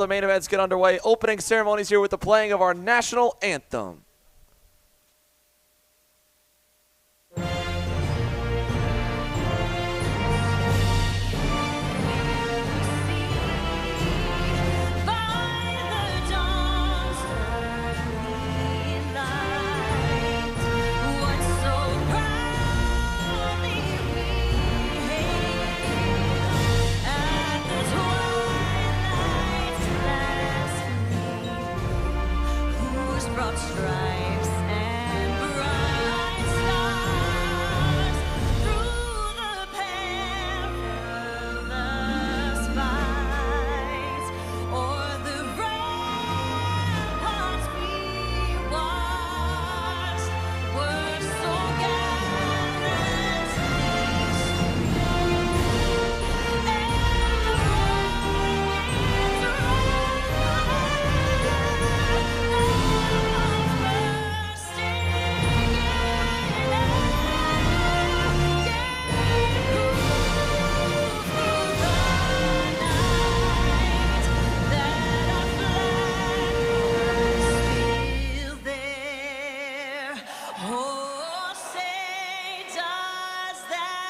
The main events get underway. Opening ceremonies here with the playing of our national anthem. Stripes and bright stars through the perilous fights, o'er the ramparts we watched, were so gallantly streamed, and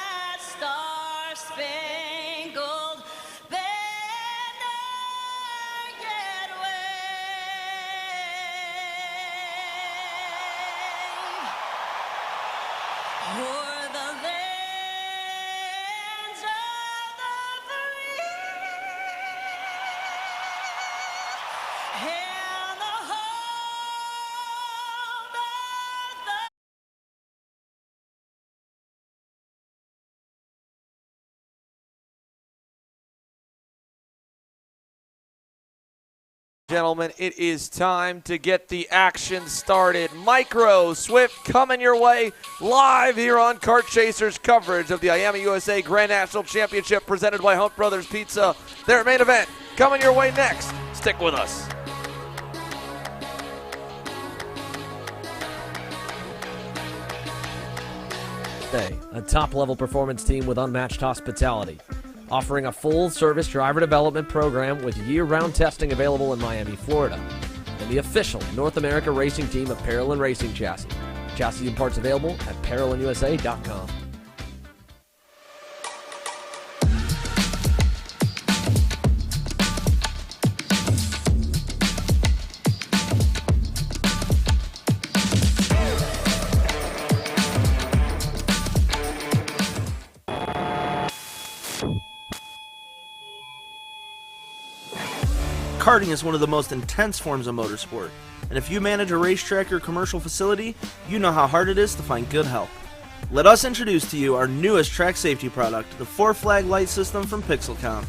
the spangled banner yet wave o'er the lands of the free and the home of the Gentlemen, it is time to get the action started. Micro Swift coming your way live here on Kart Chasers coverage of the IAME USA Grand National Championship presented by Hunt Brothers Pizza. Their main event coming your way next. Stick with us. A top-level performance team with unmatched hospitality, offering a full-service driver development program with year-round testing available in Miami, Florida, and the official North America racing team of Parolin Racing Chassis. Chassis and parts available at ParolinUSA.com. Karting is one of the most intense forms of motorsport, and if you manage a racetrack or commercial facility, you know how hard it is to find good help. Let us introduce to you our newest track safety product, the 4-flag light system from Pixelcom.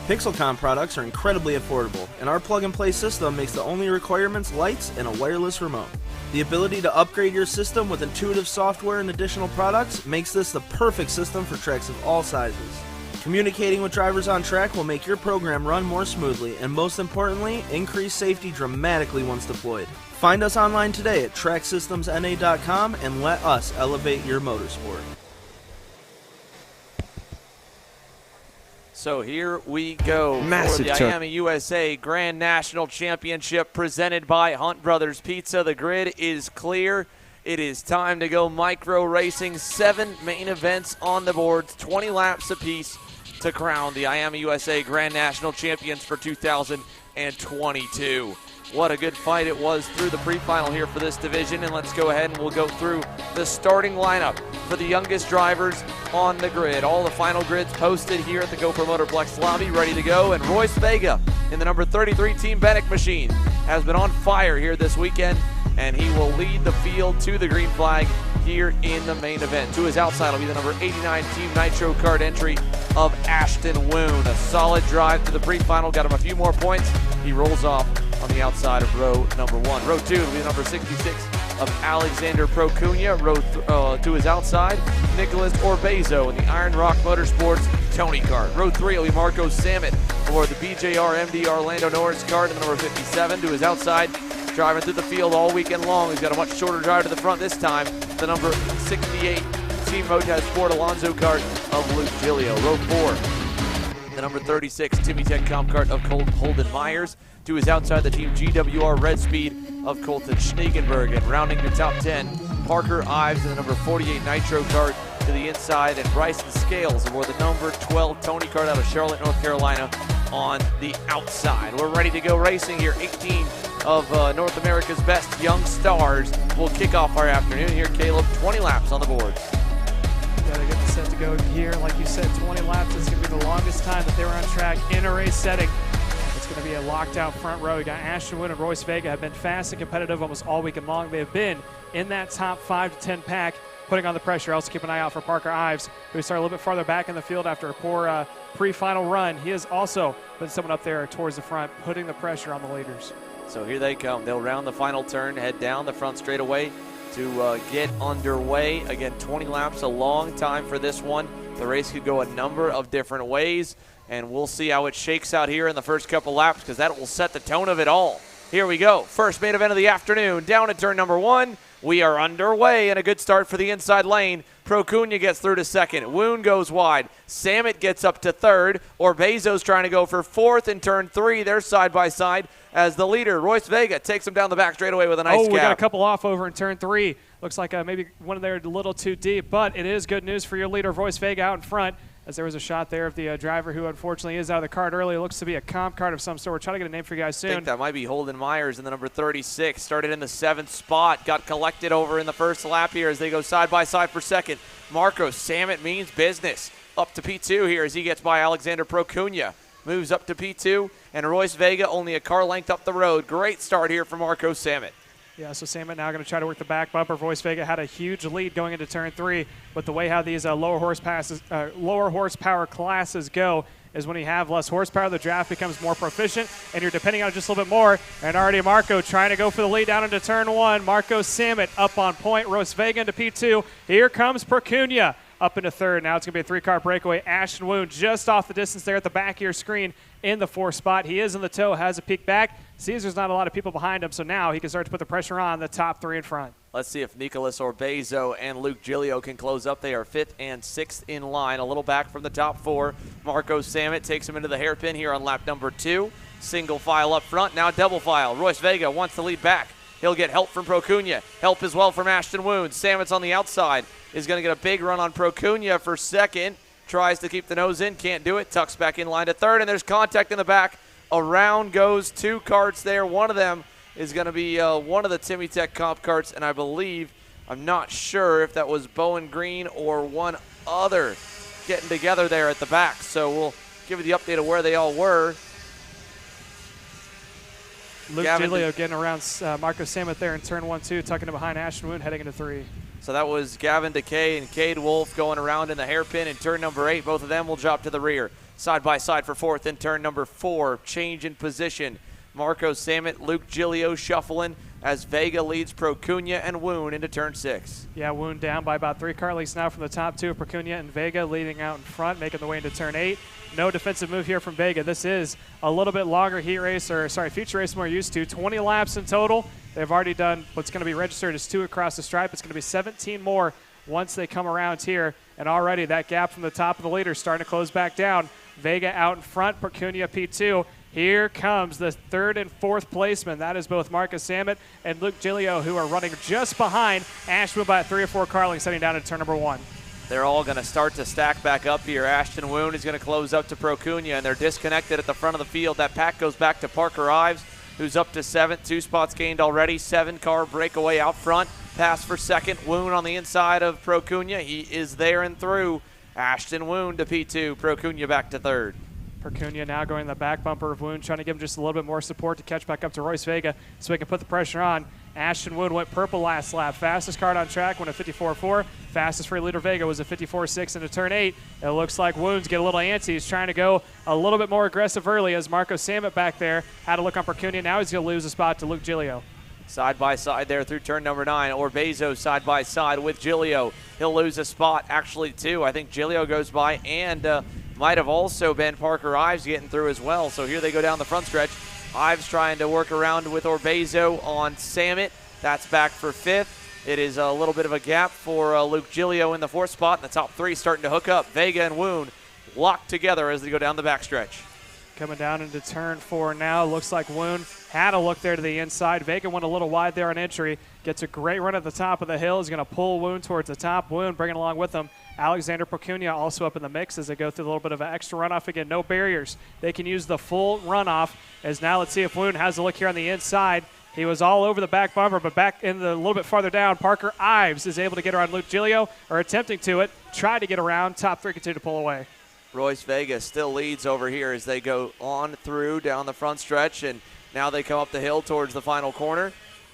Pixelcom products are incredibly affordable, and our plug-and-play system makes the only requirements lights and a wireless remote. The ability to upgrade your system with intuitive software and additional products makes this the perfect system for tracks of all sizes. Communicating with drivers on track will make your program run more smoothly and, most importantly, increase safety dramatically once deployed. Find us online today at tracksystemsna.com and let us elevate your motorsport. So here we go Massive for the IAME USA Grand National Championship presented by Hunt Brothers Pizza. The grid is clear. It is time to go micro racing. 7 main events on the boards, 20 laps apiece to crown the IAME USA Grand National Champions for 2022. What a good fight it was through the pre-final here for this division, and let's go ahead and we'll go through the starting lineup for the youngest drivers on the grid. All the final grids posted here at the GoPro Motorplex lobby, ready to go, and Royce Vega in the number 33 Team Bennett machine has been on fire here this weekend, and he will lead the field to the green flag here in the main event. To his outside will be the number 89 Team Nitro Kart entry of Ashton Woon. A solid drive to the pre-final, got him a few more points. He rolls off on the outside of row number 1. Row 2 will be the number 66 of Alexander Procuna. To his outside, Nicholas Orbezo in the Iron Rock Motorsports Tony Kart. Row 3 will be Marco Samet for the BJR MD Orlando Norris Kart in the number 57. To his outside, driving through the field all weekend long. He's got a much shorter drive to the front this time. The number 68 Team Motaz Sport Alonso Kart of Luke Gilio. Row 4 The number 36 Timmy Tech Comp Kart of Holden Myers. To his outside, the team GWR Red Speed of Colton Schneegenberg. And rounding your top 10, Parker Ives in the number 48 Nitro Kart to the inside, and Bryson Scales aboard the number 12 Tony Kart out of Charlotte, North Carolina on the outside. We're ready to go racing here. 18 of North America's best young stars will kick off our afternoon here. Caleb, 20 laps on the board. Yeah, they're getting set to go here. Like you said, 20 laps is going to be the longest time that they were on track in a race setting. It's going to be a locked out front row. You got Ashton Wood and Royce Vega have been fast and competitive almost all weekend long. They have been in that top 5 to 10 pack, putting on the pressure. Also keep an eye out for Parker Ives, who started a little bit farther back in the field after a poor pre-final run. He has also been someone up there towards the front, putting the pressure on the leaders. So here they come. They'll round the final turn, head down the front straightaway to get underway. Again, 20 laps, a long time for this one. The race could go a number of different ways, and we'll see how it shakes out here in the first couple laps, because that will set the tone of it all. Here we go. First main event of the afternoon, down at turn number 1. We are underway, and a good start for the inside lane. Procunha gets through to second. Woon goes wide. Samet gets up to third. Orbezo's trying to go for fourth in turn 3. They're side by side as the leader. Royce Vega takes him down the back straightaway with a nice gap. We got a couple off over in turn 3. Looks like maybe one of there a little too deep, but it is good news for your leader, Royce Vega, out in front, as there was a shot there of the driver who unfortunately is out of the kart early. It looks to be a comp kart of some sort. We're trying to get a name for you guys soon. I think that might be Holden Myers in the number 36. Started in the 7th spot. Got collected over in the first lap here as they go side by side for second. Marco Samet means business. Up to P2 here as he gets by Alexander Procunha. Moves up to P2, and Royce Vega only a car length up the road. Great start here for Marco Samet. Yeah, so Samet now going to try to work the back bumper. Royce Vega had a huge lead going into turn 3, but the way how these lower horsepower classes go is when you have less horsepower, the draft becomes more proficient, and you're depending on it just a little bit more. And already Marco trying to go for the lead down into turn 1. Marco Samet up on point. Royce Vega into P2. Here comes Procunha up into third. Now it's going to be a 3-car breakaway. Ashton Woon just off the distance there at the back of your screen in the 4th spot. He is in the tow, has a peek back. Sees there's not a lot of people behind him, so now he can start to put the pressure on the top 3 in front. Let's see if Nicholas Orbezo and Luke Giglio can close up. They are 5th and 6th in line, a little back from the top 4. Marco Samet takes him into the hairpin here on lap number 2. Single file up front, now double file. Royce Vega wants to lead back. He'll get help from Procunha. Help as well from Ashton Woon. Samet's on the outside. Is going to get a big run on Procunha for second. Tries to keep the nose in, can't do it. Tucks back in line to third, and there's contact in the back. Around goes 2 karts there. One of them is going to be one of the Timmy Tech Comp karts, and I believe, I'm not sure if that was Bowen Green or one other getting together there at the back. So we'll give you the update of where they all were. Luke Giglio getting around Marco Samet there in turn 1-2, tucking it behind Ashton Woon, heading into 3. So that was Gavin Decay and Cade Wolf going around in the hairpin in turn number 8. Both of them will drop to the rear. Side by side for 4th in turn number 4. Change in position. Marco Samet, Luke Giglio shuffling as Vega leads Procunha and Woon into turn 6. Yeah, Woon down by about 3 car lengths now from the top 2. Procunha and Vega leading out in front, making the way into turn 8. No defensive move here from Vega. This is a little bit longer feature race than we're used to. 20 laps in total. They've already done what's going to be registered as 2 across the stripe. It's going to be 17 more once they come around here. And already that gap from the top of the leader starting to close back down. Vega out in front, Procunha P2. Here comes the 3rd and 4th placeman. That is both Marcus Samet and Luke Giglio, who are running just behind Ashton by 3 or 4 car lengths, heading down to turn number 1. They're all going to start to stack back up here. Ashton Woon is going to close up to Procunha, and they're disconnected at the front of the field. That pack goes back to Parker Ives, who's up to 7th. 2 spots gained already. 7-car breakaway out front. Pass for 2nd. Woon on the inside of Procunha. He is there and through. Ashton Woon to P2. Procunha back to 3rd. Procunha now going the back bumper of Woon, trying to give him just a little bit more support to catch back up to Royce Vega so he can put the pressure on. Ashton Woon went purple last lap. Fastest kart on track went a 54.4. Fastest for leader Vega was a 54.6 into turn 8. It looks like Woon's get a little antsy. He's trying to go a little bit more aggressive early as Marco Samet back there had a look on Procunha. Now he's going to lose a spot to Luke Giglio. Side by side there through turn number 9. Orbezo side by side with Giglio. He'll lose a spot, actually 2. I think Giglio goes by, and might have also been Parker Ives getting through as well. So here they go down the front stretch. Ives trying to work around with Orbezo on Samet. That's back for 5th. It is a little bit of a gap for Luke Giglio in the 4th spot. And the top 3 starting to hook up. Vega and Woon locked together as they go down the backstretch. Coming down into turn 4 now. Looks like Woon had a look there to the inside. Vega went a little wide there on entry. Gets a great run at the top of the hill. Is going to pull Woon towards the top. Woon bringing along with him Alexander Procuna also up in the mix as they go through a little bit of an extra runoff. Again, no barriers. They can use the full runoff. As now let's see if Woon has a look here on the inside. He was all over the back bumper, but back in the a little bit farther down, Parker Ives is able to get around Luke Giglio, or attempting to it. Tried to get around. Top 3 continue to pull away. Royce Vega still leads over here as they go on through down the front stretch, and now they come up the hill towards the final corner,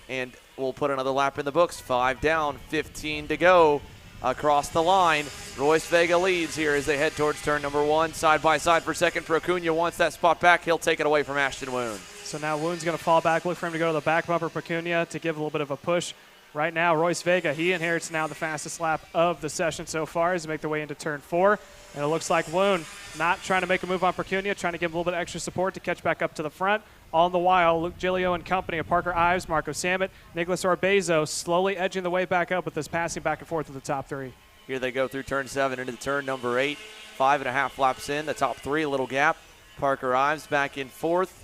and we'll put another lap in the books. 5 down, 15 to go across the line. Royce Vega leads here as they head towards turn number 1. Side by side for second. Procuna wants that spot back. He'll take it away from Ashton Woon. So now Woon's going to fall back, look for him to go to the back bumper. Procuna to give a little bit of a push. Right now, Royce Vega, he inherits now the fastest lap of the session so far as they make their way into turn 4. And it looks like Woon not trying to make a move on Procuna, trying to give him a little bit of extra support to catch back up to the front. All the while, Luke Giglio and company of Parker Ives, Marco Samet, Nicholas Orbezo slowly edging the way back up with this passing back and forth with the top 3. Here they go through turn 7 into turn number 8. 5.5 laps in, the top 3, a little gap. Parker Ives back in 4th.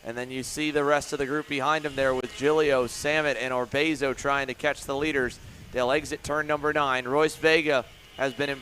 And then you see the rest of the group behind him there with Giglio, Samet, and Orbezo trying to catch the leaders. They'll exit turn number 9. Royce Vega has been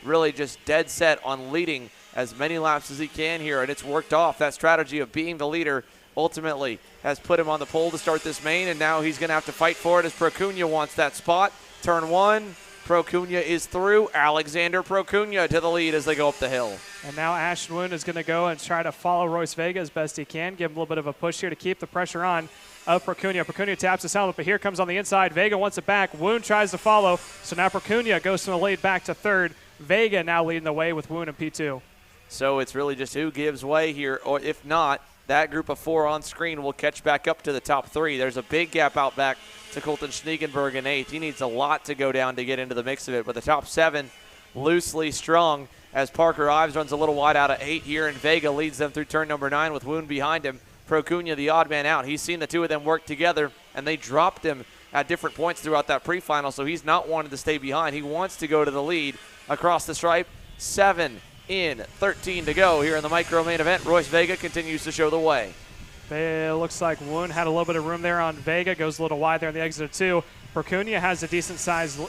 really just dead set on leading as many laps as he can here, and it's worked off. That strategy of being the leader ultimately has put him on the pole to start this main, and now he's going to have to fight for it as Procuna wants that spot. Turn 1, Procuna is through. Alexander Procuna to the lead as they go up the hill. And now Ashton Woon is going to go and try to follow Royce Vega as best he can, give him a little bit of a push here to keep the pressure on of Procuna. Procuna taps his helmet, but here comes on the inside. Vega wants it back. Woon tries to follow, so now Procuna goes from the lead back to 3rd. Vega now leading the way with Woon in P2. So it's really just who gives way here, or if not, that group of 4 on screen will catch back up to the top 3. There's a big gap out back to Colton Schniegenberg in 8th. He needs a lot to go down to get into the mix of it, but the top 7 loosely strung as Parker Ives runs a little wide out of 8 here, and Vega leads them through turn number 9 with Woon behind him. Procuna, the odd man out. He's seen the two of them work together, and they dropped him at different points throughout that pre-final, so he's not wanting to stay behind. He wants to go to the lead across the stripe. 7 in, 13 to go here in the micro main event. Royce Vega continues to show the way. It looks like Woon had a little bit of room there on Vega, goes a little wide there on the exit of 2. Procuna has a decent-sized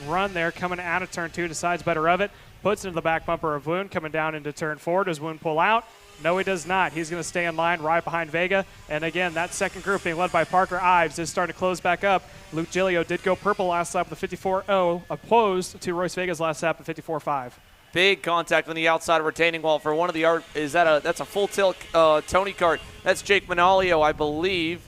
run there coming out of turn 2, decides better of it, puts into the back bumper of Woon, coming down into turn 4. Does Woon pull out? No, he does not. He's going to stay in line right behind Vega. And again, that second group being led by Parker Ives is starting to close back up. Luke Giglio did go purple last lap with a 54.0, opposed to Royce Vega's last lap at 54.5. Big contact on the outside of retaining wall for one of the that's a full tilt Tony Kart. That's Jake Manalio, I believe,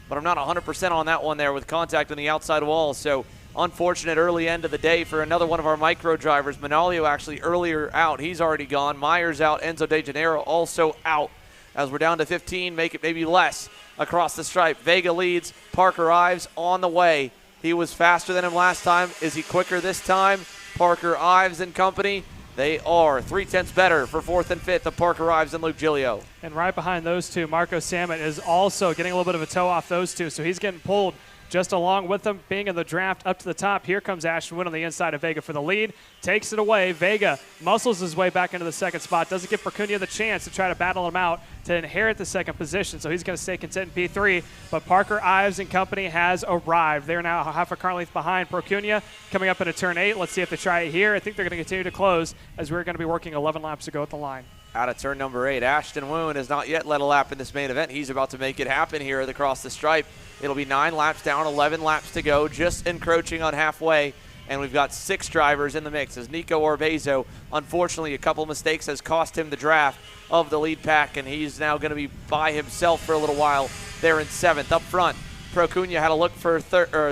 but I'm not 100% on that one there with contact on the outside wall. So unfortunate early end of the day for another one of our micro drivers. Manalio actually earlier out. He's already gone. Myers out. Enzo De Janeiro also out. As we're down to 15, make it maybe less across the stripe. Vega leads. Parker Ives on the way. He was faster than him last time. Is he quicker this time? Parker Ives and company, they are 3/10 better for 4th and 5th of Parker Ives and Luke Giglio. And right behind those two, Marco Samet is also getting a little bit of a toe off those two, so he's getting pulled just along with them, being in the draft up to the top. Here comes Ashton Woon on the inside of Vega for the lead. Takes it away. Vega muscles his way back into the second spot. Doesn't give Procuna the chance to try to battle him out to inherit the second position, so he's going to stay content in P3. But Parker Ives and company has arrived. They're now half a car length behind Procuna, coming up into turn 8. Let's see if they try it here. I think they're going to continue to close as we're going to be working 11 laps to go at the line. Out of turn number 8, Ashton Woon has not yet led a lap in this main event. He's about to make it happen here across the stripe. It'll be 9 laps down, 11 laps to go, just encroaching on halfway. And we've got 6 drivers in the mix as Nico Orbezo, unfortunately, a couple mistakes has cost him the draft of the lead pack, and he's now going to be by himself for a little while there in 7th. Up front, Procuna had a look for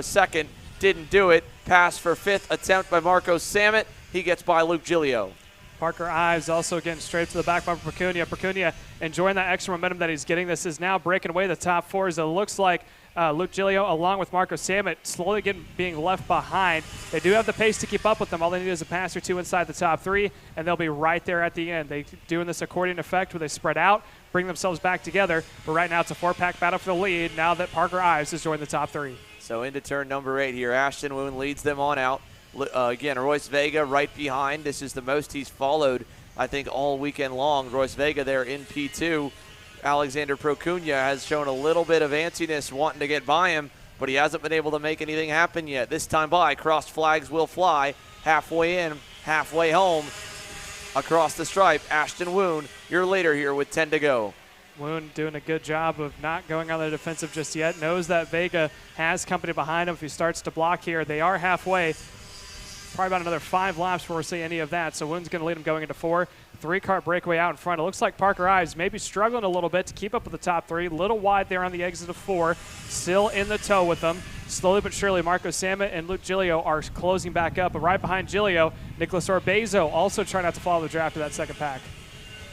second, didn't do it. Pass for 5th attempt by Marco Samet. He gets by Luke Giglio. Parker Ives also getting straight to the back bumper. Procuna enjoying that extra momentum that he's getting. This is now breaking away the top 4 as it looks like Luke Giglio along with Marco Samet slowly being left behind. They do have the pace to keep up with them. All they need is a pass or 2 inside the top 3, and they'll be right there at the end. They're doing this accordion effect where they spread out, bring themselves back together. But right now it's a 4-pack battle for the lead now that Parker Ives has joined the top 3. So into turn number 8 here. Ashton Woon leads them on out. Again, Royce Vega right behind. This is the most he's followed, I think, all weekend long. Royce Vega there in P2. Alexander Procuna has shown a little bit of antsiness wanting to get by him, but he hasn't been able to make anything happen yet. This time by, crossed flags will fly. Halfway in, halfway home. Across the stripe, Ashton Woon, your leader here with 10 to go. Woon doing a good job of not going on the defensive just yet. Knows that Vega has company behind him. If he starts to block here, they are halfway. Probably about another 5 laps before we see any of that. So Woon's going to lead him going into 4. 3-car breakaway out in front. It looks like Parker Ives maybe struggling a little bit to keep up with the top 3. A little wide there on the exit of 4. Still in the tow with them. Slowly but surely, Marco Samet and Luke Giglio are closing back up. But right behind Giglio, Nicholas Orbezo also trying not to follow the draft of that second pack.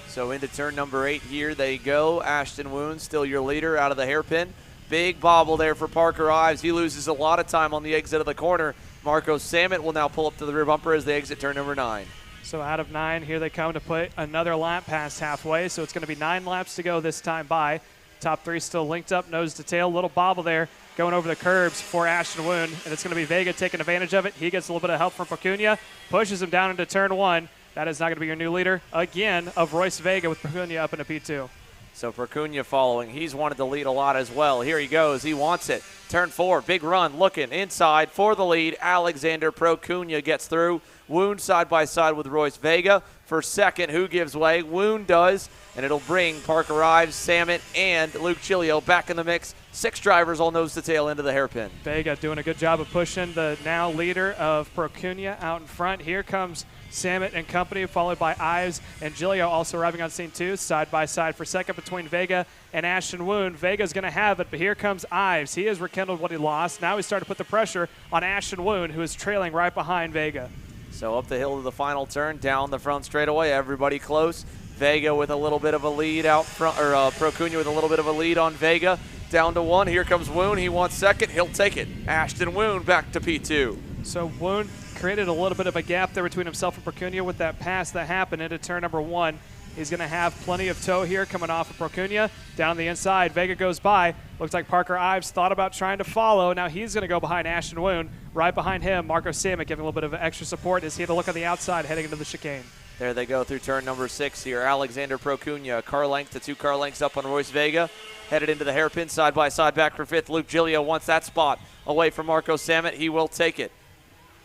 So into turn number 8 here they go. Ashton Woon still your leader out of the hairpin. Big bobble there for Parker Ives. He loses a lot of time on the exit of the corner. Marco Samet will now pull up to the rear bumper as they exit turn number 9. So out of 9, here they come to put another lap past halfway. So it's going to be 9 laps to go this time by. Top 3 still linked up, nose to tail. Little bobble there going over the curbs for Ashton Woon. And it's going to be Vega taking advantage of it. He gets a little bit of help from Procuna. Pushes him down into turn 1. That is not going to be your new leader, again, of Royce Vega with Procuna up into P2. So Procuna following. He's wanted to lead a lot as well. Here he goes. He wants it. Turn 4, big run, looking inside for the lead. Alexander Procuna gets through. Woon side by side with Royce Vega. For second, who gives way? Woon does, and it'll bring Parker Ives, Samet, and Luke Giglio back in the mix. 6 drivers all nose to tail into the hairpin. Vega doing a good job of pushing the now leader of Procuna out in front. Here comes Samet and company, followed by Ives and Giglio also arriving on scene 2, side by side for second between Vega and Ashton Woon. Vega's going to have it, but here comes Ives. He has rekindled what he lost. Now he's starting to put the pressure on Ashton Woon, who is trailing right behind Vega. So up the hill to the final turn, down the front straightaway, everybody close. Vega with a little bit of a lead out front, or Procuna with a little bit of a lead on Vega. Down to 1, here comes Woon. He wants second, he'll take it. Ashton Woon back to P2. So Woon created a little bit of a gap there between himself and Procuna with that pass that happened into turn number 1. He's going to have plenty of tow here coming off of Procuna. Down the inside, Vega goes by. Looks like Parker Ives thought about trying to follow. Now he's going to go behind Ashton Woon. Right behind him, Marco Samet giving a little bit of extra support as he had to look on the outside heading into the chicane. There they go through turn number 6 here. Alexander Procuna, car length to 2 car lengths up on Royce Vega. Headed into the hairpin, side by side back for 5th. Luke Giglio wants that spot away from Marco Samet. He will take it.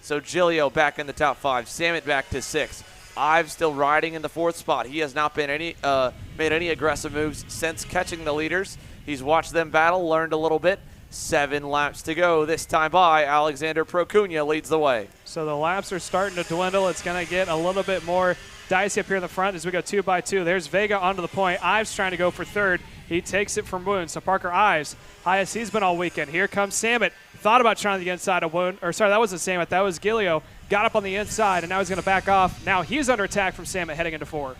So Giglio back in the top 5. Samet back to 6. Ives still riding in the 4th spot. He has not been made any aggressive moves since catching the leaders. He's watched them battle, learned a little bit. 7 laps to go this time by. Alexander Procuna leads the way. So the laps are starting to dwindle. It's going to get a little bit more dicey up here in the front as we go 2 by 2. There's Vega onto the point. Ives trying to go for 3rd. He takes it from Woon. So Parker Ives, highest he's been all weekend. Here comes Samet. Thought about trying the inside of Woon. Or sorry, that wasn't Samet. That was Giglio. Got up on the inside, and now he's going to back off. Now he's under attack from Samet heading into 4.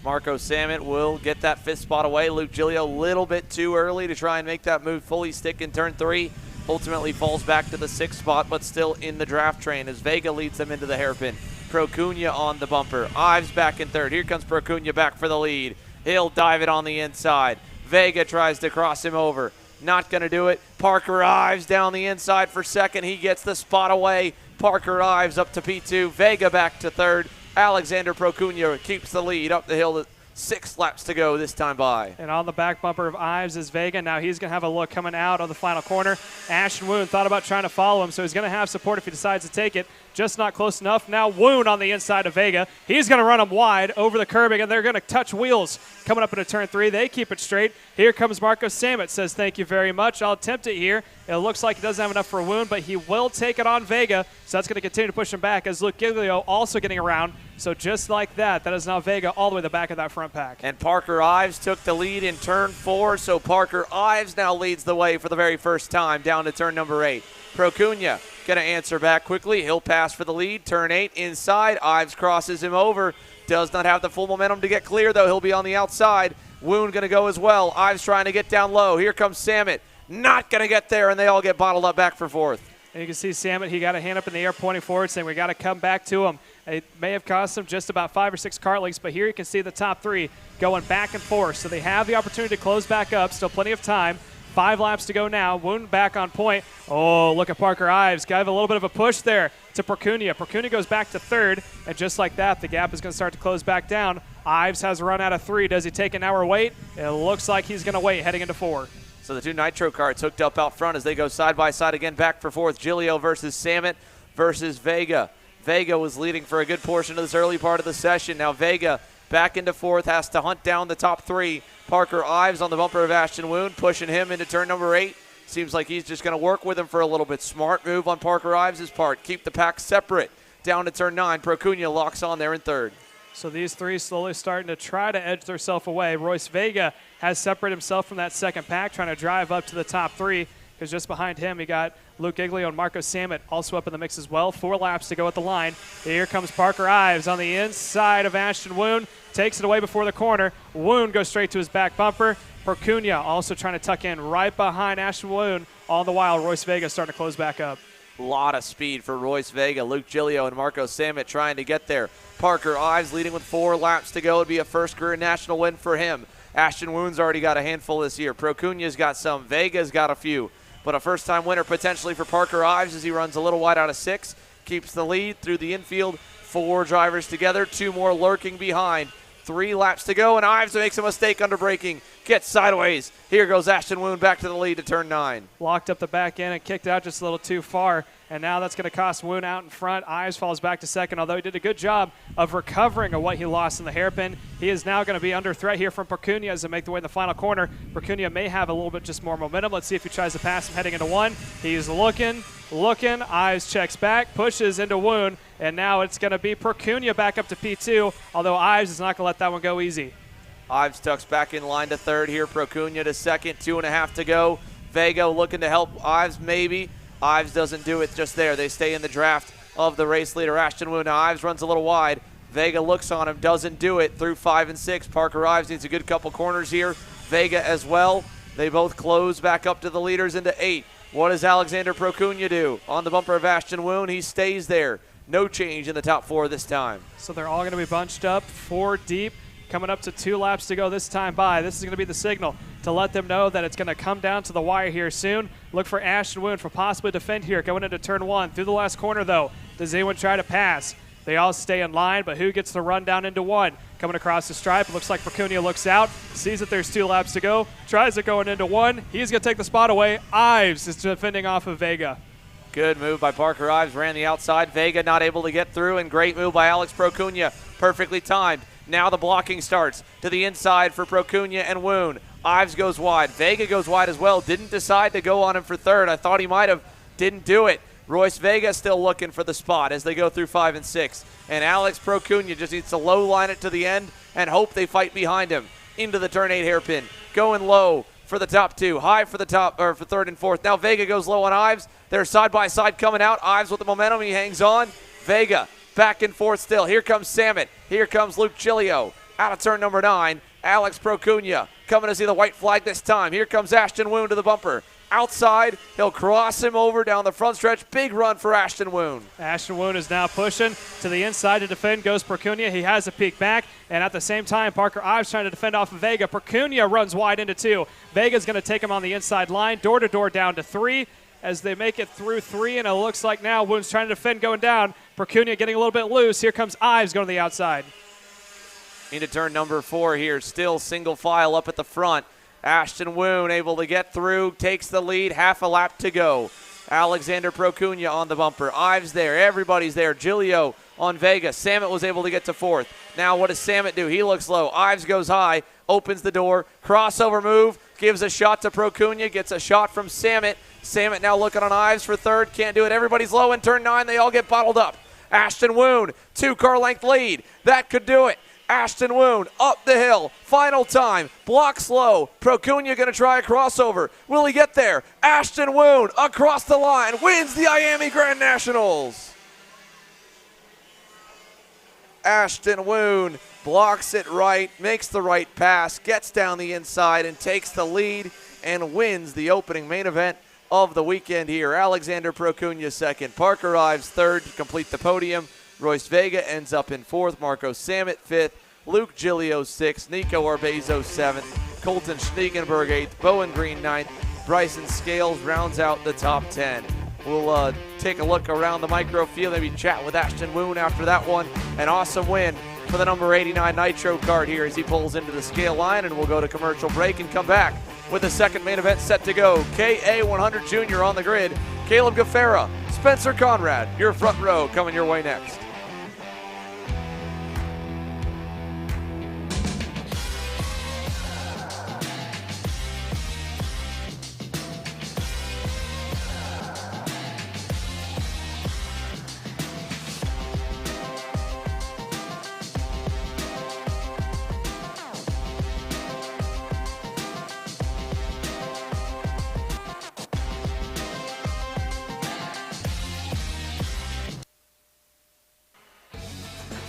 Marco Samet will get that 5th spot away. Luke Giglio a little bit too early to try and make that move fully stick in turn 3. Ultimately falls back to the 6th spot, but still in the draft train as Vega leads them into the hairpin. Procuna on the bumper. Ives back in 3rd. Here comes Procuna back for the lead. He'll dive it on the inside. Vega tries to cross him over. Not going to do it. Parker Ives down the inside for 2nd. He gets the spot away. Parker Ives up to P2. Vega back to 3rd. Alexander Procuna keeps the lead up the hill. 6 laps to go this time by. And on the back bumper of Ives is Vega. Now he's going to have a look coming out on the final corner. Ashton Woon thought about trying to follow him, so he's going to have support if he decides to take it. Just not close enough. Now Woon on the inside of Vega. He's going to run him wide over the curbing, and they're going to touch wheels coming up into turn 3. They keep it straight. Here comes Marco Samet. Says, thank you very much. I'll attempt it here. It looks like he doesn't have enough for Woon, but he will take it on Vega. So that's going to continue to push him back as Luke Giglio also getting around. So just like that, that is now Vega all the way to the back of that front pack. And Parker Ives took the lead in turn 4, so Parker Ives now leads the way for the very first time down to turn number 8. Procuna going to answer back quickly. He'll pass for the lead. Turn 8 inside. Ives crosses him over. Does not have the full momentum to get clear, though. He'll be on the outside. Woon going to go as well. Ives trying to get down low. Here comes Samet. Not going to get there, and they all get bottled up back for 4th. And you can see Samet, he got a hand up in the air pointing forward saying we got to come back to him. It may have cost him just about 5 or 6 kart lengths, but here you can see the top 3 going back and forth. So they have the opportunity to close back up. Still plenty of time. 5 laps to go now. Woon back on point. Oh, look at Parker Ives. Got a little bit of a push there. to Percunia. Percunia goes back to third, and just like that, the gap is going to start to close back down. Ives has a run out of 3. Does he take an hour wait? It looks like he's going to wait heading into 4. So the two Nitro carts hooked up out front as they go side by side again, back for fourth. Gilio versus Samet versus Vega. Vega was leading for a good portion of this early part of the session. Now Vega back into fourth, has to hunt down the top 3. Parker Ives on the bumper of Ashton Woon, pushing him into turn number 8. Seems like he's just going to work with him for a little bit. Smart move on Parker Ives' part. Keep the pack separate. Down to turn 9. Procunha locks on there in third. So these three slowly starting to try to edge themselves away. Royce Vega has separated himself from that second pack, trying to drive up to the top 3, because just behind him you got Luke Giglio and Marco Samet also up in the mix as well. 4 laps to go at the line. Here comes Parker Ives on the inside of Ashton Woon. Takes it away before the corner. Woon goes straight to his back bumper. Percunia also trying to tuck in right behind Ashton Woon. All the while, Royce Vega starting to close back up. A lot of speed for Royce Vega. Luke Giglio and Marco Samet trying to get there. Parker Ives leading with 4 laps to go. It would be a first career national win for him. Ashton Woon's already got a handful this year. Procunha's got some. Vega's got a few. But a first-time winner potentially for Parker Ives as he runs a little wide out of 6. Keeps the lead through the infield. 4 drivers together. 2 more lurking behind. 3 laps to go, and Ives makes a mistake under braking. Gets sideways. Here goes Ashton Woon back to the lead to turn 9. Locked up the back end and kicked out just a little too far. And now that's going to cost Woon out in front. Ives falls back to second, although he did a good job of recovering of what he lost in the hairpin. He is now going to be under threat here from Percunia as they make the way in the final corner. Percunia may have a little bit just more momentum. Let's see if he tries to pass him heading into 1. He's looking. Ives checks back, pushes into Woon, and now it's going to be Percunia back up to P2, although Ives is not going to let that one go easy. Ives tucks back in line to third here. Procunha to second. 2.5 to go. Vega looking to help Ives maybe. Ives doesn't do it just there. They stay in the draft of the race leader, Ashton Woon. Now Ives runs a little wide. Vega looks on him, doesn't do it through 5 and 6. Parker Ives needs a good couple corners here. Vega as well. They both close back up to the leaders into 8. What does Alexander Procunha do? On the bumper of Ashton Woon, he stays there. No change in the top 4 this time. So they're all going to be bunched up 4 deep. Coming up to 2 laps to go this time by. This is going to be the signal to let them know that it's going to come down to the wire here soon. Look for Ashton Woon for possibly defend here going into turn 1. Through the last corner, though, does anyone try to pass? They all stay in line, but who gets the run down into 1? Coming across the stripe, it looks like Percunia looks out, sees that there's 2 laps to go, tries it going into 1. He's going to take the spot away. Ives is defending off of Vega. Good move by Parker Ives, ran the outside. Vega not able to get through, and great move by Alex Procunha. Perfectly timed. Now the blocking starts to the inside for Procunha and Woon. Ives goes wide. Vega goes wide as well. Didn't decide to go on him for third. I thought he might have. Didn't do it. Royce Vega still looking for the spot as they go through 5 and 6. And Alex Procunha just needs to low line it to the end and hope they fight behind him. Into the turn 8 hairpin. Going low for the top 2. High for the top, or for 3rd and 4th. Now Vega goes low on Ives. They're side by side coming out. Ives with the momentum. He hangs on. Vega back and forth still. Here comes Samet. Here comes Luke Giglio. Out of turn number 9. Alex Procunha coming to see the white flag this time. Here comes Ashton Woon to the bumper. Outside, he'll cross him over down the front stretch. Big run for Ashton Woon. Ashton Woon is now pushing to the inside to defend. Goes Percunia. He has a peek back. And at the same time, Parker Ives trying to defend off of Vega. Percunia runs wide into 2. Vega's going to take him on the inside line. Door to door down to 3. As they make it through 3, and it looks like now Woon's trying to defend going down. Percunia getting a little bit loose. Here comes Ives going to the outside. Into turn number 4 here. Still single file up at the front. Ashton Woon able to get through, takes the lead, half a lap to go. Alexander Procunha on the bumper. Ives there, everybody's there. Giglio on Vega. Samet was able to get to 4th. Now what does Samet do? He looks low. Ives goes high, opens the door, crossover move, gives a shot to Procunha, gets a shot from Samet. Samet now looking on Ives for 3rd. Can't do it. Everybody's low in turn 9. They all get bottled up. Ashton Woon, 2-car length lead. That could do it. Ashton Woon up the hill. Final time. Blocks low. Procunha going to try a crossover. Will he get there? Ashton Woon across the line. Wins the IAME Grand Nationals. Ashton Woon blocks it right, makes the right pass, gets down the inside and takes the lead and wins the opening main event of the weekend here. Alexander Procunha 2nd. Parker Ives 3rd to complete the podium. Royce Vega ends up in 4th. Marco Samet 5th. Luke Giglio 6th. Nico Arbezo 7th. Colton Schniegenberg 8th. Bowen Green 9th. Bryson Scales rounds out the top 10. We'll take a look around the micro field, maybe chat with Ashton Woon after that one. An awesome win for the number 89 Nitro Kart here as he pulls into the scale line, and we'll go to commercial break and come back with the second main event set to go. KA100 Junior on the grid. Caleb Gaffera, Spencer Conrad, your front row coming your way next.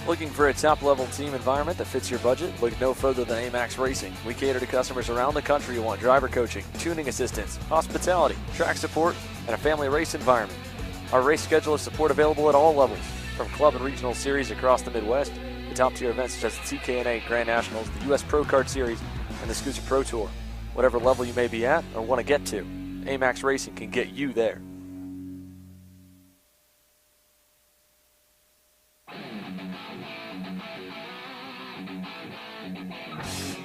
Looking for a top-level team environment that fits your budget? Look no further than AMAX Racing. We cater to customers around the country who want driver coaching, tuning assistance, hospitality, track support, and a family race environment. Our race schedule is support available at all levels, from club and regional series across the Midwest to top-tier events such as the TKNA Grand Nationals, the U.S. Pro Kart Series, and the Scooter Pro Tour. Whatever level you may be at or want to get to, AMAX Racing can get you there.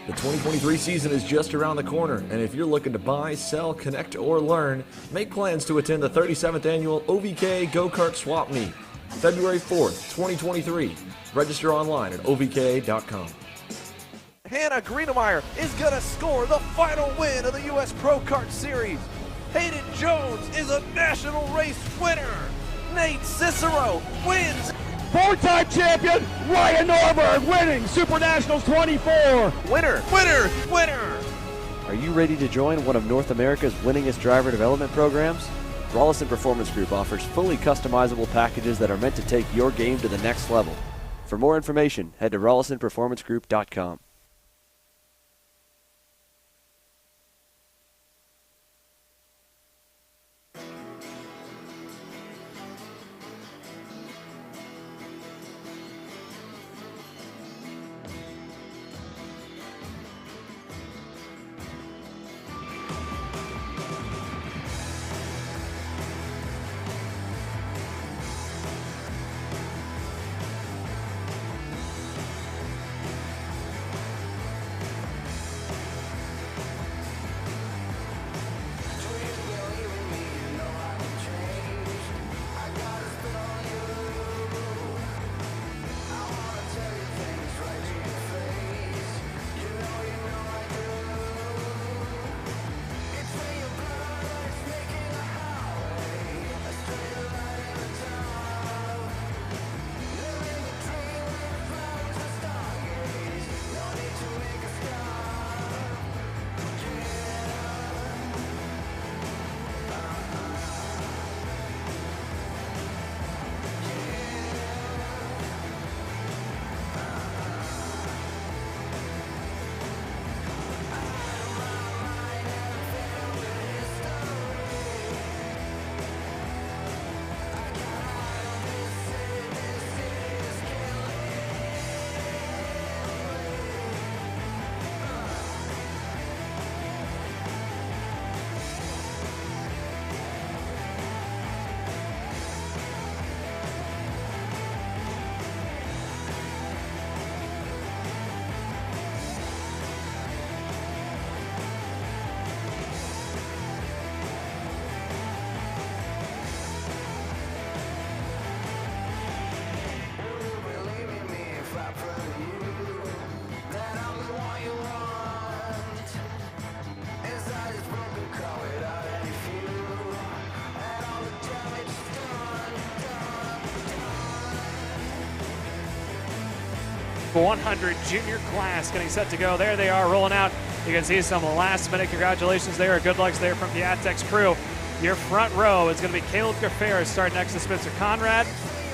The 2023 season is just around the corner, and if you're looking to buy, sell, connect, or learn, make plans to attend the 37th annual OVK Go-Kart Swap Meet, February 4th, 2023. Register online at ovk.com. Hannah Greenemeyer is going to score the final win of the U.S. Pro Kart Series. Hayden Jones is a national race winner. Nate Cicero wins. Four-time champion Ryan Norberg winning Super Nationals 24. Winner, winner, winner. Are you ready to join one of North America's winningest driver development programs? Rollison Performance Group offers fully customizable packages that are meant to take your game to the next level. For more information, head to rollisonperformancegroup.com. The 100 junior class getting set to go. There they are rolling out. You can see some last minute congratulations there. Good lucks there from the Atex crew. Your front row is going to be Caleb Gaffera starting next to Spencer Conrad.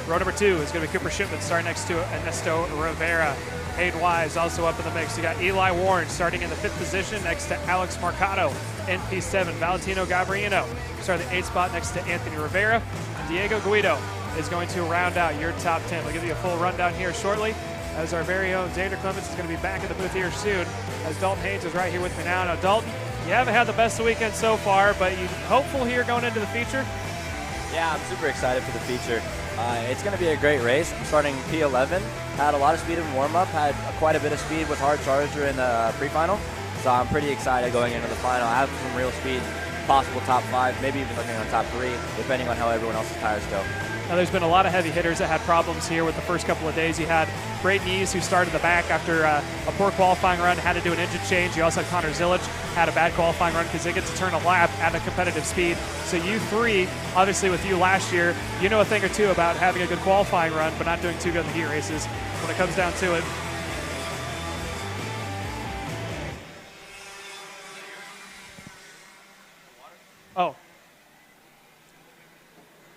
Row number 2 is going to be Cooper Shipman starting next to Ernesto Rivera. Hayden Wise also up in the mix. You got Eli Warren starting in the 5th position next to Alex Marcato. NP7, Valentino Gabriano starting the 8th spot next to Anthony Rivera. And Diego Guido is going to round out your top 10. We'll give you a full rundown here shortly, as our very own Xander Clements is going to be back in the booth here soon, as Dalton Haynes is right here with me now. Now, Dalton, you haven't had the best weekend so far, but you hopeful here going into the feature? Yeah, I'm super excited for the feature. It's going to be a great race. I'm starting P11. Had a lot of speed in warm-up. Had quite a bit of speed with hard charger in the pre-final. So I'm pretty excited going into the final. I have some real speed, possible top 5, maybe even looking on top 3, depending on how everyone else's tires go. Now, there's been a lot of heavy hitters that had problems here with the first couple of days. You had Brayton Ease, who started the back after a poor qualifying run, had to do an engine change. You also had Connor Zilic, had a bad qualifying run because they get to turn a lap at a competitive speed. So you three, obviously with you last year, you know a thing or two about having a good qualifying run, but not doing too good in the heat races. When it comes down to it,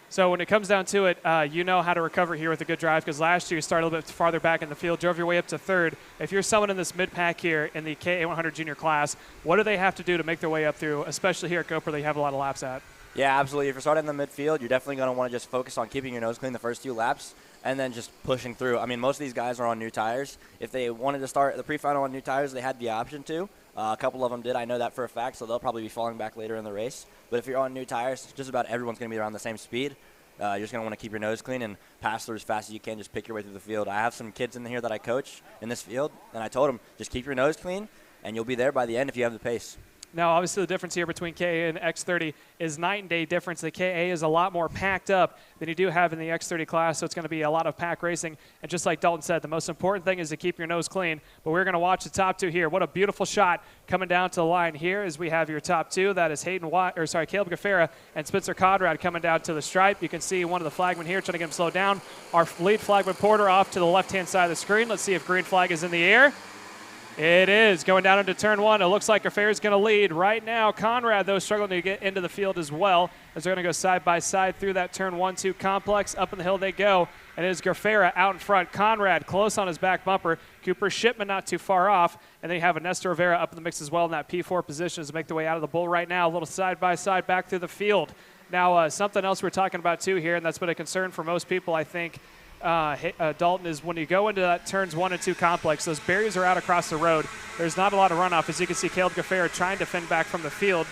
So when it comes down to it, you know how to recover here with a good drive, because last year you started a little bit farther back in the field, drove your way up to third. If you're someone in this mid-pack here in the KA100 junior class, what do they have to do to make their way up through, especially here at GoPro that you have a lot of laps at? Yeah, absolutely. If you're starting in the midfield, you're definitely going to want to just focus on keeping your nose clean the first few laps and then just pushing through. I mean, most of these guys are on new tires. If they wanted to start the pre-final on new tires, they had the option to. A couple of them did. I know that for a fact, so they'll probably be falling back later in the race. But if you're on new tires, just about everyone's going to be around the same speed. You're just going to want to keep your nose clean and pass through as fast as you can. Just pick your way through the field. I have some kids in here that I coach in this field, and I told them, just keep your nose clean, and you'll be there by the end if you have the pace. Now, obviously, the difference here between KA and X30 is night and day difference. The KA is a lot more packed up than you do have in the X30 class, so it's going to be a lot of pack racing. And just like Dalton said, the most important thing is to keep your nose clean. But we're going to watch the top two here. What a beautiful shot coming down to the line here as we have your top two. That is Caleb Gaffera and Spencer Conrad coming down to the stripe. You can see one of the flagmen here trying to get him slowed down. Our lead flagman Porter off to the left-hand side of the screen. Let's see if green flag is in the air. It is going down into turn one. It looks like Gaffera is going to lead right now. Conrad, though, struggling to get into the field as well as they're going to go side by side through that turn 1-2 complex. Up in the hill they go, and it is Gaffera out in front. Conrad close on his back bumper. Cooper Shipman not too far off, and then you have a Nestor Rivera up in the mix as well in that P4 position as they make their way out of the bull right now. A little side by side back through the field. Now, something else we're talking about too here, and that's been a concern for most people, I think. Dalton, is when you go into that turns 1 and 2 complex, those barriers are out across the road. There's not a lot of runoff. As you can see, Caleb Gaffera trying to fend back from the field,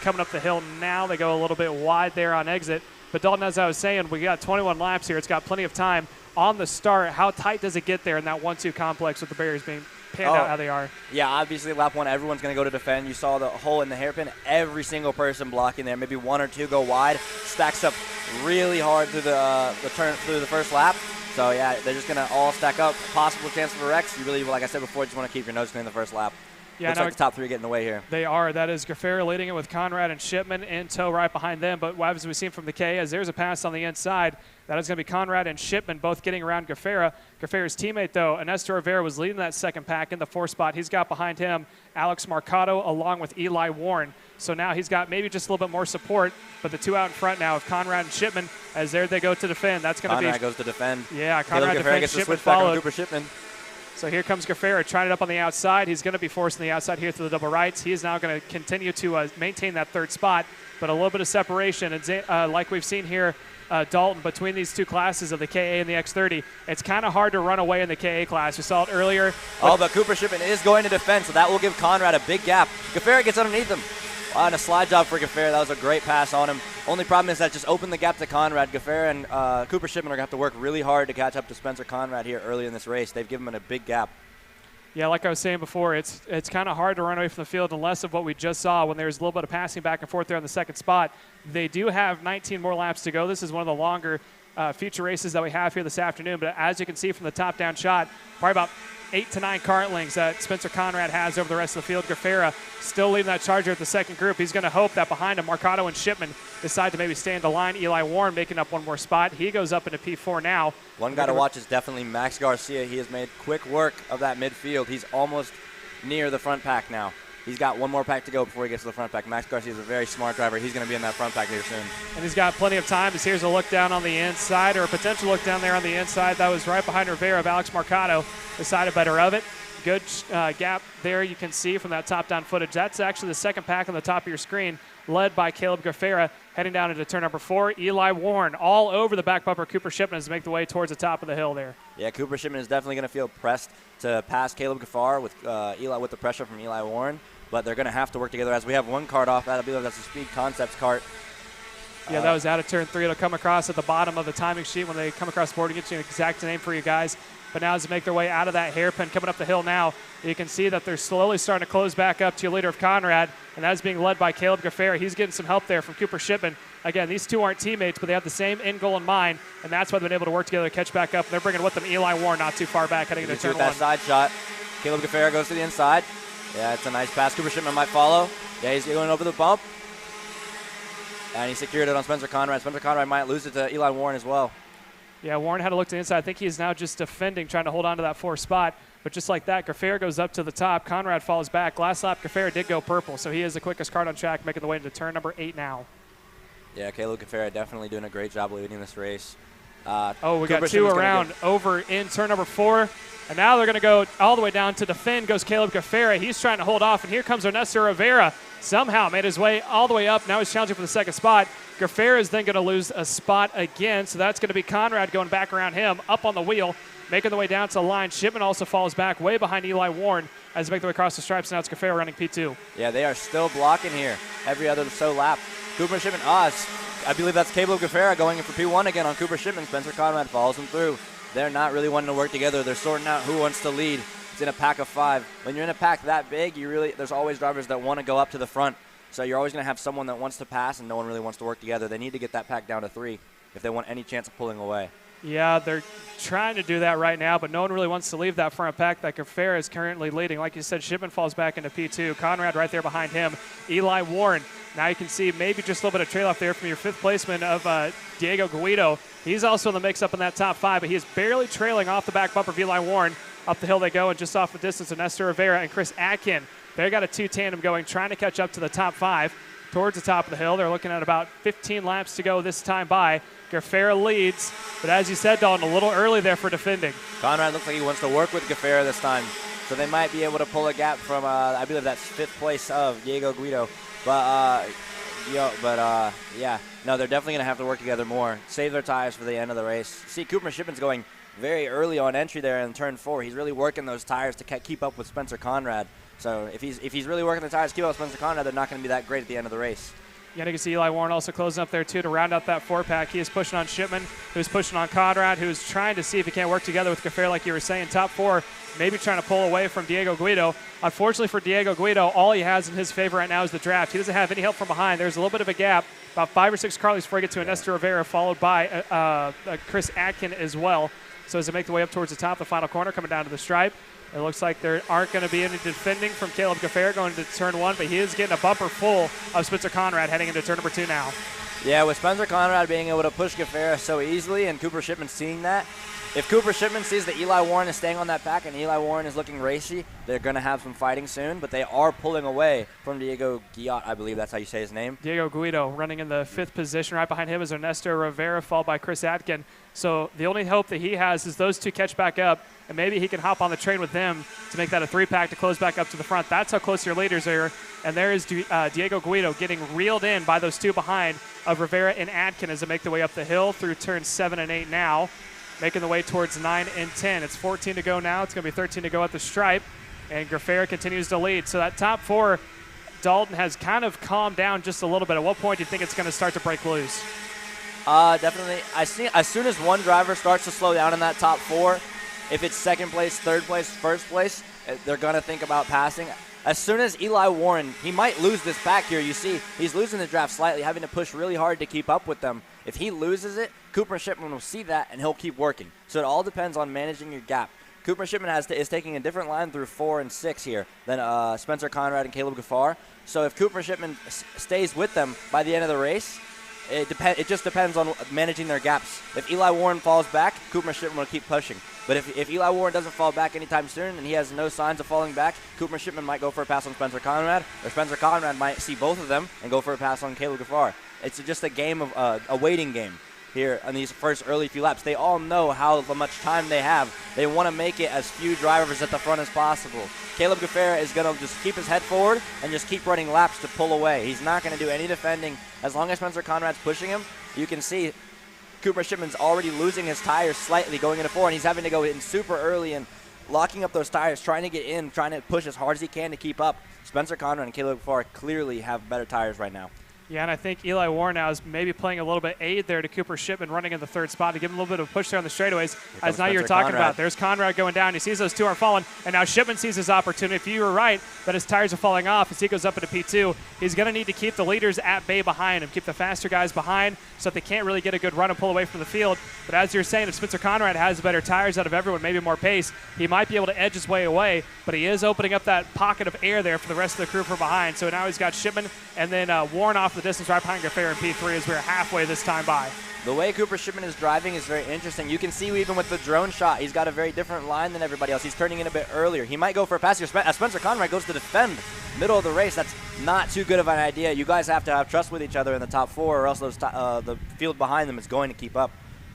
coming up the hill. Now they go a little bit wide there on exit. But Dalton, as I was saying, we got 21 laps here. It's got plenty of time on the start. How tight does it get there in that 1-2 complex with the barriers being panned out how they are? Yeah, obviously lap 1, everyone's going to go to defend. You saw the hole in the hairpin. Every single person blocking there. Maybe 1 or 2 go wide. Stacks up really hard through the turn through the first lap. So, yeah, they're just going to all stack up. Possible chance for wrecks. You really, like I said before, just want to keep your nose clean the first lap. Yeah, looks like the top 3 getting away here. They are. That is Gaffera leading it with Conrad and Shipman in tow right behind them. But as we've seen from the K, as there's a pass on the inside, that is going to be Conrad and Shipman both getting around Gaffera. Gaffera's teammate, though, Ernesto Rivera, was leading that second pack in the 4th spot. He's got behind him Alex Marcato along with Eli Warren. So now he's got maybe just a little bit more support, but the two out in front now of Conrad and Shipman, as there they go to defend. That's going to be... Conrad goes to defend. Yeah, Conrad defends, Shipman followed. Cooper Shipman. So here comes Gaffera trying it up on the outside. He's going to be forcing the outside here through the double rights. He is now going to continue to maintain that 3rd spot, but a little bit of separation. And like we've seen here, Dalton, between these two classes of the KA and the X30, it's kind of hard to run away in the KA class. We saw it earlier. But Cooper Shipman is going to defend, so that will give Conrad a big gap. Gaffera gets underneath him. And a slide job for Gaffera. That was a great pass on him. Only problem is that just opened the gap to Conrad. Gaffera and Cooper Shipman are going to have to work really hard to catch up to Spencer Conrad here early in this race. They've given him a big gap. Yeah, like I was saying before, it's kind of hard to run away from the field unless of what we just saw when there's a little bit of passing back and forth there on the 2nd spot. They do have 19 more laps to go. This is one of the longer feature races that we have here this afternoon. But as you can see from the top-down shot, probably about 8 to 9 cart lengths that Spencer Conrad has over the rest of the field. Gaffera still leading that charger at the second group. He's going to hope that behind him, Marcato and Shipman decide to maybe stay in the line. Eli Warren making up one more spot. He goes up into P4 now. One guy to watch is definitely Max Garcia. He has made quick work of that midfield. He's almost near the front pack now. He's got one more pack to go before he gets to the front pack. Max Garcia is a very smart driver. He's going to be in that front pack here soon. And he's got plenty of time. As here's a look down on the inside, or a potential look down there on the inside. That was right behind Rivera of Alex Marcato. Decided better of it. Good gap there you can see from that top-down footage. That's actually the second pack on the top of your screen, led by Caleb Gaffera, heading down into turn number 4. Eli Warren all over the back bumper. Cooper Shipman as they make the way towards the top of the hill there. Yeah, Cooper Shipman is definitely going to feel pressed to pass Caleb Gaffar with the pressure from Eli Warren, but they're going to have to work together as we have one cart off. I believe that's the Speed Concepts cart. Yeah, that was out of turn 3. It'll come across at the bottom of the timing sheet when they come across the board and get you an exact name for you guys. But now as they make their way out of that hairpin, coming up the hill now, you can see that they're slowly starting to close back up to your leader of Conrad, and that is being led by Caleb Gaffera. He's getting some help there from Cooper Shipman. Again, these two aren't teammates, but they have the same end goal in mind, and that's why they've been able to work together to catch back up. And they're bringing with them Eli Warren not too far back heading into turn 1. That side shot. Caleb Gaffera goes to the inside. Yeah, it's a nice pass. Cooper Shipman might follow. Yeah, he's going over the bump. And he secured it on Spencer Conrad. Spencer Conrad might lose it to Eli Warren as well. Yeah, Warren had to look to the inside. I think he's now just defending, trying to hold on to that 4th spot. But just like that, Gaffera goes up to the top. Conrad falls back. Last lap, Gaffera did go purple, so he is the quickest Kart on track, making the way into turn number 8 now. Yeah, Caleb Gaffera definitely doing a great job leading this race. We got 2 around over in turn number 4. And now they're going to go all the way down to defend goes Caleb Gaffera. He's trying to hold off, and here comes Ernesto Rivera. Somehow made his way all the way up. Now he's challenging for the 2nd spot. Gaffera is then going to lose a spot again, so that's going to be Conrad going back around him, up on the wheel, making the way down to the line. Shipman also falls back way behind Eli Warren as they make their way across the stripes. Now it's Gaffera running P2. Yeah, they are still blocking here every other so lap. Cooper Shipman, I believe that's Caleb Gaffera going in for P1 again on Cooper Shipman. Spencer Conrad follows him through. They're not really wanting to work together. They're sorting out who wants to lead. It's in a pack of 5. When you're in a pack that big, there's always drivers that want to go up to the front. So you're always going to have someone that wants to pass and no one really wants to work together. They need to get that pack down to 3 if they want any chance of pulling away. Yeah, they're trying to do that right now, but no one really wants to leave that front pack that Gaffera is currently leading. Like you said, Shipman falls back into P2. Conrad right there behind him. Eli Warren. Now you can see maybe just a little bit of trail off there from your 5th placeman of Diego Guido. He's also in the mix up in that top 5, but he is barely trailing off the back bumper of Eli Warren. Up the hill they go, and just off the distance of Nestor Rivera and Chris Atkin. They got a 2 tandem going, trying to catch up to the top 5 towards the top of the hill. They're looking at about 15 laps to go this time by. Gaffera leads, but as you said, Dalton, a little early there for defending. Conrad looks like he wants to work with Gaffera this time, so they might be able to pull a gap from, I believe that's 5th place of Diego Guido. But yeah, no, they're definitely going to have to work together more, save their tires for the end of the race. See, Cooper Shipman's going very early on entry there in turn 4. He's really working those tires to keep up with Spencer Conrad. So if he's really working the tires to keep up with Spencer Conrad, they're not going to be that great at the end of the race. Yeah, you can see Eli Warren also closing up there, too, to round out that 4-pack. He is pushing on Shipman, who's pushing on Conrad, who's trying to see if he can't work together with Gaffera, like you were saying. Top 4, maybe trying to pull away from Diego Guido. Unfortunately for Diego Guido, all he has in his favor right now is the draft. He doesn't have any help from behind. There's a little bit of a gap, about 5 or 6 car lengths before he gets to Ernesto Rivera, followed by Chris Atkin as well. So as they make the way up towards the top, the final corner, coming down to the stripe, it looks like there aren't going to be any defending from Caleb Gaffera going into turn 1, but he is getting a bumper full of Spencer Conrad heading into turn number 2 now. Yeah, with Spencer Conrad being able to push Gaffera so easily and Cooper Shipman seeing that, if Cooper Shipman sees that Eli Warren is staying on that pack and Eli Warren is looking racy, they're going to have some fighting soon, but they are pulling away from Diego Guido, I believe that's how you say his name. Diego Guido running in the 5th position. Right behind him is Ernesto Rivera, followed by Chris Atkin. So the only hope that he has is those two catch back up, and maybe he can hop on the train with them to make that a 3-pack to close back up to the front. That's how close your leaders are. And there is Diego Guido getting reeled in by those 2 behind of Rivera and Atkin as they make their way up the hill through turns 7 and 8 now, making the way towards 9 and 10. It's 14 to go now. It's going to be 13 to go at the stripe, and Gaffera continues to lead. So that top 4, Dalton, has kind of calmed down just a little bit. At what point do you think it's going to start to break loose? Definitely. I see. As soon as one driver starts to slow down in that top 4, if it's 2nd place, 3rd place, 1st place, they're going to think about passing. As soon as Eli Warren, he might lose this pack here. You see, he's losing the draft slightly, having to push really hard to keep up with them. If he loses it, Cooper Shipman will see that, and he'll keep working. So it all depends on managing your gap. Cooper Shipman is taking a different line through 4 and 6 here than Spencer Conrad and Caleb Gaffar. So if Cooper Shipman stays with them by the end of the race, it just depends on managing their gaps. If Eli Warren falls back, Cooper Shipman will keep pushing. But if Eli Warren doesn't fall back anytime soon and he has no signs of falling back, Cooper Shipman might go for a pass on Spencer Conrad, or Spencer Conrad might see both of them and go for a pass on Caleb Gaffar. It's just a game of a waiting game here on these first early few laps. They all know how much time they have. They want to make it as few drivers at the front as possible. Caleb Gaffera is going to just keep his head forward and just keep running laps to pull away. He's not going to do any defending. As long as Spencer Conrad's pushing him, you can see Cooper Shipman's already losing his tires slightly going into 4, and he's having to go in super early and locking up those tires, trying to get in, trying to push as hard as he can to keep up. Spencer Conrad and Caleb Gaffar clearly have better tires right now. Yeah, and I think Eli Warren now is maybe playing a little bit aid there to Cooper Shipman running in the third spot to give him a little bit of a push there on the straightaways. As now you're talking about, there's Conrad going down. He sees those two aren't falling, and now Shipman sees his opportunity. If you were right that his tires are falling off as he goes up into P2, he's going to need to keep the leaders at bay behind him, keep the faster guys behind so that they can't really get a good run and pull away from the field. But as you're saying, if Spencer Conrad has better tires out of everyone, maybe more pace, he might be able to edge his way away, but he is opening up that pocket of air there for the rest of the crew from behind. So now he's got Shipman and then Warren off the distance right behind Fair in P3 as we're halfway this time by. The way Cooper Shipman is driving is very interesting. You can see even with the drone shot, he's got a very different line than everybody else. He's turning in a bit earlier. He might go for a pass here. Spencer Conrad goes to defend middle of the race. That's not too good of an idea. You guys have to have trust with each other in the top four, or else the field behind them is going to keep up,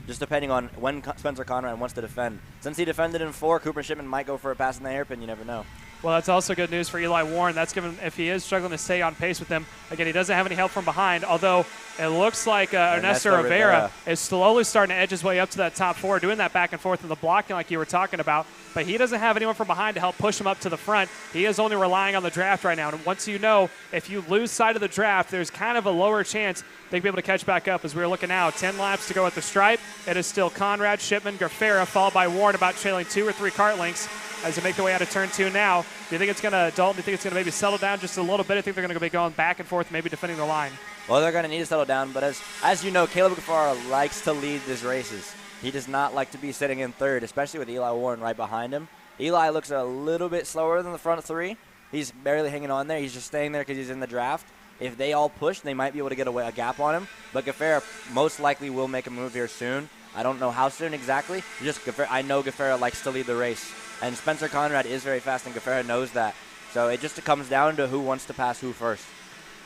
just depending on when Spencer Conrad wants to defend. Since he defended in 4, Cooper Shipman might go for a pass in the hairpin. You never know. Well, that's also good news for Eli Warren. That's given if he is struggling to stay on pace with them. Again, he doesn't have any help from behind, although it looks like Ernesto Rivera is slowly starting to edge his way up to that top 4, doing that back and forth in the blocking like you were talking about. But he doesn't have anyone from behind to help push him up to the front. He is only relying on the draft right now. And once you know, if you lose sight of the draft, there's kind of a lower chance they'll be able to catch back up. As we're looking now, 10 laps to go at the stripe. It is still Conrad, Shipman, Garfera, followed by Warren, about trailing 2 or 3 kart lengths as they make their way out of turn 2 now. Do you think it's going to, Dalton, do you think it's going to maybe settle down just a little bit? I think they're going to be going back and forth, maybe defending the line. Well, they're going to need to settle down, but as you know, Caleb Garfera likes to lead these races. He does not like to be sitting in third, especially with Eli Warren right behind him. Eli looks a little bit slower than the front 3. He's barely hanging on there. He's just staying there because he's in the draft. If they all push, they might be able to get a gap on him. But Garfera most likely will make a move here soon. I don't know how soon exactly. I know Garfera likes to lead the race. And Spencer Conrad is very fast, and Garfera knows that. So it just comes down to who wants to pass who first.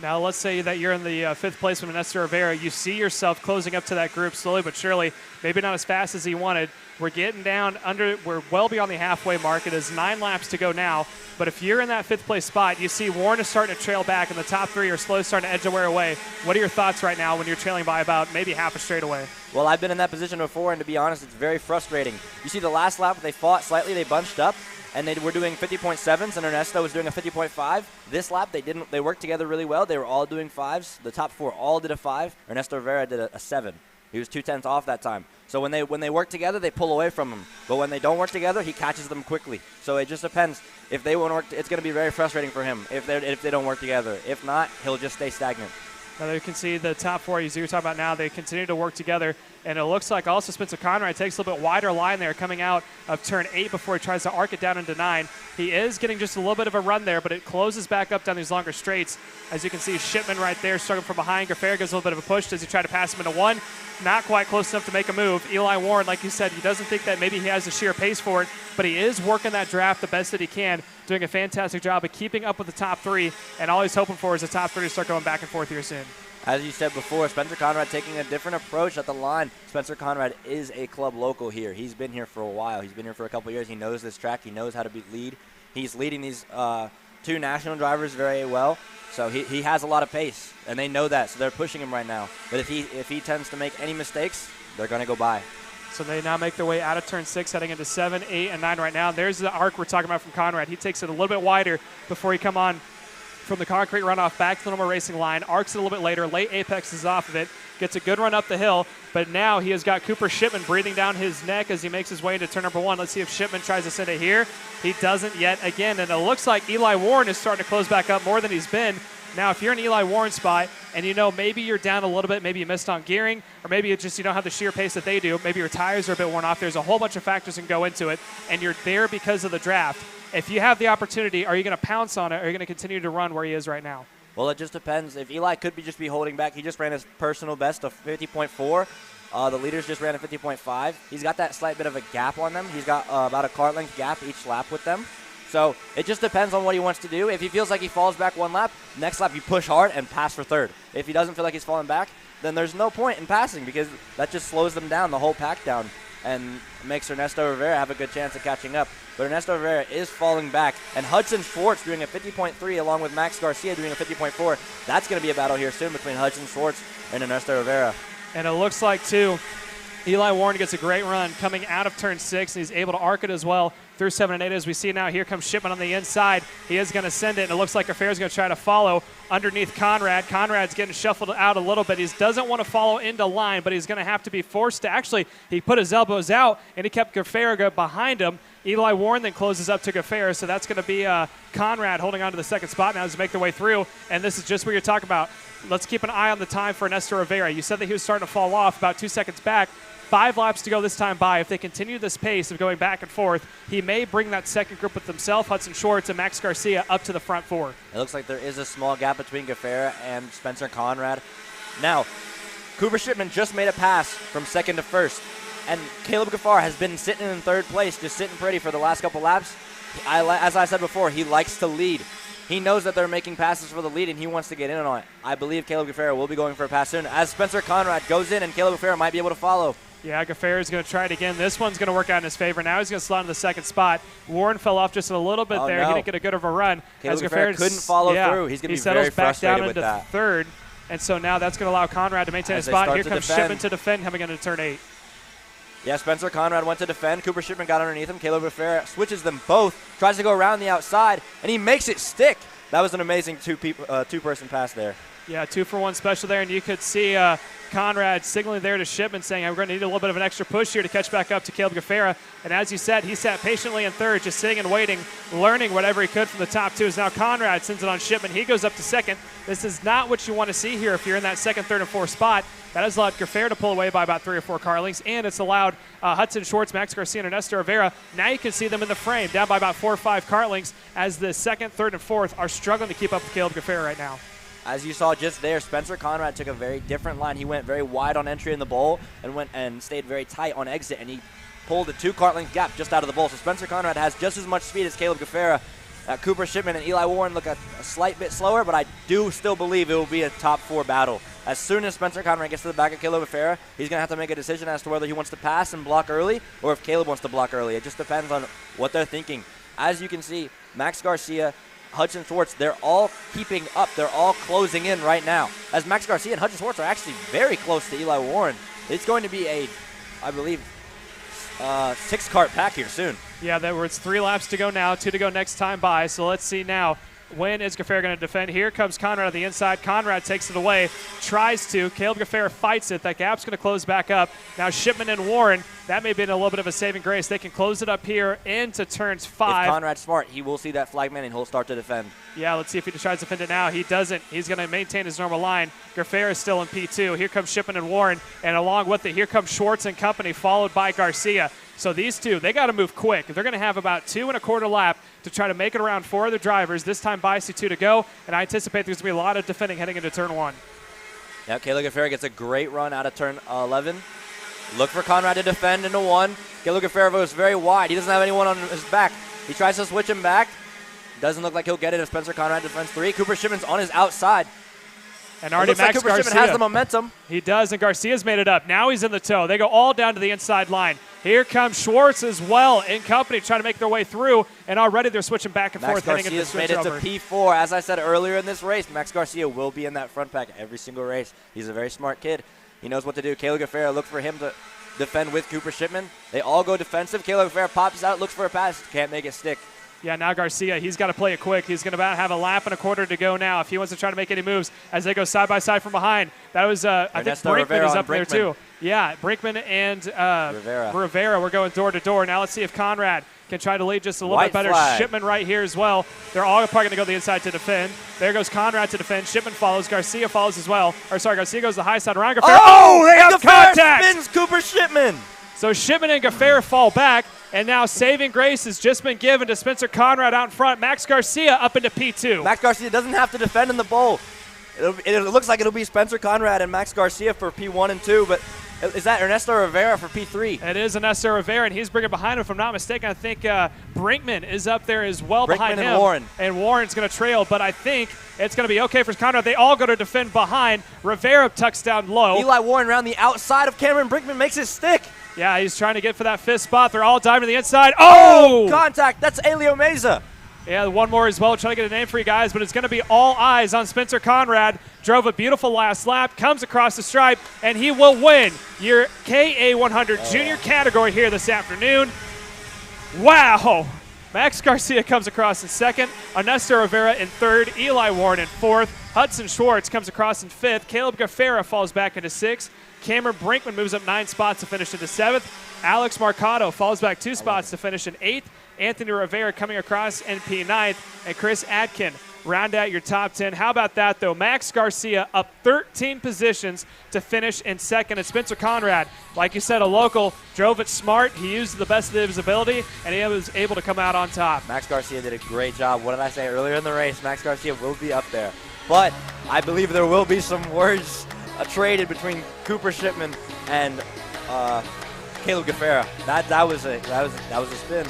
Now let's say that you're in the 5th place with Ernesto Rivera. You see yourself closing up to that group slowly but surely. Maybe not as fast as he wanted. We're getting down under. We're well beyond the halfway mark. It is 9 laps to go now. But if you're in that 5th place spot, you see Warren is starting to trail back, and the top 3 are slowly starting to edge their away. What are your thoughts right now when you're trailing by about maybe half a straightaway? Well, I've been in that position before, and to be honest, it's very frustrating. You see the last lap, they fought slightly, they bunched up, and they were doing 50.7s, and Ernesto was doing a 50.5. This lap, they didn't. They worked together really well. They were all doing 5s. The top 4 all did a 5. Ernesto Rivera did a 7. He was 0.2 off that time. So when they work together, they pull away from him. But when they don't work together, he catches them quickly. So it just depends. If they won't work, it's going to be very frustrating for him if they don't work together. If not, he'll just stay stagnant. Now you can see the top 4 you're talking about now, they continue to work together. And it looks like also Spencer Conrad takes a little bit wider line there coming out of turn 8 before he tries to arc it down into 9. He is getting just a little bit of a run there, but it closes back up down these longer straights. As you can see, Shipman right there struggling from behind. Garfera gives a little bit of a push. Does he try to pass him into 1? Not quite close enough to make a move. Eli Warren, like you said, he doesn't think that maybe he has the sheer pace for it, but he is working that draft the best that he can, doing a fantastic job of keeping up with the top 3, and all he's hoping for is the top 3 to start going back and forth here soon. As you said before, Spencer Conrad taking a different approach at the line. Spencer Conrad is a club local here. He's been here for a while. He's been here for a couple years. He knows this track. He knows how to lead. He's leading these 2 national drivers very well. So he has a lot of pace, and they know that. So they're pushing him right now. But if he tends to make any mistakes, they're going to go by. So they now make their way out of turn 6, heading into 7, 8, and 9 right now. There's the arc we're talking about from Conrad. He takes it a little bit wider before he come on from the concrete runoff back to the normal racing line, arcs it a little bit later, late apexes off of it, gets a good run up the hill, but now he has got Cooper Shipman breathing down his neck as he makes his way into turn number 1. Let's see if Shipman tries to send it here. He doesn't yet again, and it looks like Eli Warren is starting to close back up more than he's been. Now, if you're in Eli Warren's spot and you know maybe you're down a little bit, maybe you missed on gearing, or maybe it's just you don't have the sheer pace that they do, maybe your tires are a bit worn off, there's a whole bunch of factors that can go into it, and you're there because of the draft. If you have the opportunity, are you going to pounce on it, or are you going to continue to run where he is right now? Well, it just depends. If Eli could just be holding back, he just ran his personal best of 50.4. The leaders just ran a 50.5. He's got that slight bit of a gap on them. He's got about a kart length gap each lap with them. So it just depends on what he wants to do. If he feels like he falls back 1 lap, next lap you push hard and pass for 3rd. If he doesn't feel like he's falling back, then there's no point in passing because that just slows them down, the whole pack down, and makes Ernesto Rivera have a good chance of catching up. But Ernesto Rivera is falling back, and Hudson Schwartz doing a 50.3 along with Max Garcia doing a 50.4. That's going to be a battle here soon between Hudson Schwartz and Ernesto Rivera. And it looks like, too, Eli Warren gets a great run coming out of turn 6, and he's able to arc it as well through 7 and 8. As we see now, here comes Shipman on the inside. He is going to send it, and it looks like Gafair's going to try to follow underneath Conrad. Conrad's getting shuffled out a little bit. He doesn't want to follow into line, but he's going to have to be forced to actually, he put his elbows out, and he kept Gafair behind him. Eli Warren then closes up to Gafair, so that's going to be Conrad holding on to the second spot now as they make their way through, and this is just what you're talking about. Let's keep an eye on the time for Ernesto Rivera. You said that he was starting to fall off about 2 seconds back. 5 laps to go this time by. If they continue this pace of going back and forth, he may bring that second group with himself, Hudson Schwartz and Max Garcia, up to the front 4. It looks like there is a small gap between Gafair and Spencer Conrad. Now, Cooper Shipman just made a pass from second to first, and Caleb Gaffar has been sitting in third place, just sitting pretty for the last couple laps. As I said before, he likes to lead. He knows that they're making passes for the lead, and he wants to get in on it. I believe Caleb Gafair will be going for a pass soon, as Spencer Conrad goes in, and Caleb Gafair might be able to follow. Yeah, Gafair is going to try it again. This one's going to work out in his favor. Now he's going to slide into the second spot. Warren fell off just a little bit there. No. He didn't get a good of a run. Caleb Gafair couldn't follow through. He's going to be very frustrated with that. He settles back down into third, and so now that's going to allow Conrad to maintain his spot. Here comes Shipman to defend coming into turn 8. Yeah, Spencer Conrad went to defend. Cooper Shipman got underneath him. Caleb Gafair switches them both, tries to go around the outside, and he makes it stick. That was an amazing two-person pass there. Yeah, 2-for-1 special there, and you could see Conrad signaling there to Shipman saying, we're going to need a little bit of an extra push here to catch back up to Caleb Gafair. And as you said, he sat patiently in third, just sitting and waiting, learning whatever he could from the top 2. As now Conrad sends it on Shipman. He goes up to second. This is not what you want to see here if you're in that second, third, and fourth spot. That has allowed Gafair to pull away by about 3 or 4 car lengths, and it's allowed Hudson Schwartz, Max Garcia, and Ernesto Rivera. Now you can see them in the frame, down by about 4 or 5 car lengths, as the second, third, and fourth are struggling to keep up with Caleb Gafair right now. As you saw just there, Spencer Conrad took a very different line. He went very wide on entry in the bowl and stayed very tight on exit, and he pulled a 2 car length gap just out of the bowl. So Spencer Conrad has just as much speed as Caleb Gafair. Cooper Shipman and Eli Warren look a slight bit slower, but I do still believe it will be a top 4 battle. As soon as Spencer Conrad gets to the back of Caleb Gafair, he's going to have to make a decision as to whether he wants to pass and block early or if Caleb wants to block early. It just depends on what they're thinking. As you can see, Max Garcia, Hudson Schwartz, they're all keeping up. They're all closing in right now. As Max Garcia and Hudson Schwartz are actually very close to Eli Warren. It's going to be a, I believe, 6-cart pack here soon. Yeah, it's 3 laps to go now, 2 to go next time by. So let's see now. When is Gafair going to defend? Here comes Conrad on the inside. Conrad takes it away, tries to. Caleb Gafair fights it. That gap's going to close back up. Now Shipman and Warren, that may be a little bit of a saving grace. They can close it up here into turns 5. If Conrad's smart, he will see that flagman and he'll start to defend. Yeah, let's see if he tries to defend it now. He doesn't. He's going to maintain his normal line. Gafair is still in P2. Here comes Shipman and Warren, and along with it, here comes Schwartz and company, followed by Garcia. So these two, they got to move quick. They're going to have about 2 1/4 lap to try to make it around 4 other drivers. This time by C2 to go, and I anticipate there's going to be a lot of defending heading into turn 1. Yeah, Caleb Gafair gets a great run out of turn 11. Look for Conrad to defend into 1. Caleb Gafair goes very wide. He doesn't have anyone on his back. He tries to switch him back. Doesn't look like he'll get it if Spencer Conrad defends 3. Cooper Shipman's on his outside. And already looks Max like Cooper Garcia Shipman has the momentum. He does, and Garcia's made it up. Now he's in the tow. They go all down to the inside line. Here comes Schwartz as well in company trying to make their way through, and already they're switching back and forth heading into the switch Max Garcia's made it to P4. As I said earlier in this race, Max Garcia will be in that front pack every single race. He's a very smart kid. He knows what to do. Caleb Gafair, look for him to defend with Cooper Shipman. They all go defensive. Caleb Gafair pops out, looks for a pass, can't make it stick. Yeah, now Garcia, he's got to play it quick. He's going to about have a lap and a quarter to go now if he wants to try to make any moves as they go side by side from behind. That was, I think Brinkman is up there too. Yeah, Brinkman and Rivera. We're going door to door. Now let's see if Conrad can try to lead just a little bit better. Flag. Shipman right here as well. They're all probably going to go the inside to defend. There goes Conrad to defend. Shipman follows. Garcia follows as well. Garcia goes the high side around Gafair. Oh, they have Gafair contact! spins Cooper Shipman. So Shipman and Gafair fall back, and now saving grace has just been given to Spencer Conrad out in front. Max Garcia up into P2. Max Garcia doesn't have to defend in the bowl. It looks like it'll be Spencer Conrad and Max Garcia for P1 and 2, but is that Ernesto Rivera for P3? It is Ernesto Rivera, and he's bringing behind him. If I'm not mistaken, I think Brinkman is up there as well behind him. Warren. And Warren's going to trail, but I think it's going to be okay for Conrad. They all go to defend behind. Rivera tucks down low. Eli Warren around the outside of Cameron Brinkman makes it stick. Yeah, he's trying to get for that 5th spot. They're all diving to the inside. Oh! Contact. That's Elio Meza. Yeah, one more as well. Trying to get a name for you guys, but it's going to be all eyes on Spencer Conrad. Drove a beautiful last lap, comes across the stripe, and he will win your KA100 junior category here this afternoon. Wow. Max Garcia comes across in second, Ernesto Rivera in third, Eli Warren in fourth, Hudson Schwartz comes across in fifth, Caleb Gaffera falls back into sixth, Cameron Brinkman moves up 9 spots to finish into seventh, Alex Marcado falls back 2 spots to finish in eighth, Anthony Rivera coming across in P9th, and Chris Atkin round out your top 10. How about that, though? Max Garcia up 13 positions to finish in second. And Spencer Conrad, like you said, a local, drove it smart. He used the best of his ability, and he was able to come out on top. Max Garcia did a great job. What did I say earlier in the race? Max Garcia will be up there. But I believe there will be some words traded between Cooper Shipman and Caleb Gaffera. That was a spin.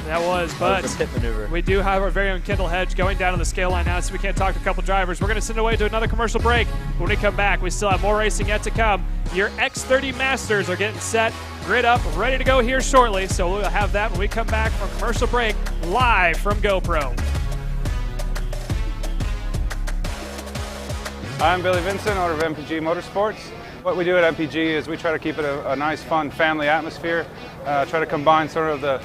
That was, but the pit maneuver. We do have our very own Kendall Hedge going down to the scale line now, so we can't talk to a couple drivers. We're going to send away to another commercial break. When we come back, we still have more racing yet to come. Your X30 Masters are getting set, grid up, ready to go here shortly, so we'll have that when we come back from commercial break live from GoPro. I'm Billy Vincent, owner of MPG Motorsports. What we do at MPG is we try to keep it a nice, fun family atmosphere, try to combine sort of the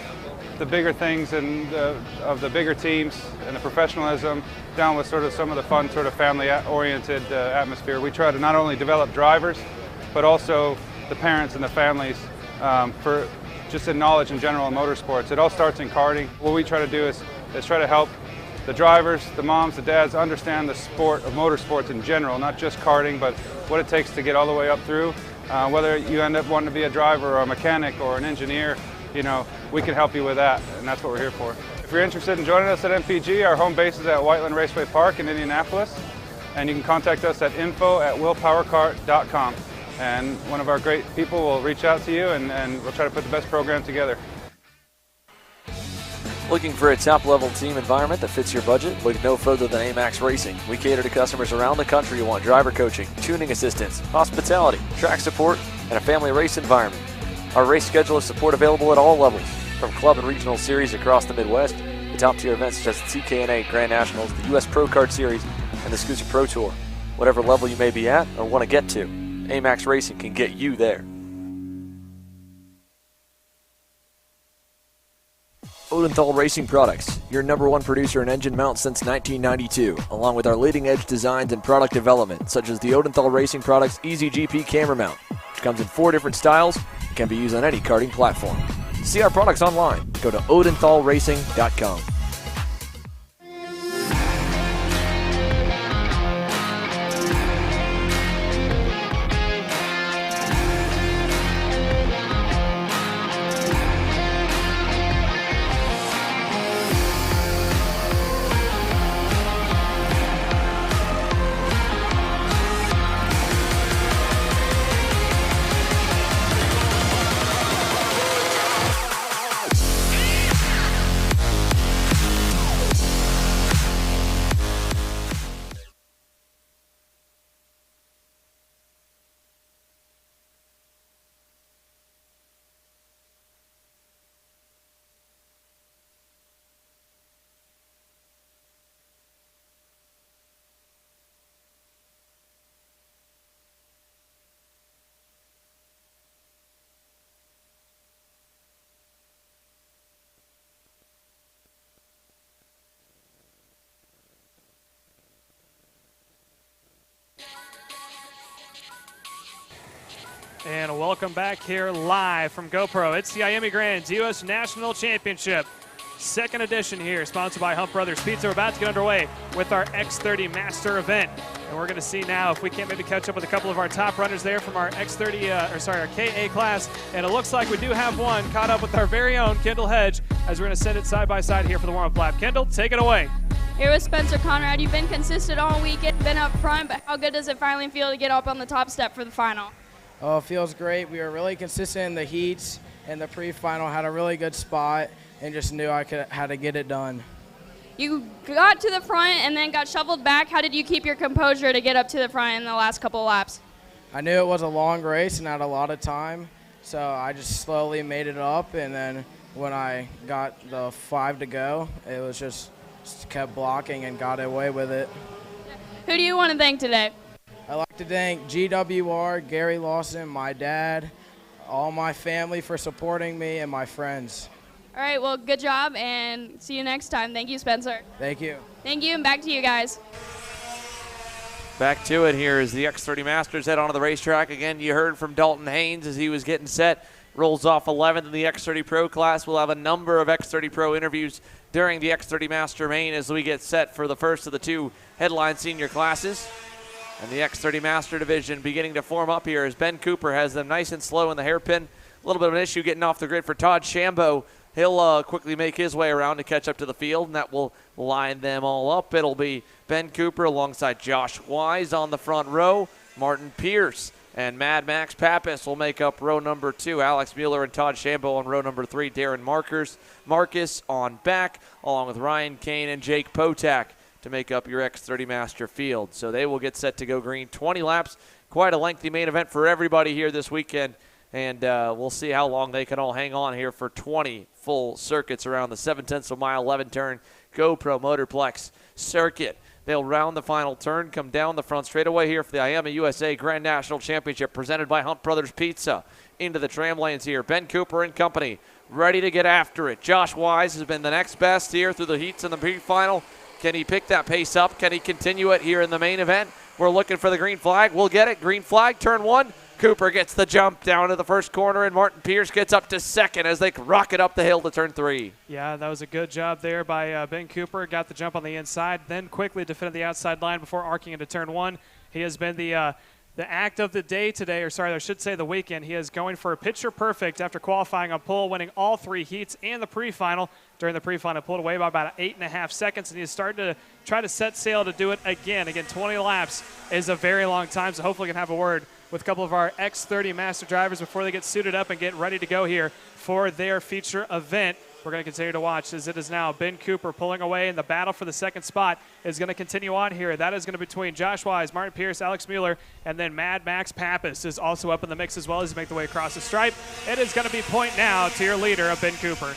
bigger things and of the bigger teams and the professionalism down with sort of some of the fun sort of family-oriented atmosphere. We try to not only develop drivers, but also the parents and the families for just in knowledge in general in motorsports. It all starts in karting. What we try to do is try to help the drivers, the moms, the dads understand the sport of motorsports in general, not just karting, but what it takes to get all the way up through. Whether you end up wanting to be a driver or a mechanic or an engineer, you know, we can help you with that, and that's what we're here for. If you're interested in joining us at MPG, our home base is at Whiteland Raceway Park in Indianapolis, and you can contact us at info@willpowerkart.com, and one of our great people will reach out to you, and we'll try to put the best program together. Looking for a top-level team environment that fits your budget? Look no further than AMAX Racing. We cater to customers around the country who want driver coaching, tuning assistance, hospitality, track support, and a family race environment. Our race schedule is support available at all levels, from club and regional series across the Midwest to top-tier events such as the TKNA Grand Nationals, the U.S. Pro Kart Series, and the Scooter Pro Tour. Whatever level you may be at or want to get to, AMAX Racing can get you there. Odenthal Racing Products, your #1 producer in engine mounts since 1992, along with our leading-edge designs and product development, such as the Odenthal Racing Products EasyGP camera mount, which comes in 4 different styles and can be used on any karting platform. To see our products online, go to odenthalracing.com. And welcome back here live from GoPro. It's the IAME Grand's U.S. National Championship. Second edition here, sponsored by Hump Brothers Pizza. We're about to get underway with our X30 Master event. And we're going to see now if we can't maybe catch up with a couple of our top runners there from our our KA class. And it looks like we do have one caught up with our very own Kendall Hedge as we're going to send it side by side here for the warm-up lap. Kendall, take it away. Here with Spencer Conrad. You've been consistent all weekend, been up front, but how good does it finally feel to get up on the top step for the final? Oh, it feels great. We were really consistent in the heats and the pre-final, had a really good spot, and just knew I had to get it done. You got to the front and then got shoveled back. How did you keep your composure to get up to the front in the last couple of laps? I knew it was a long race and had a lot of time, so I just slowly made it up, and then when I got the 5 to go, it was just just kept blocking and got away with it. Who do you want to thank today? I'd like to thank GWR, Gary Lawson, my dad, all my family for supporting me, and my friends. All right, well, good job, and see you next time. Thank you, Spencer. Thank you. Thank you, and back to you guys. Back to it here as the X30 Masters head onto the racetrack. Again, you heard from Dalton Haynes as he was getting set. Rolls off 11th in the X30 Pro class. We'll have a number of X30 Pro interviews during the X30 Master main as we get set for the first of the two headline senior classes. And the X30 Master division beginning to form up here as Ben Cooper has them nice and slow in the hairpin. A little bit of an issue getting off the grid for Todd Shambo. He'll quickly make his way around to catch up to the field, and that will line them all up. It'll be Ben Cooper alongside Josh Wise on the front row. Martin Pierce and Mad Max Pappas will make up row number 2. Alex Mueller and Todd Shambo on row number 3. Darren Marcus on back, along with Ryan Kane and Jake Potak to make up your X30 Master field. So they will get set to go green. 20 laps, quite a lengthy main event for everybody here this weekend. And we'll see how long they can all hang on here for 20 full circuits around the 7/10 of a mile, 11-turn GoPro Motorplex circuit. They'll round the final turn, come down the front straightaway here for the IAME USA Grand National Championship presented by Hunt Brothers Pizza. Into the tram lanes here. Ben Cooper and company ready to get after it. Josh Wise has been the next best here through the heats in the pre-final. Can he pick that pace up? Can he continue it here in the main event? We're looking for the green flag. We'll get it. Green flag, turn 1. Cooper gets the jump down to the first corner, and Martin Pierce gets up to second as they rocket up the hill to turn 3. Yeah, that was a good job there by Ben Cooper. Got the jump on the inside, then quickly defended the outside line before arcing into turn 1. He has been the act of the day today, or sorry, I should say the weekend. He is going for a picture perfect after qualifying on pole, winning all 3 heats and the pre-final. During the pre-final, pulled away by about 8.5 seconds, and he's starting to try to set sail to do it again. Again, 20 laps is a very long time, so hopefully we can have a word with a couple of our X30 Master drivers before they get suited up and get ready to go here for their feature event. We're going to continue to watch as it is now Ben Cooper pulling away, and the battle for the second spot is going to continue on here. That is going to be between Josh Wise, Martin Pierce, Alex Mueller, and then Mad Max Pappas is also up in the mix as well as he make the way across the stripe. It is going to be point now to your leader of Ben Cooper.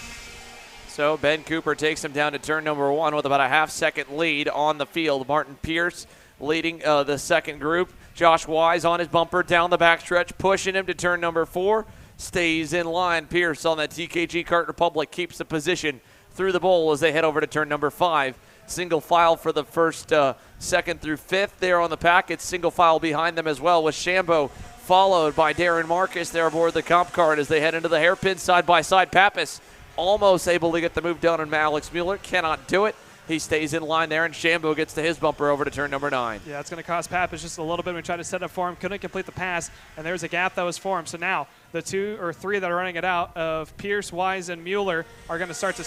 So Ben Cooper takes him down to turn number 1 with about a half-second lead on the field. Martin Pierce leading the second group. Josh Wise on his bumper down the backstretch, pushing him to turn number 4. Stays in line. Pierce on that TKG Kart Republic keeps the position through the bowl as they head over to turn number 5. Single file for the first, 2nd through 5th there on the pack. It's single file behind them as well, with Shambo followed by Darren Marcus there aboard the comp cart as they head into the hairpin side by side. Pappas almost able to get the move done on Alex Mueller. Cannot do it. He stays in line there, and Shambo gets to his bumper over to turn number 9. Yeah, it's going to cost Pappas just a little bit. We tried to set up for him, couldn't complete the pass, and there's a gap that was formed. So now the 2 or 3 that are running it out of Pierce, Wise, and Mueller are going to start to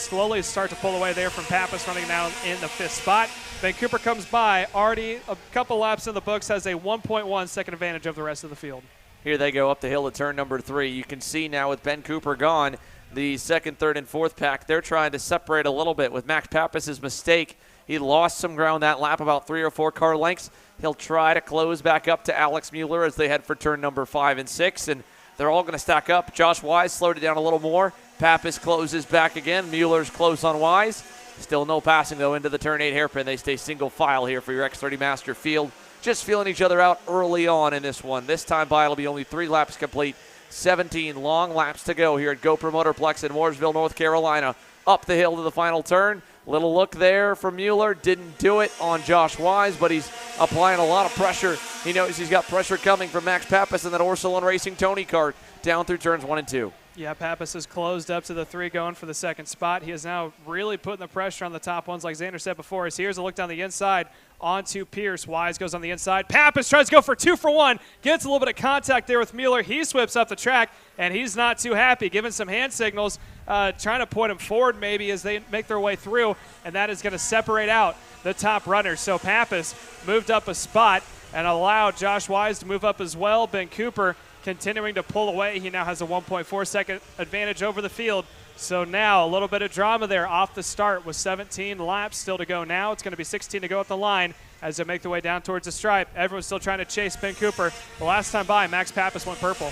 pull away there from Pappas, running down in the 5th spot. Ben Cooper comes by, already a couple laps in the books, has a 1.1 second advantage of the rest of the field. Here they go up the hill to turn number 3. You can see now with Ben Cooper gone, the 2nd, 3rd, and 4th pack, they're trying to separate a little bit with Max Pappas' mistake. He lost some ground that lap, about 3 or 4 car lengths. He'll try to close back up to Alex Mueller as they head for turn number 5 and 6, and they're all going to stack up. Josh Wise slowed it down a little more. Pappas closes back again. Mueller's close on Wise. Still no passing, though, into the turn 8 hairpin. They stay single file here for your X30 Master field. Just feeling each other out early on in this one. This time by, it'll be only 3 laps complete. 17 long laps to go here at GoPro Motorplex in Mooresville, North Carolina. Up the hill to the final turn. Little look there from Mueller. Didn't do it on Josh Wise, but he's applying a lot of pressure. He knows he's got pressure coming from Max Pappas and that Orsilon Racing Tony Kart down through turns 1 and 2. Yeah, Pappas has closed up to the 3 going for the 2nd spot. He is now really putting the pressure on the top ones like Xander said before. As here's a look down the inside onto Pierce. Wise goes on the inside. Pappas tries to go for 2 for 1. Gets a little bit of contact there with Mueller. He sweeps up the track, and he's not too happy, giving some hand signals, trying to point him forward maybe as they make their way through, and that is going to separate out the top runner. So Pappas moved up a spot and allowed Josh Wise to move up as well. Ben Cooper continuing to pull away. He now has a 1.4 second advantage over the field. So now a little bit of drama there off the start with 17 laps still to go now. It's going to be 16 to go at the line as they make their way down towards the stripe. Everyone's still trying to chase Ben Cooper. The last time by, Max Pappas went purple.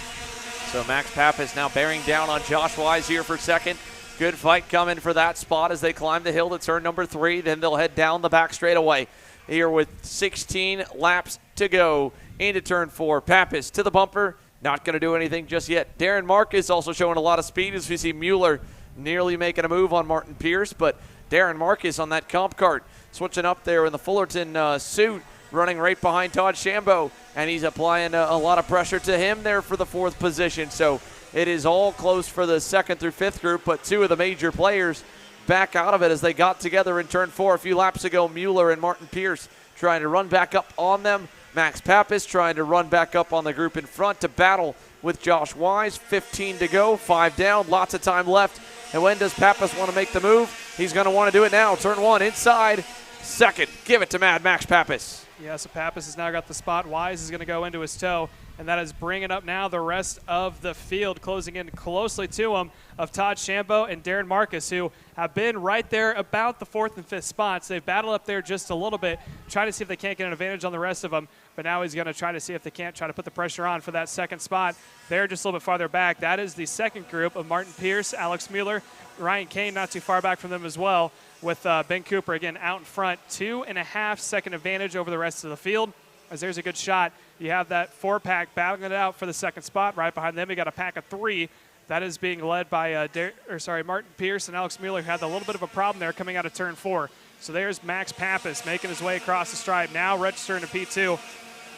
So Max Pappas now bearing down on Josh Wise here for 2nd. Good fight coming for that spot as they climb the hill to turn number 3. Then they'll head down the back straightaway here with 16 laps to go into turn 4. Pappas to the bumper. Not going to do anything just yet. Darren Marcus also showing a lot of speed as we see Mueller nearly making a move on Martin Pierce, but Darren Marcus on that comp cart switching up there in the Fullerton suit, running right behind Todd Shambo, and he's applying a lot of pressure to him there for the 4th position. So it is all close for the 2nd through 5th group, but 2 of the major players back out of it as they got together in turn 4 a few laps ago. Mueller and Martin Pierce trying to run back up on them. Max Pappas trying to run back up on the group in front to battle with Josh Wise. 15 to go, 5 down, lots of time left. And when does Pappas want to make the move? He's going to want to do it now. Turn 1 inside, 2nd. Give it to Mad Max Pappas. Yeah, so Pappas has now got the spot. Wise is going to go into his toe, and that is bringing up now the rest of the field, closing in closely to him of Todd Shambo and Darren Marcus, who have been right there about the 4th and 5th spots. They've battled up there just a little bit, trying to see if they can't get an advantage on the rest of them, but now he's going to try to see if they can't try to put the pressure on for that 2nd spot. They're just a little bit farther back. That is the 2nd group of Martin Pierce, Alex Mueller, Ryan Kane not too far back from them as well, with Ben Cooper again out in front. 2.5 second advantage over the rest of the field. As there's a good shot, you have that 4-pack battling it out for the 2nd spot. Right behind them, you got a pack of 3 that is being led by Martin Pierce and Alex Mueller, who had a little bit of a problem there coming out of turn 4. So there's Max Pappas making his way across the stripe, now registering to P2.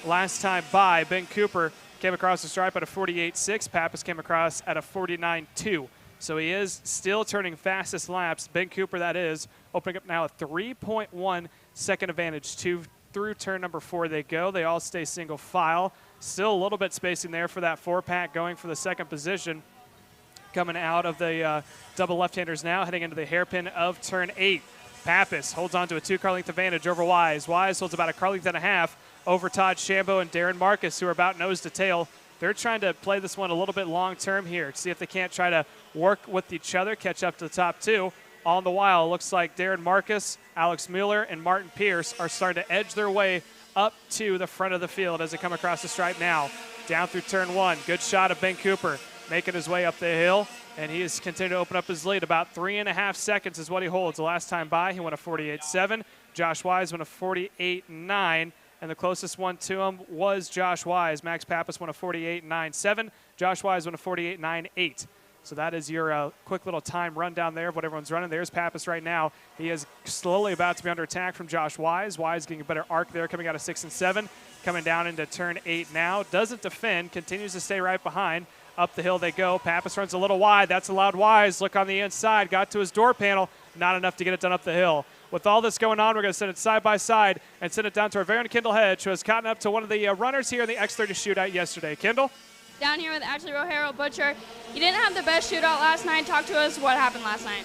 Last time by, Ben Cooper came across the stripe at a 48.6. Pappas came across at a 49.2. So he is still turning fastest laps. Ben Cooper, that is, opening up now a 3.1 second advantage. Through turn number 4 they go. They all stay single file. Still a little bit spacing there for that 4-pack going for the 2nd position. Coming out of the double left-handers now, heading into the hairpin of turn 8. Pappas holds on to a 2-car length advantage over Wise. Wise holds about a car length and a half over Todd Shambo and Darren Marcus, who are about nose to tail. They're trying to play this one a little bit long-term here to see if they can't try to work with each other, catch up to the top 2. All the while, it looks like Darren Marcus, Alex Mueller, and Martin Pierce are starting to edge their way up to the front of the field as they come across the stripe now. Down through turn 1. Good shot of Ben Cooper making his way up the hill, and he is continuing to open up his lead. About 3.5 seconds is what he holds. The last time by, he went a 48.7. Josh Wise went a 48.9. And the closest one to him was Josh Wise. Max Pappas won a 48.97. Josh Wise won a 48.98. So that is your quick little time rundown there of what everyone's running. There's Pappas right now. He is slowly about to be under attack from Josh Wise. Wise getting a better arc there, coming out of 6 and 7. Coming down into turn 8 now. Doesn't defend, continues to stay right behind. Up the hill they go. Pappas runs a little wide. That's allowed Wise. Look on the inside. Got to his door panel. Not enough to get it done up the hill. With all this going on, we're going to send it side by side and send it down to our very own Kendall Hedge, who has caught up to one of the runners here in the X30 shootout yesterday. Kendall? Down here with Ashley Rojero Butcher. You didn't have the best shootout last night. Talk to us what happened last night.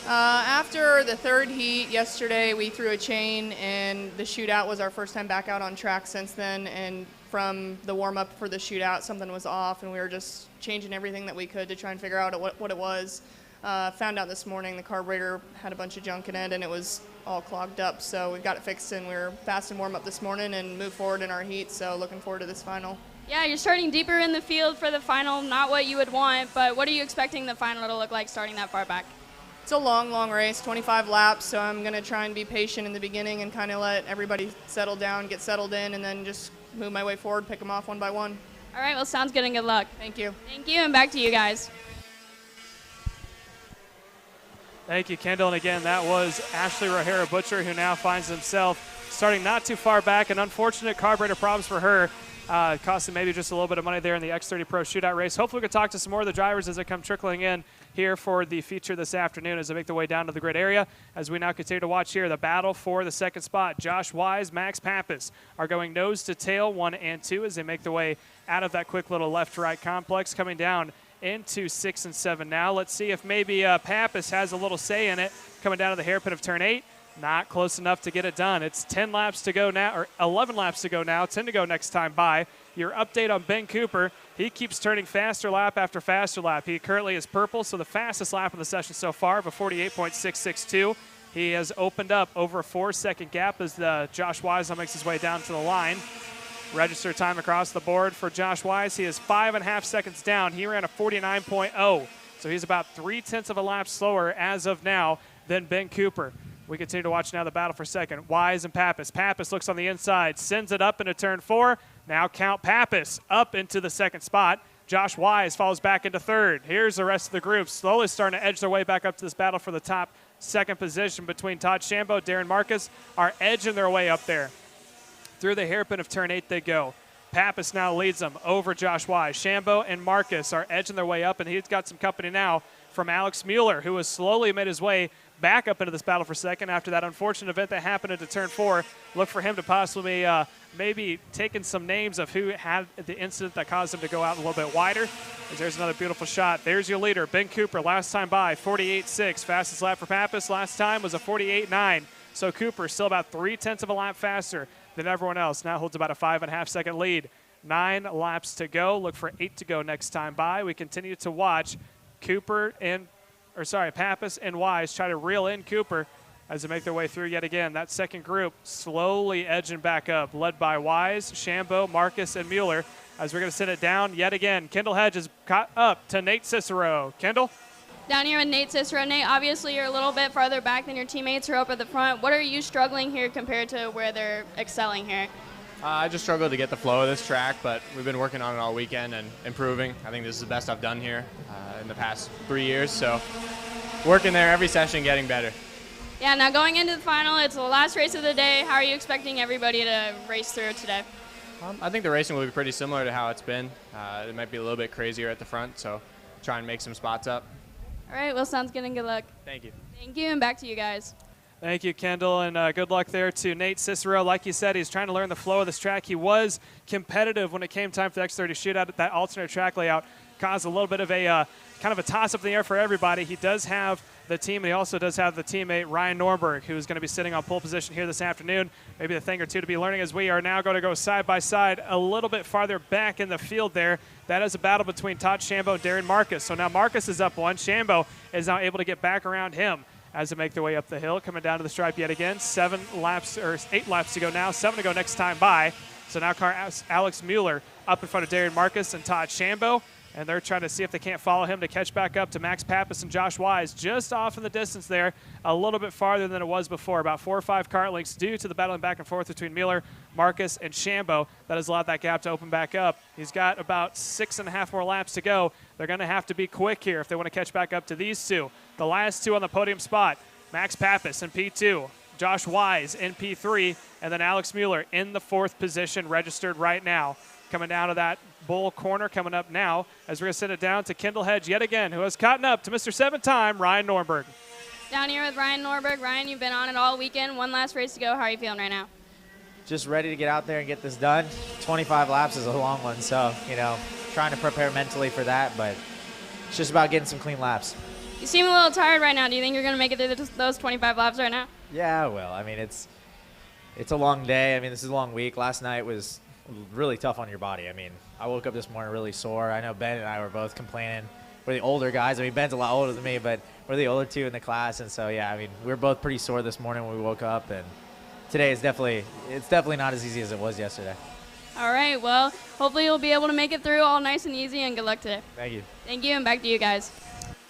After the 3rd heat yesterday, we threw a chain, and the shootout was our first time back out on track since then. And from the warm-up for the shootout, something was off, and we were just changing everything that we could to try and figure out what it was. Found out this morning the carburetor had a bunch of junk in it, and it was all clogged up. So we've got it fixed, and we're fast and warm up this morning and move forward in our heat. So looking forward to this final. Yeah, you're starting deeper in the field for the final. Not what you would want, but what are you expecting the final to look like starting that far back? It's a long race, 25 laps. So I'm going to try and be patient in the beginning and kind of let everybody settle down, get settled in, and then just move my way forward, pick them off one by one. All right, well, sounds good and good luck. Thank you. Thank you, and back to you guys. Thank you, Kendall. And again, that was Ashley Rojero Butcher, who now finds himself starting not too far back. An unfortunate carburetor problems for her. Cost him maybe just a little bit of money there in the X30 Pro shootout race. Hopefully we can talk to some more of the drivers as they come trickling in here for the feature this afternoon as they make their way down to the grid area. As we now continue to watch here, the battle for the 2nd spot. Josh Wise, Max Pappas are going nose to tail 1 and 2 as they make their way out of that quick little left-to-right complex, coming down into 6 and 7 now. Let's see if maybe Pappas has a little say in it coming down to the hairpin of turn 8. Not close enough to get it done. It's 10 laps to go now, or 11 laps to go now, 10 to go next time by. Your update on Ben Cooper, he keeps turning faster lap after faster lap. He currently is purple, so the fastest lap of the session so far of a 48.662. He has opened up over a 4-second gap as Josh Wise makes his way down to the line. Register time across the board for Josh Wise. He is 5.5 seconds down. He ran a 49.0. So he's about 0.3 of a lap slower as of now than Ben Cooper. We continue to watch now the battle for second. Wise and Pappas. Pappas looks on the inside, sends it up into turn 4. Now count Pappas up into the second spot. Josh Wise falls back into third. Here's the rest of the group slowly starting to edge their way back up to this battle for the top second position between Todd Shambo, Darren Marcus are edging their way up there. Through the hairpin of turn 8 they go. Pappas now leads them over Josh Wise. Shambo and Marcus are edging their way up, and he's got some company now from Alex Mueller, who has slowly made his way back up into this battle for second after that unfortunate event that happened into turn 4. Look for him to possibly maybe taking some names of who had the incident that caused him to go out a little bit wider. As there's another beautiful shot. There's your leader, Ben Cooper, last time by, 48.6. Fastest lap for Pappas last time was a 48.9. So Cooper still about 0.3 of a lap faster than everyone else. Now holds about a 5.5 second lead. 9 laps to go. Look for 8 to go next time by. We continue to watch Pappas and Wise try to reel in Cooper as they make their way through yet again. That second group slowly edging back up, led by Wise, Shambo, Marcus, and Mueller. As we're going to send it down yet again, Kendall Hedge is caught up to Nate Cicero. Kendall? Down here with Nate Cicero. Nate, obviously you're a little bit farther back than your teammates who are up at the front. What are you struggling here compared to where they're excelling here? I just struggled to get the flow of this track, but we've been working on it all weekend and improving. I think this is the best I've done here in the past 3 years, so working there every session, getting better. Yeah, now going into the final, it's the last race of the day. How are you expecting everybody to race through today? I think the racing will be pretty similar to how it's been. It might be a little bit crazier at the front, so try and make some spots up. All right, well, sounds good and good luck. Thank you. Thank you, and back to you guys. Thank you, Kendall, and good luck there to Nate Cicero. Like you said, he's trying to learn the flow of this track. He was competitive when it came time for the X30 shootout at that alternate track layout. Caused a little bit of a kind of a toss up in the air for everybody. He does have the team, and he also does have the teammate Ryan Norberg, who's going to be sitting on pole position here this afternoon. Maybe a thing or two to be learning as we are now going to go side by side a little bit farther back in the field there. That is a battle between Todd Shambo and Darren Marcus. So now Marcus is up 1. Shambo is now able to get back around him as they make their way up the hill, coming down to the stripe yet again. 8 laps to go now, 7 to go next time by. So now Alex Mueller up in front of Darren Marcus and Todd Shambo, and they're trying to see if they can't follow him to catch back up to Max Pappas and Josh Wise, just off in the distance there, a little bit farther than it was before, about 4 or 5 kart lengths due to the battling back and forth between Mueller, Marcus, and Shambo. That has allowed that gap to open back up. He's got about 6.5 more laps to go. They're going to have to be quick here if they want to catch back up to these two. The last two on the podium spot, Max Pappas in P2, Josh Wise in P3, and then Alex Mueller in the 4th position, registered right now. Coming down to that bull corner coming up now as we're going to send it down to Kendall Hedge yet again, who has caught up to Mr. 7-time Ryan Norberg. Down here with Ryan Norberg. Ryan, you've been on it all weekend. One last race to go. How are you feeling right now? Just ready to get out there and get this done. 25 laps is a long one, so, trying to prepare mentally for that, but it's just about getting some clean laps. You seem a little tired right now. Do you think you're going to make it through those 25 laps right now? Yeah, well, it's a long day. This is a long week. Last night was really tough on your body. I woke up this morning really sore. I know Ben and I were both complaining. We're the older guys. Ben's a lot older than me, but we're the older two in the class, and so, yeah, we were both pretty sore this morning when we woke up, and today it's definitely not as easy as it was yesterday. All right, well, hopefully you'll be able to make it through all nice and easy, and good luck today. Thank you. Thank you, and back to you guys.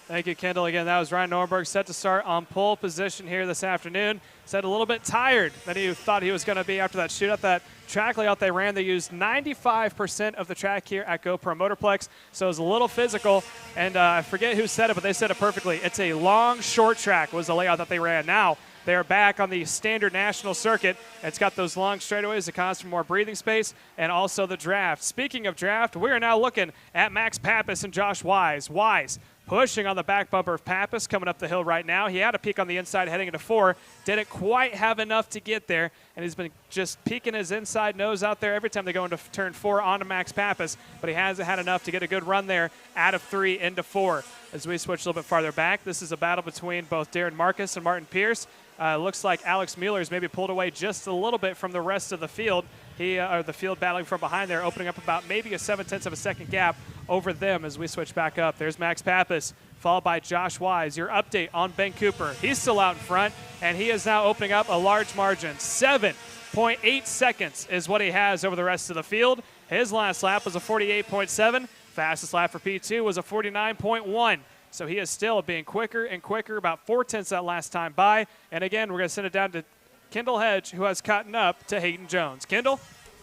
Thank you, Kendall. Again, that was Ryan Norberg, set to start on pole position here this afternoon. Said a little bit tired than he thought he was going to be after that shootout. That track layout they ran, they used 95% of the track here at GoPro Motorplex, so it was a little physical. And I forget who said it, but they said it perfectly. It's a long, short track was the layout that they ran. Now they're back on the standard national circuit. It's got those long straightaways that cause for more breathing space, and also the draft. Speaking of draft, we are now looking at Max Pappas and Josh Wise. Wise pushing on the back bumper of Pappas coming up the hill right now. He had a peek on the inside heading into 4. Didn't quite have enough to get there, and he's been just peeking his inside nose out there every time they go into turn 4 onto Max Pappas, but he hasn't had enough to get a good run there out of 3 into 4. As we switch a little bit farther back, this is a battle between both Darren Marcus and Martin Pierce. Looks like Alex Mueller's maybe pulled away just a little bit from the rest of the field. The field battling from behind there, opening up about maybe a 0.7 of a second gap over them as we switch back up. There's Max Pappas, followed by Josh Wise. Your update on Ben Cooper. He's still out in front, and he is now opening up a large margin. 7.8 seconds is what he has over the rest of the field. His last lap was a 48.7. Fastest lap for P2 was a 49.1. So he is still being quicker and quicker, about 4/10 that last time by. And again, we're going to send it down to Kendall Hedge, who has caught up to Hayden Jones. Kendall?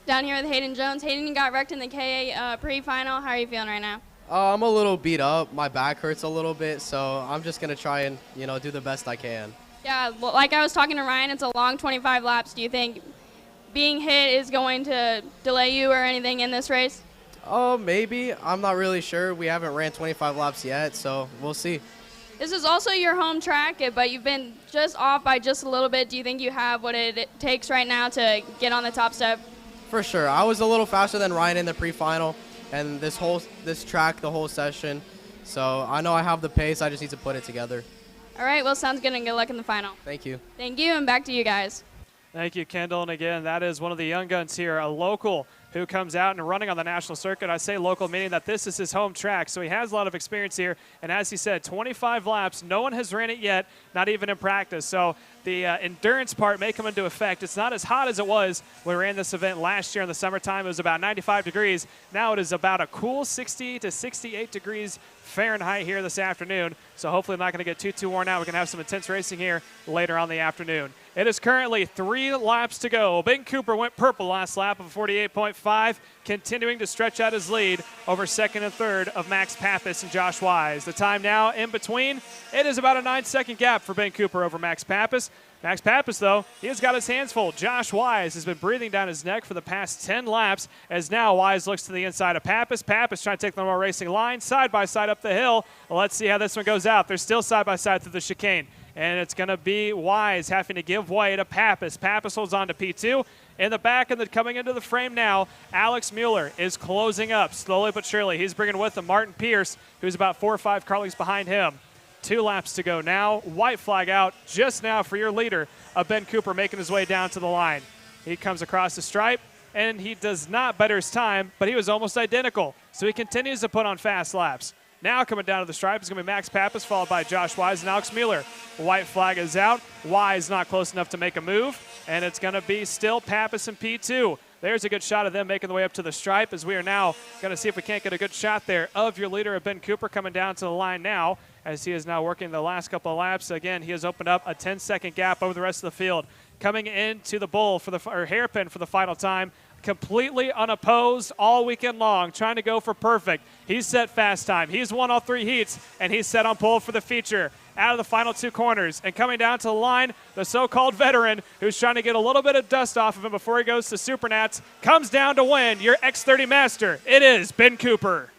Down here with Hayden Jones. Hayden got wrecked in the KA pre-final. How are you feeling right now? I'm a little beat up. My back hurts a little bit, so I'm just going to try and, do the best I can. Yeah, well, like I was talking to Ryan, it's a long 25 laps. Do you think being hit is going to delay you or anything in this race? Maybe. I'm not really sure. We haven't ran 25 laps yet, so we'll see. This is also your home track, but you've been just off by just a little bit. Do you think you have what it takes right now to get on the top step? For sure. I was a little faster than Ryan in the pre-final, and this track, the whole session. So I know I have the pace. I just need to put it together. All right, well, sounds good, and good luck in the final. Thank you. Thank you, and back to you guys. Thank you, Kendall. And again, that is one of the young guns here, a local who comes out and running on the national circuit. I say local, meaning that this is his home track, so he has a lot of experience here. And as he said, 25 laps. No one has ran it yet, not even in practice. So the endurance part may come into effect. It's not as hot as it was when we ran this event last year in the summertime. It was about 95 degrees. Now it is about a cool 60 to 68 degrees Fahrenheit here this afternoon. So hopefully not going to get too worn out. We're going to have some intense racing here later on the afternoon. It is currently 3 laps to go. Ben Cooper went purple last lap of 48.5, continuing to stretch out his lead over second and third of Max Pappas and Josh Wise. The time now in between, it is about a 9-second gap for Ben Cooper over Max Pappas. Max Pappas, though, he has got his hands full. Josh Wise has been breathing down his neck for the past 10 laps, as now Wise looks to the inside of Pappas. Pappas trying to take the more racing line, side by side up the hill. Well, let's see how this one goes out. They're still side by side through the chicane. And it's going to be Wise having to give way to Pappas. Pappas holds on to P2. In the back and coming into the frame now, Alex Mueller is closing up slowly but surely. He's bringing with him Martin Pierce, who's about 4 or 5 car lengths behind him. 2 laps to go now. White flag out just now for your leader, Ben Cooper, making his way down to the line. He comes across the stripe, and he does not better his time, but he was almost identical. So he continues to put on fast laps. Now coming down to the stripe is going to be Max Pappas, followed by Josh Wise and Alex Mueller. White flag is out. Wise not close enough to make a move, and it's going to be still Pappas and P2. There's a good shot of them making the way up to the stripe, as we are now going to see if we can't get a good shot there of your leader, Ben Cooper, coming down to the line now, as he is now working the last couple of laps. Again, he has opened up a 10-second gap over the rest of the field. Coming into the bull for the hairpin for the final time, completely unopposed all weekend long, trying to go for perfect. He's set fast time. He's won all 3 heats, and he's set on pole for the feature. Out of the final 2 corners, and coming down to the line, the so-called veteran who's trying to get a little bit of dust off of him before he goes to Supernats, comes down to win your X30 Master. It is Ben Cooper.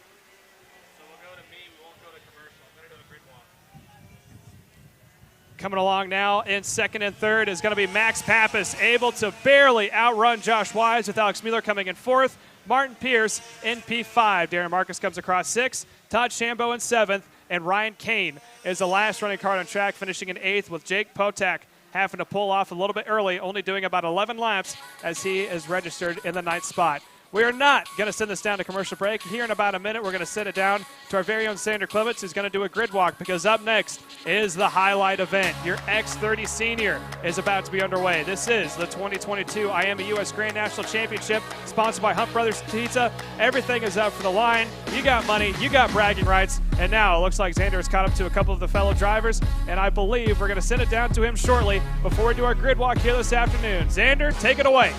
Coming along now in second and third is going to be Max Pappas, able to barely outrun Josh Wise, with Alex Mueller coming in 4th. Martin Pierce in P5. Darren Marcus comes across 6th. Todd Shambo in 7th. And Ryan Kane is the last running card on track, finishing in 8th, with Jake Potak having to pull off a little bit early, only doing about 11 laps as he is registered in the 9th spot. We are not going to send this down to commercial break. Here in about a minute, we're going to send it down to our very own Sander Clements, who's going to do a grid walk, because up next is the highlight event. Your X30 Senior is about to be underway. This is the 2022 IAME U.S. Grand National Championship, sponsored by Hunt Brothers Pizza. Everything is up for the line. You got money, you got bragging rights, and now it looks like Xander has caught up to a couple of the fellow drivers, and I believe we're going to send it down to him shortly before we do our grid walk here this afternoon. Xander, take it away.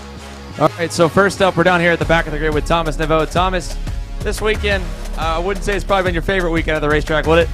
All right, so first up, we're down here at the back of the grid with Thomas Naveau. Thomas, this weekend, I wouldn't say it's probably been your favorite weekend at the racetrack, would it?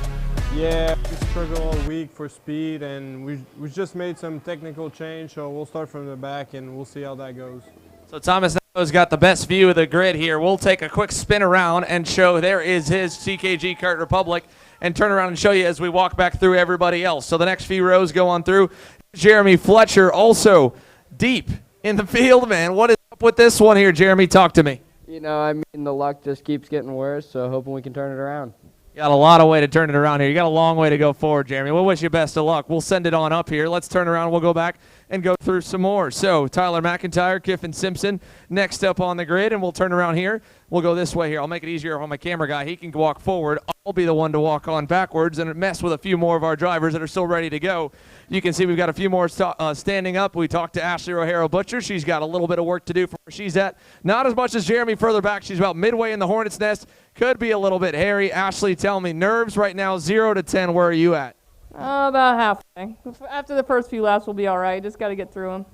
Yeah, we struggled all week for speed, and we just made some technical change, so we'll start from the back, and we'll see how that goes. So Thomas Naveau's got the best view of the grid here. We'll take a quick spin around and show there is his CKG Kart Republic, and turn around and show you as we walk back through everybody else. So the next few rows go on through. Jeremy Fletcher also deep in the field, man. What is up with this one here, Jeremy? Talk to me. You know, I mean, the luck just keeps getting worse, so hoping we can turn it around. You got a lot of way to turn it around here. You got a long way to go forward, Jeremy. We'll wish you best of luck. We'll send it on up here. Let's turn around. We'll go back and go through some more. So Tyler McIntyre, Kiffin Simpson next up on the grid, and we'll turn around here. We'll go this way here. I'll make it easier on my camera guy. He can walk forward. I'll be the one to walk on backwards and mess with a few more of our drivers that are still ready to go. You can see we've got a few more standing up. We talked to Ashley Rohero-Butcher. She's got a little bit of work to do from where she's at. Not as much as Jeremy further back. She's about midway in the Hornet's Nest. Could be a little bit hairy. Ashley, tell me, nerves right now, 0 to 10. Where are you at? About halfway. After the first few laps, we'll be all right. Just got to get through them.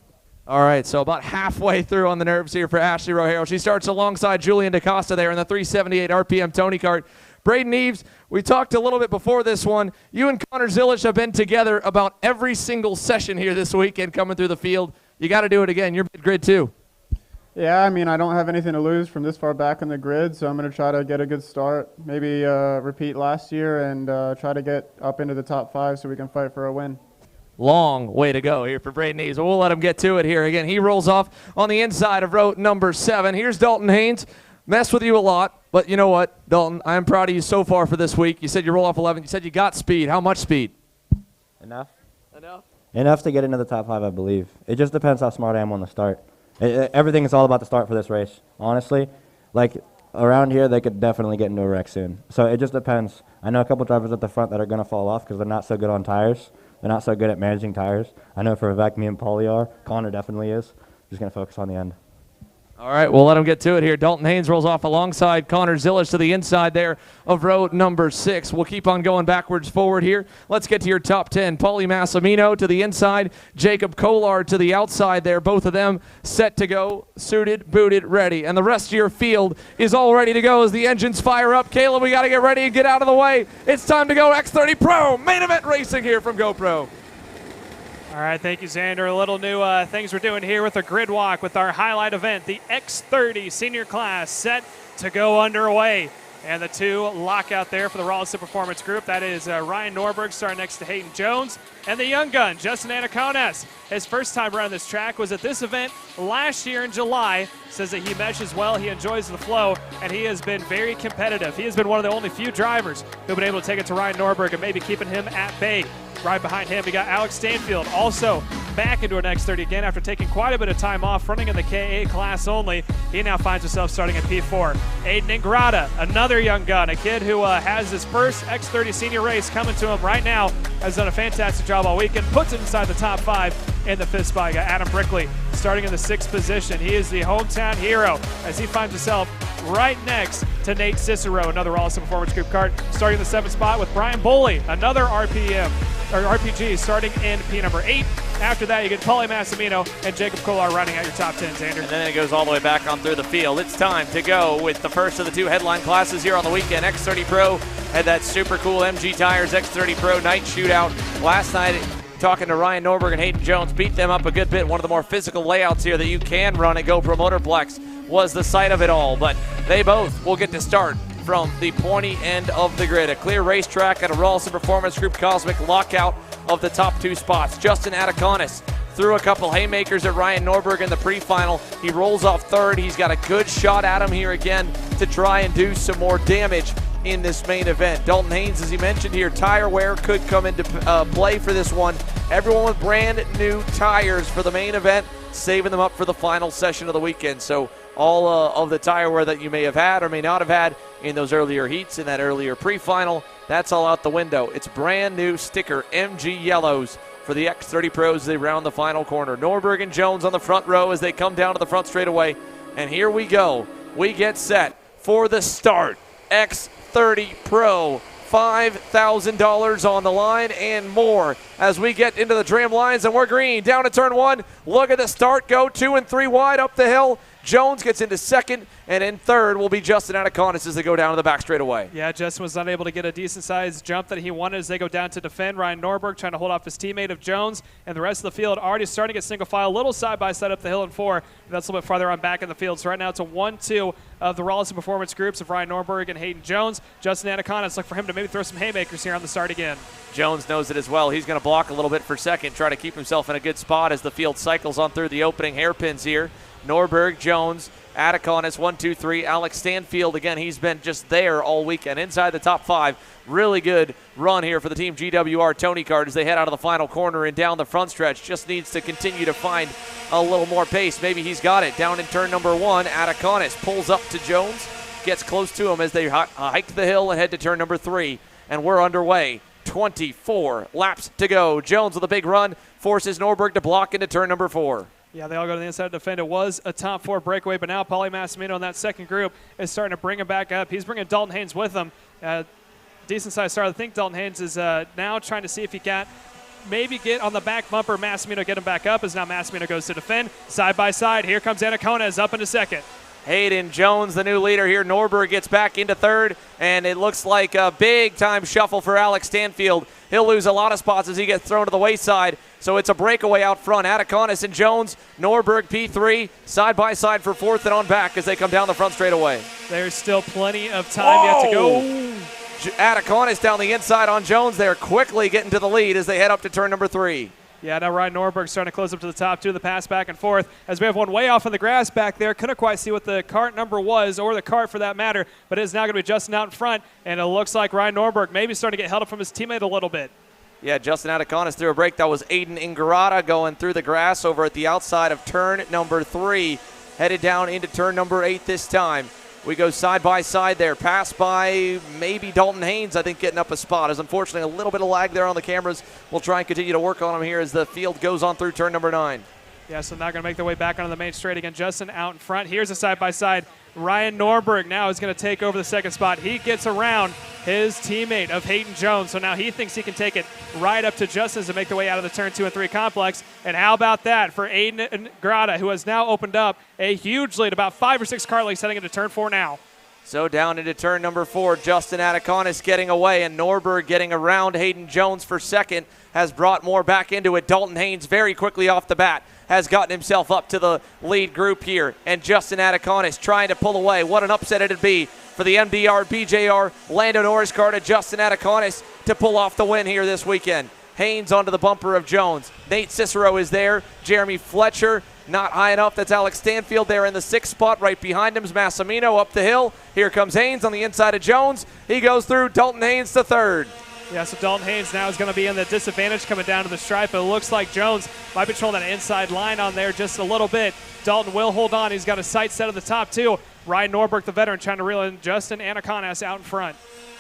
All right, so about halfway through on the nerves here for Ashley Rohero. She starts alongside Julian DaCosta there in the 378 RPM Tony Kart. Braden Eves, we talked a little bit before this one. You and Connor Zilish have been together about every single session here this weekend coming through the field. You got to do it again. You're mid-grid too. Yeah, I mean, I don't have anything to lose from this far back in the grid, so I'm going to try to get a good start, maybe repeat last year and try to get up into the top 5 so we can fight for a win. Long way to go here for Braden Eves. We'll let him get to it here. Again, he rolls off on the inside of row number 7. Here's Dalton Haynes. Messed with you a lot, but you know what, Dalton, I'm proud of you so far for this week. You said you roll off 11. You said you got speed. How much speed? Enough. Enough? Enough to get into the top 5, I believe. It just depends how smart I am on the start. Everything is all about the start for this race. Honestly, like around here, they could definitely get into a wreck soon. So it just depends. I know a couple drivers at the front that are going to fall off because they're not so good on tires. They're not so good at managing tires. I know for a fact me and Paulie are. Connor definitely is. Just going to focus on the end. All right, we'll let him get to it here. Dalton Haynes rolls off alongside Connor Zilish to the inside there of row number 6. We'll keep on going backwards forward here. Let's get to your top 10. Paulie Massimino to the inside, Jacob Kolar to the outside there. Both of them set to go, suited, booted, ready. And the rest of your field is all ready to go as the engines fire up. Caleb, we got to get ready and get out of the way. It's time to go X30 Pro, main event racing here from GoPro. All right, thank you, Xander. A little new things we're doing here with a grid walk with our highlight event, the X30 senior class set to go underway. And the two lockout there for the Rawlison Performance Group. That is Ryan Norberg starting next to Hayden Jones. And the young gun, Justin Anacones. His first time around this track was at this event last year in July. Says that he meshes well, he enjoys the flow, and he has been very competitive. He has been one of the only few drivers who've been able to take it to Ryan Norberg and maybe keeping him at bay. Right behind him, we got Alex Stanfield, also back into an X30 again after taking quite a bit of time off, running in the KA class only. He now finds himself starting at P4. Aiden Ingrata, another young gun, a kid who has his first X30 senior race coming to him right now, has done a fantastic job all weekend, puts it inside the top 5 in the 5th spot. You got Adam Brickley starting in the 6th position. He is the hometown hero as he finds himself right next to Nate Cicero, another Rawlison Performance Group kart, starting in the 7th spot with Brian Boley, another RPG starting in P number 8. After that, you get Paulie Massimino and Jacob Kolar running out your top 10, Xander. And then it goes all the way back on through the field. It's time to go with the first of the 2 headline classes here on the weekend. X30 Pro had that super cool MG Tires X30 Pro night shootout last night. Talking to Ryan Norberg and Hayden Jones, beat them up a good bit. One of the more physical layouts here that you can run at GoPro Motorplex was the site of it all. But they both will get to start from the pointy end of the grid. A clear racetrack at a Rawlison Performance Group Cosmic lockout of the top 2 spots. Justin Adaconis threw a couple haymakers at Ryan Norberg in the pre-final. He rolls off 3rd. He's got a good shot at him here again to try and do some more damage in this main event. Dalton Haynes, as he mentioned here, tire wear could come into play for this one. Everyone with brand new tires for the main event, saving them up for the final session of the weekend. So all of the tire wear that you may have had or may not have had in those earlier heats, in that earlier pre-final, that's all out the window. It's brand new sticker MG yellows for the X30 Pros as they round the final corner. Norberg and Jones on the front row as they come down to the front straightaway. And here we go. We get set for the start. X30 Pro, $5,000 on the line and more as we get into the tram lines, and we're green. Down to turn 1. Look at the start go. 2 and 3 wide up the hill. Jones gets into 2nd, and in 3rd will be Justin Anaconis as they go down to the back straightaway. Yeah, Justin was not able to get a decent-sized jump that he wanted as they go down to defend. Ryan Norberg trying to hold off his teammate of Jones, and the rest of the field already starting to get single file, a little side-by-side up the hill in 4. That's a little bit farther on back in the field. So right now it's a 1-2 of the Rawlison Performance Groups of Ryan Norberg and Hayden Jones. Justin Anaconis, look for him to maybe throw some haymakers here on the start again. Jones knows it as well. He's going to block a little bit for 2nd, try to keep himself in a good spot as the field cycles on through the opening hairpins here. Norberg, Jones, Ataconis 1, 2, 3. Alex Stanfield, again, he's been just there all weekend. Inside the top 5. Really good run here for the team GWR Tony Kart as they head out of the final corner and down the front stretch. Just needs to continue to find a little more pace. Maybe he's got it. Down in turn number 1, Ataconis pulls up to Jones, gets close to him as they hike the hill and head to turn number 3. And we're underway. 24 laps to go. Jones with a big run forces Norberg to block into turn number 4. Yeah, they all go to the inside to defend. It was a top 4 breakaway, but now Pauly Massimino in that second group is starting to bring him back up. He's bringing Dalton Haynes with him. Decent-sized start. I think Dalton Haynes is now trying to see if he can maybe get on the back bumper. Massimino get him back up as now Massimino goes to defend. Side by side, here comes Anacones up into second. Hayden Jones, the new leader here. Norberg gets back into third, and it looks like a big-time shuffle for Alex Stanfield. He'll lose a lot of spots as he gets thrown to the wayside, so it's a breakaway out front. Ataconis and Jones, Norberg P3, side-by-side for fourth and on back as they come down the front straightaway. There's still plenty of time yet to go. Ataconis down the inside on Jones there, quickly getting to the lead as they head up to turn number 3. Yeah, now Ryan Norberg's starting to close up to the top 2 of the pass back and forth as we have one way off in the grass back there. Couldn't quite see what the cart number was, or the cart for that matter, but it is now going to be Justin out in front, and it looks like Ryan Norberg maybe starting to get held up from his teammate a little bit. Yeah, Justin Ataconis threw a break. That was Aiden Ingrata going through the grass over at the outside of turn number 3, headed down into turn number 8 this time. We go side by side there. Pass by maybe Dalton Haynes, I think, getting up a spot. As unfortunately a little bit of lag there on the cameras. We'll try and continue to work on him here as the field goes on through turn number 9. Yeah, so now going to make their way back onto the main straight again. Justin out in front. Here's a side by side. Ryan Norberg now is going to take over the second spot. He gets around his teammate of Hayden Jones, so now he thinks he can take it right up to Justin's to make the way out of the turn 2 and 3 complex. And how about that for Aiden Grata, who has now opened up a huge lead, about 5 or 6 car lengths heading into turn 4 now. So down into turn number 4, Justin Ataconis getting away, and Norberg getting around Hayden Jones for second has brought more back into it. Dalton Haynes very quickly off the bat has gotten himself up to the lead group here, and Justin Ataconis trying to pull away. What an upset it'd be for the MDR BJR Lando Norris car to Justin Ataconis to pull off the win here this weekend. Haynes onto the bumper of Jones. Nate Cicero is there. Jeremy Fletcher not high enough. That's Alex Stanfield there in the 6th spot. Right behind him is Massimino up the hill. Here comes Haynes on the inside of Jones. He goes through. Dalton Haynes to 3rd. Yeah, so Dalton Haynes now is going to be in the disadvantage coming down to the stripe, but it looks like Jones might be controlling that inside line on there just a little bit. Dalton will hold on. He's got a sight set of the top 2. Ryan Norberg, the veteran, trying to reel in Justin Anaconis out in front.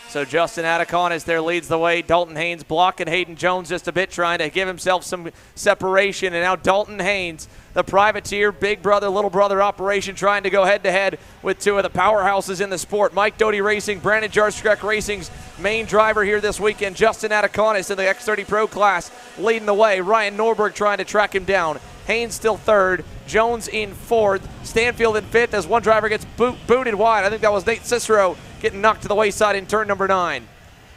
So Justin Ataconis there leads the way. Dalton Haynes blocking Hayden Jones just a bit, trying to give himself some separation. And now Dalton Haynes, the privateer, big brother, little brother operation, trying to go head-to-head with 2 of the powerhouses in the sport. Mike Doty Racing, Brandon Jarstrek Racing's main driver here this weekend. Justin Ataconis in the X30 Pro class leading the way. Ryan Norberg trying to track him down. Haynes still 3rd. Jones in 4th. Stanfield in 5th as one driver gets booted wide. I think that was Nate Cicero getting knocked to the wayside in turn number 9.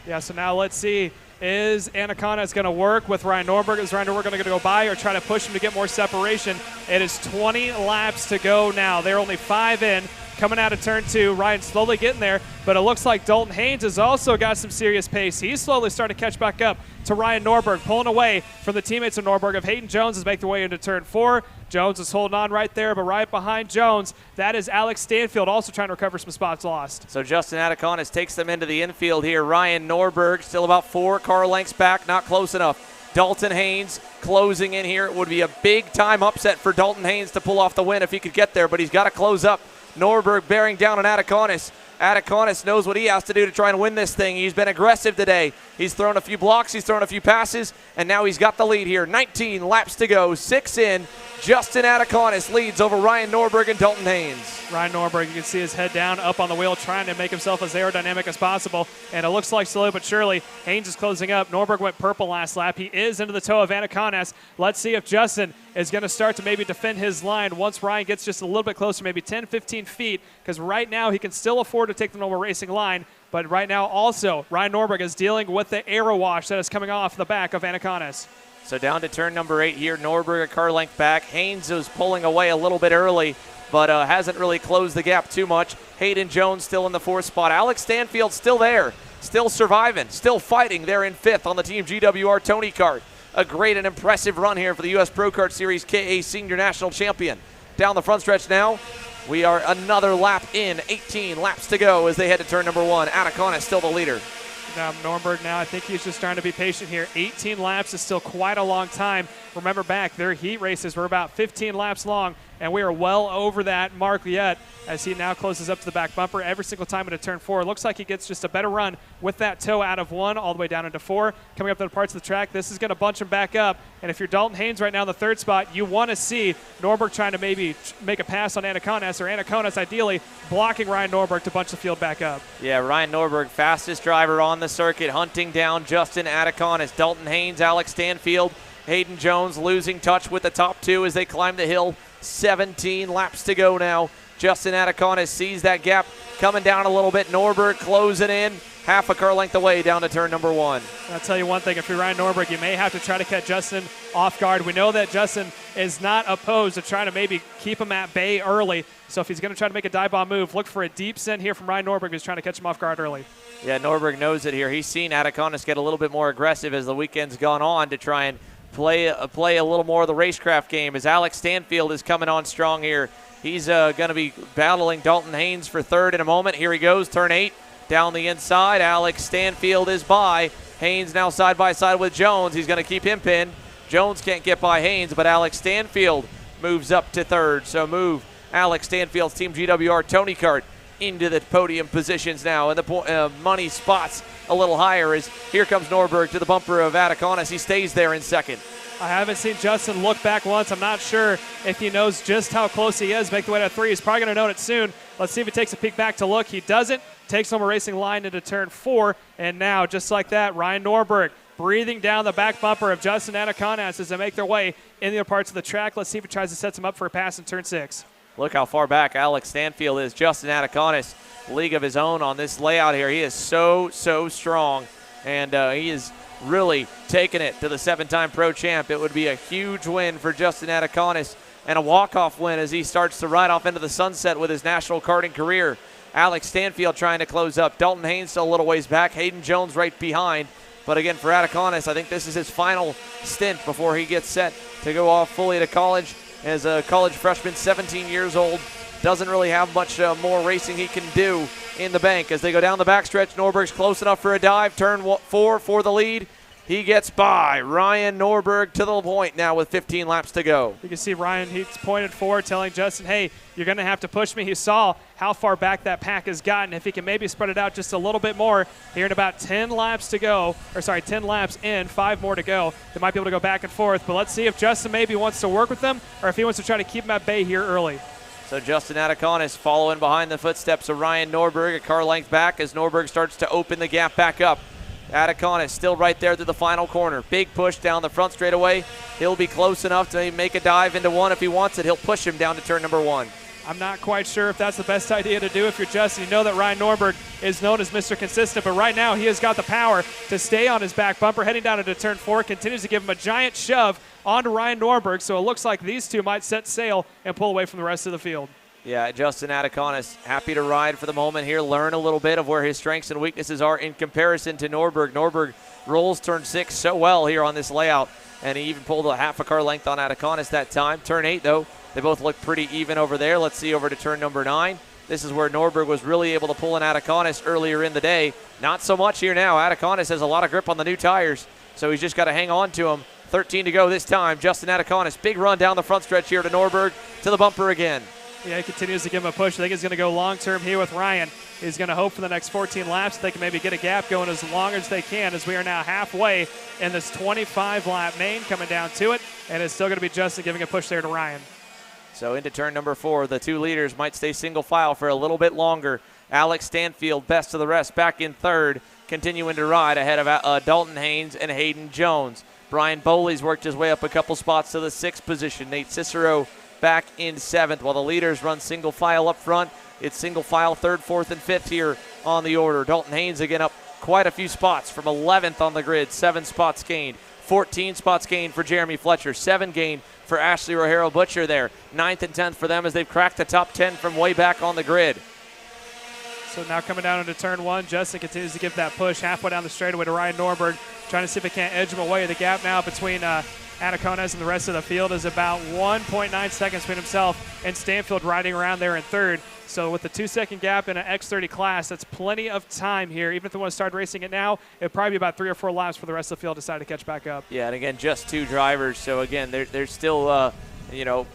Yeah, so now let's see. Is Anaconis going to work with Ryan Norberg? Is Ryan Norberg going to go by or try to push him to get more separation? It is 20 laps to go now. They're only 5 in. Coming out of turn 2, Ryan slowly getting there, but it looks like Dalton Haynes has also got some serious pace. He's slowly starting to catch back up to Ryan Norberg, pulling away from the teammates of Norberg of Hayden Jones as make their way into turn 4. Jones is holding on right there, but right behind Jones, that is Alex Stanfield also trying to recover some spots lost. So Justin Ataconis takes them into the infield here. Ryan Norberg still about 4 car lengths back, not close enough. Dalton Haynes closing in here. It would be a big-time upset for Dalton Haynes to pull off the win if he could get there, but he's got to close up. Norberg bearing down on Ataconis. Ataconis knows what he has to do to try and win this thing. He's been aggressive today. He's thrown a few blocks, he's thrown a few passes, and now he's got the lead here. 19 laps to go, 6 in. Justin Ataconis leads over Ryan Norberg and Dalton Haynes. Ryan Norberg, you can see his head down, up on the wheel, trying to make himself as aerodynamic as possible. And it looks like slowly but surely, Haynes is closing up. Norberg went purple last lap. He is into the toe of Ataconis. Let's see if Justin is going to start to maybe defend his line once Ryan gets just a little bit closer, maybe 10, 15 feet, because right now he can still afford to take the normal racing line. But right now also, Ryan Norberg is dealing with the aero wash that is coming off the back of Ataconis. So down to turn number 8 here. Norberg a car length back. Haynes is pulling away a little bit early, but hasn't really closed the gap too much. Hayden Jones still in the 4th spot. Alex Stanfield still there, still surviving, still fighting there in 5th on the Team GWR Tony Kart. A great and impressive run here for the U.S. Pro Kart Series KA Senior National Champion. Down the front stretch now, We are another lap in, 18 laps to go as they head to turn number 1. Atacona still the leader. Now Norberg I think he's just trying to be patient here. 18 laps is still quite a long time. Remember back, their heat races were about 15 laps long, and we are well over that mark yet as he now closes up to the back bumper every single time into turn 4. Looks like he gets just a better run with that toe out of 1 all the way down into 4. Coming up to the parts of the track, this is going to bunch him back up. And if you're Dalton Haynes right now in the 3rd spot, you want to see Norberg trying to maybe make a pass on Anaconas, or Anaconas ideally blocking Ryan Norberg to bunch the field back up. Yeah, Ryan Norberg, fastest driver on the circuit, hunting down Justin Anaconas. Dalton Haynes, Alex Stanfield, Hayden Jones losing touch with the top 2 as they climb the hill. 17 laps to go now. Justin Anaconas sees that gap coming down a little bit. Norberg closing in, half a car length away down to turn number 1. I'll tell you one thing, if you're Ryan Norberg, you may have to try to catch Justin off guard. We know that Justin is not opposed to trying to maybe keep him at bay early. So if he's going to try to make a dive bomb move, look for a deep send here from Ryan Norberg, who's trying to catch him off guard early. Yeah, Norberg knows it here. He's seen Anaconas get a little bit more aggressive as the weekend's gone on to try and play a little more of the racecraft game as Alex Stanfield is coming on strong here. He's going to be battling Dalton Haynes for 3rd in a moment. Here he goes, turn 8, down the inside. Alex Stanfield is by. Haynes now side by side with Jones. He's going to keep him pinned. Jones can't get by Haynes, but Alex Stanfield moves up to 3rd. So move Alex Stanfield's Team GWR Tony Kart into the podium positions now, and the money spots a little higher as here comes Norberg to the bumper of Anaconas. He stays there in 2nd. I haven't seen Justin look back once. I'm not sure if he knows just how close he is. Make the way to 3. He's probably going to know it soon. Let's see if he takes a peek back to look. He doesn't. Takes home a racing line into turn 4. And now, just like that, Ryan Norberg breathing down the back bumper of Justin Anaconas as they make their way in the other parts of the track. Let's see if he tries to set him up for a pass in turn 6. Look how far back Alex Stanfield is. Justin Anaconas, league of his own on this layout here. He is so strong, and he is really taking it to the 7-time pro champ. It would be a huge win for Justin Anaconas and a walk-off win as he starts to ride off into the sunset with his national karting career. Alex Stanfield trying to close up. Dalton Haynes still a little ways back. Hayden Jones right behind. But again, for Anaconas, I think this is his final stint before he gets set to go off fully to college. As a college freshman, 17 years old, doesn't really have much more racing he can do in the bank. As they go down the backstretch, Norberg's close enough for a dive. Turn 4 for the lead. He gets by Ryan Norberg to the point now with 15 laps to go. You can see Ryan, he's pointed forward, telling Justin, hey, you're going to have to push me. He saw how far back that pack has gotten. If he can maybe spread it out just a little bit more here in about 10 laps to go, 10 laps in, 5 more to go. They might be able to go back and forth, but let's see if Justin maybe wants to work with them or if he wants to try to keep him at bay here early. So Justin Anaconas following behind the footsteps of Ryan Norberg, a car length back as Norberg starts to open the gap back up. Anaconas still right there through the final corner. Big push down the front straightaway. He'll be close enough to make a dive into 1 if he wants it. He'll push him down to turn number 1. I'm not quite sure if that's the best idea to do if you're Justin. You know that Ryan Norberg is known as Mr. Consistent, but right now he has got the power to stay on his back bumper. Heading down into turn 4, continues to give him a giant shove onto Ryan Norberg, so it looks like these two might set sail and pull away from the rest of the field. Yeah, Justin Anaconas happy to ride for the moment here, learn a little bit of where his strengths and weaknesses are in comparison to Norberg. Norberg rolls turn 6 so well here on this layout, and he even pulled a half a car length on Anaconas that time. Turn 8, though, they both look pretty even over there. Let's see over to turn number 9. This is where Norberg was really able to pull an Anaconas earlier in the day. Not so much here now. Anaconas has a lot of grip on the new tires, so he's just got to hang on to them. 13 to go this time. Justin Anaconas, big run down the front stretch here to Norberg, to the bumper again. Yeah, he continues to give him a push. I think he's going to go long-term here with Ryan. He's going to hope for the next 14 laps they can maybe get a gap going as long as they can, as we are now halfway in this 25-lap main coming down to it, and it's still going to be Justin giving a push there to Ryan. So into turn number 4, the two leaders might stay single file for a little bit longer. Alex Stanfield, best of the rest, back in 3rd, continuing to ride ahead of Dalton Haynes and Hayden Jones. Brian Bowley's worked his way up a couple spots to the 6th position. Nate Cicero back in 7th, while the leaders run single file up front. It's single file 3rd, 4th, and 5th here on the order. Dalton Haynes again up quite a few spots from 11th on the grid, 7 spots gained. 14 spots gained for Jeremy Fletcher, 7 gained for Ashley Rogero Butcher there. 9th and 10th for them as they've cracked the top 10 from way back on the grid. So now coming down into turn 1, Justin continues to give that push halfway down the straightaway to Ryan Norberg, trying to see if he can't edge him away. The gap now between Anacones and the rest of the field is about 1.9 seconds between himself and Stanfield riding around there in third. So with the 2-second gap in an X30 class, that's plenty of time here. Even if they want to start racing it now, it'd probably be about 3 or 4 laps for the rest of the field to decide to catch back up. Yeah, and again, just 2 drivers. So again, there's still, you know,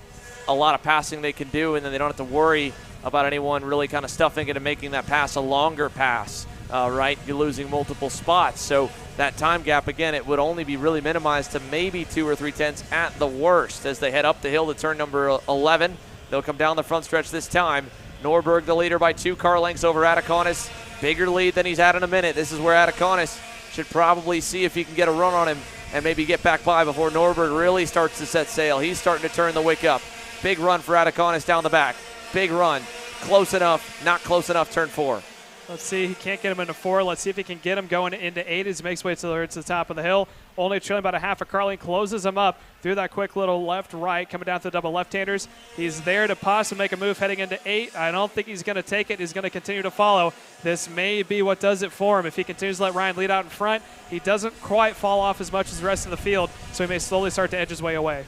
a lot of passing they can do, and then they don't have to worry about anyone really kind of stuffing it and making that pass a longer pass, right? You're losing multiple spots. So that time gap, again, it would only be really minimized to maybe 2 or 3 tenths at the worst as they head up the hill to turn number 11. They'll come down the front stretch this time. Norberg, the leader, by 2 car lengths over Adaconis. Bigger lead than he's had in a minute. This is where Adaconis should probably see if he can get a run on him and maybe get back by before Norberg really starts to set sail. He's starting to turn the wick up. Big run for Adaconis down the back. Big run. Close enough, not close enough, turn 4. Let's see. He can't get him into 4. Let's see if he can get him going into 8 as he makes way to the top of the hill. Only trailing about a half a car length, closes him up through that quick little left-right, coming down to the double left-handers. He's there to possibly make a move heading into 8. I don't think he's going to take it. He's going to continue to follow. This may be what does it for him. If he continues to let Ryan lead out in front, he doesn't quite fall off as much as the rest of the field, so he may slowly start to edge his way away.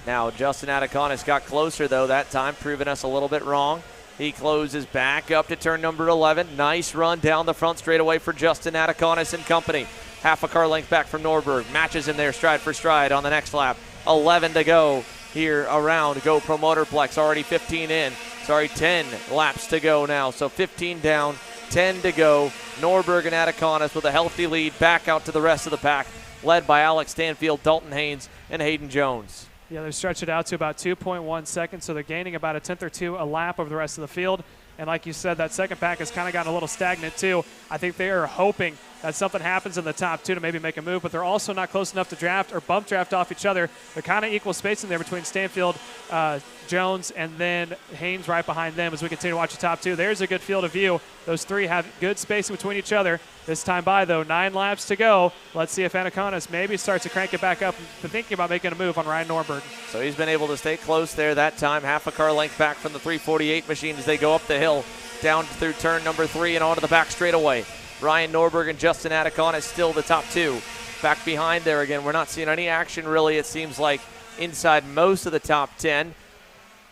Now, Justin Adaconis got closer, though, that time, proving us a little bit wrong. He closes back up to turn number 11. Nice run down the front straightaway for Justin Adaconis and company. Half a car length back from Norberg. Matches him there stride for stride on the next lap. 11 to go here around GoPro Motorplex. Already 15 in. 10 laps to go now. So 15 down, 10 to go. Norberg and Adaconis with a healthy lead back out to the rest of the pack, led by Alex Stanfield, Dalton Haynes, and Hayden Jones. Yeah, they've stretched it out to about 2.1 seconds, so they're gaining about a tenth or 2 a lap over the rest of the field. And like you said, that second pack has kind of gotten a little stagnant too. I think they are hoping that something happens in the top 2 to maybe make a move, but they're also not close enough to draft or bump draft off each other. They're kind of equal spacing there between Stanfield, Jones, and then Haynes right behind them as we continue to watch the top 2. There's a good field of view. Those 3 have good spacing between each other. This time by, though, 9 laps to go. Let's see if Anaconis maybe starts to crank it back up and thinking about making a move on Ryan Norberg. So he's been able to stay close there that time. Half a car length back from the 348 machine as they go up the hill, down through turn number 3 and onto the back straightaway. Ryan Norberg and Justin Adaconis still the top 2. Back behind there again, we're not seeing any action really, it seems like, inside most of the top 10.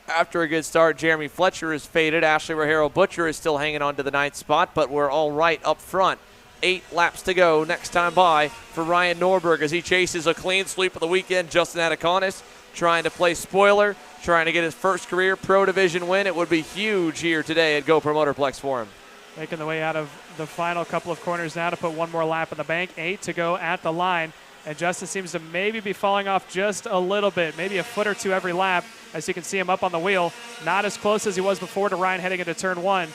After a good start, Jeremy Fletcher is faded. Ashley Rogero Butcher is still hanging on to the 9th spot, but we're all right up front. 8 laps to go next time by for Ryan Norberg as he chases a clean sweep of the weekend. Justin Adaconis trying to play spoiler, trying to get his first career Pro Division win. It would be huge here today at GoPro Motorplex for him. Making the way out of the final couple of corners now to put one more lap in the bank. 8 to go at the line. And Justin seems to maybe be falling off just a little bit, maybe a foot or 2 every lap, as you can see him up on the wheel. Not as close as he was before to Ryan heading into turn 1.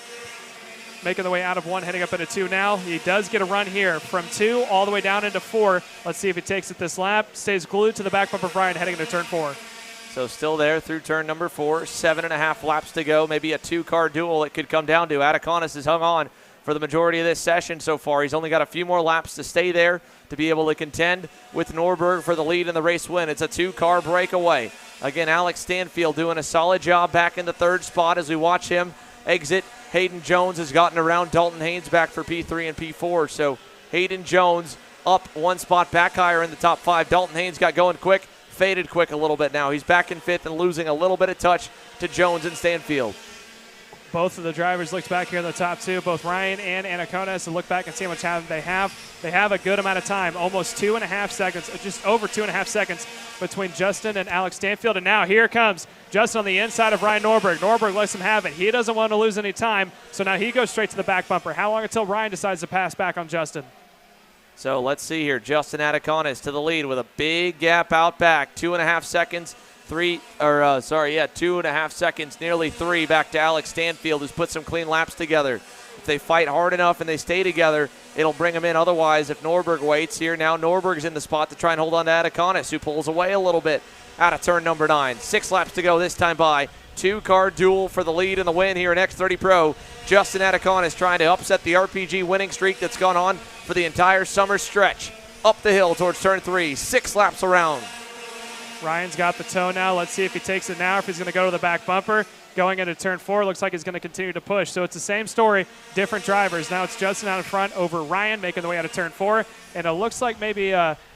Making the way out of 1, heading up into 2 now. He does get a run here from 2 all the way down into 4. Let's see if he takes it this lap. Stays glued to the back bumper of Ryan heading into turn 4. So still there through turn number 4. 7.5 laps to go. Maybe a 2-car duel it could come down to. Adaconis has hung on for the majority of this session so far. He's only got a few more laps to stay there to be able to contend with Norberg for the lead in the race win. It's a 2-car breakaway. Again, Alex Stanfield doing a solid job back in the 3rd spot as we watch him exit. Hayden Jones has gotten around Dalton Haynes back for P3 and P4. So Hayden Jones up 1 spot back higher in the top 5. Dalton Haynes got going quick, faded quick a little bit now. He's back in 5th and losing a little bit of touch to Jones and Stanfield. Both of the drivers looked back here in the top 2, both Ryan and Anaconis, to look back and see how much time they have. They have a good amount of time, almost 2.5 seconds, just over 2.5 seconds between Justin and Alex Stanfield. And now here comes Justin on the inside of Ryan Norberg. Norberg lets him have it. He doesn't want to lose any time, so now he goes straight to the back bumper. How long until Ryan decides to pass back on Justin? So let's see here. Justin Adaconis to the lead with a big gap out back. 2.5 seconds. 2.5 seconds, nearly 3 back to Alex Stanfield, who's put some clean laps together. If they fight hard enough and they stay together, it'll bring them in. Otherwise, if Norberg waits here, now Norberg's in the spot to try and hold on to Adaconis, who pulls away a little bit out of turn number 9. 6 laps to go this time by. 2-car duel for the lead and the win here in X30 Pro. Justin Adaconis trying to upset the RPG winning streak that's gone on for the entire summer stretch. Up the hill towards turn 3, 6 laps around. Ryan's got the toe now. Let's see if he takes it now, if he's going to go to the back bumper. Going into turn 4, looks like he's going to continue to push. So it's the same story, different drivers. Now it's Justin out in front over Ryan, making the way out of turn 4. And it looks like maybe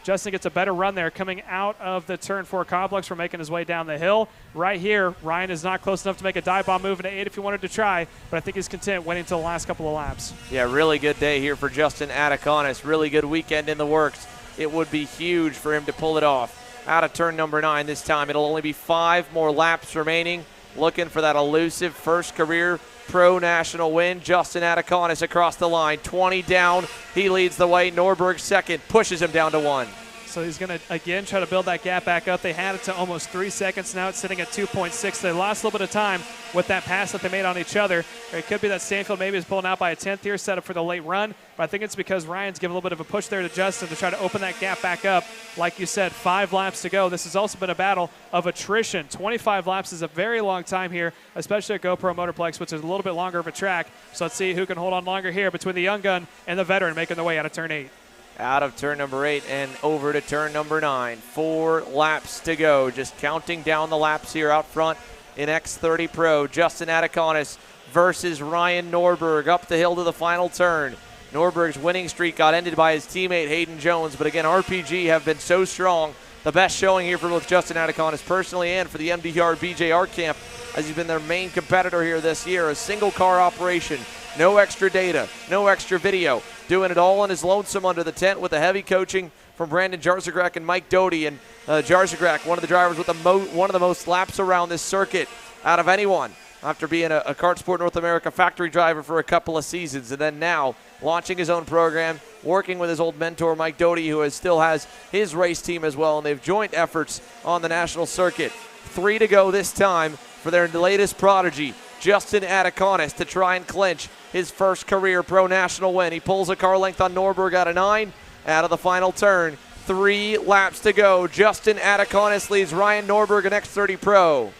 Justin gets a better run there coming out of the turn 4 complex for making his way down the hill. Right here, Ryan is not close enough to make a dive bomb move into 8 if he wanted to try, but I think he's content waiting until the last couple of laps. Yeah, really good day here for Justin Ataconis. Really good weekend in the works. It would be huge for him to pull it off. Out of turn number 9 this time. It'll only be 5 more laps remaining. Looking for that elusive first career pro national win. Justin Ataconis across the line. 20 down. He leads the way. Norberg second. Pushes him down to 1. So he's going to, again, try to build that gap back up. They had it to almost 3 seconds. Now it's sitting at 2.6. They lost a little bit of time with that pass that they made on each other. It could be that Stanfield maybe is pulling out by a 10th here, set up for the late run. But I think it's because Ryan's giving a little bit of a push there to Justin to try to open that gap back up. Like you said, 5 laps to go. This has also been a battle of attrition. 25 laps is a very long time here, especially at GoPro Motorplex, which is a little bit longer of a track. So let's see who can hold on longer here between the young gun and the veteran making their way out of turn 8. Out of turn number 8 and over to turn number 9. 4 laps to go. Just counting down the laps here out front in X30 Pro. Justin Ataconis versus Ryan Norberg up the hill to the final turn. Norberg's winning streak got ended by his teammate Hayden Jones, but again, RPG have been so strong. The best showing here for both Justin Ataconis personally and for the MDR BJR camp, as he's been their main competitor here this year. A single car operation, no extra data, no extra video. Doing it all on his lonesome under the tent with the heavy coaching from Brandon Jarzagrak and Mike Doty. And Jarzagrak, one of the drivers with one of the most laps around this circuit out of anyone, after being a Kart Sport North America factory driver for a couple of seasons. And then now launching his own program, working with his old mentor Mike Doty, who still has his race team as well. And they've joint efforts on the national circuit. 3 to go this time for their latest prodigy, Justin Ataconis, to try and clinch his first career pro national win. He pulls a car length on Norberg out of 9, out of the final turn. 3 laps to go. Justin Ataconis leads Ryan Norberg in X30 Pro.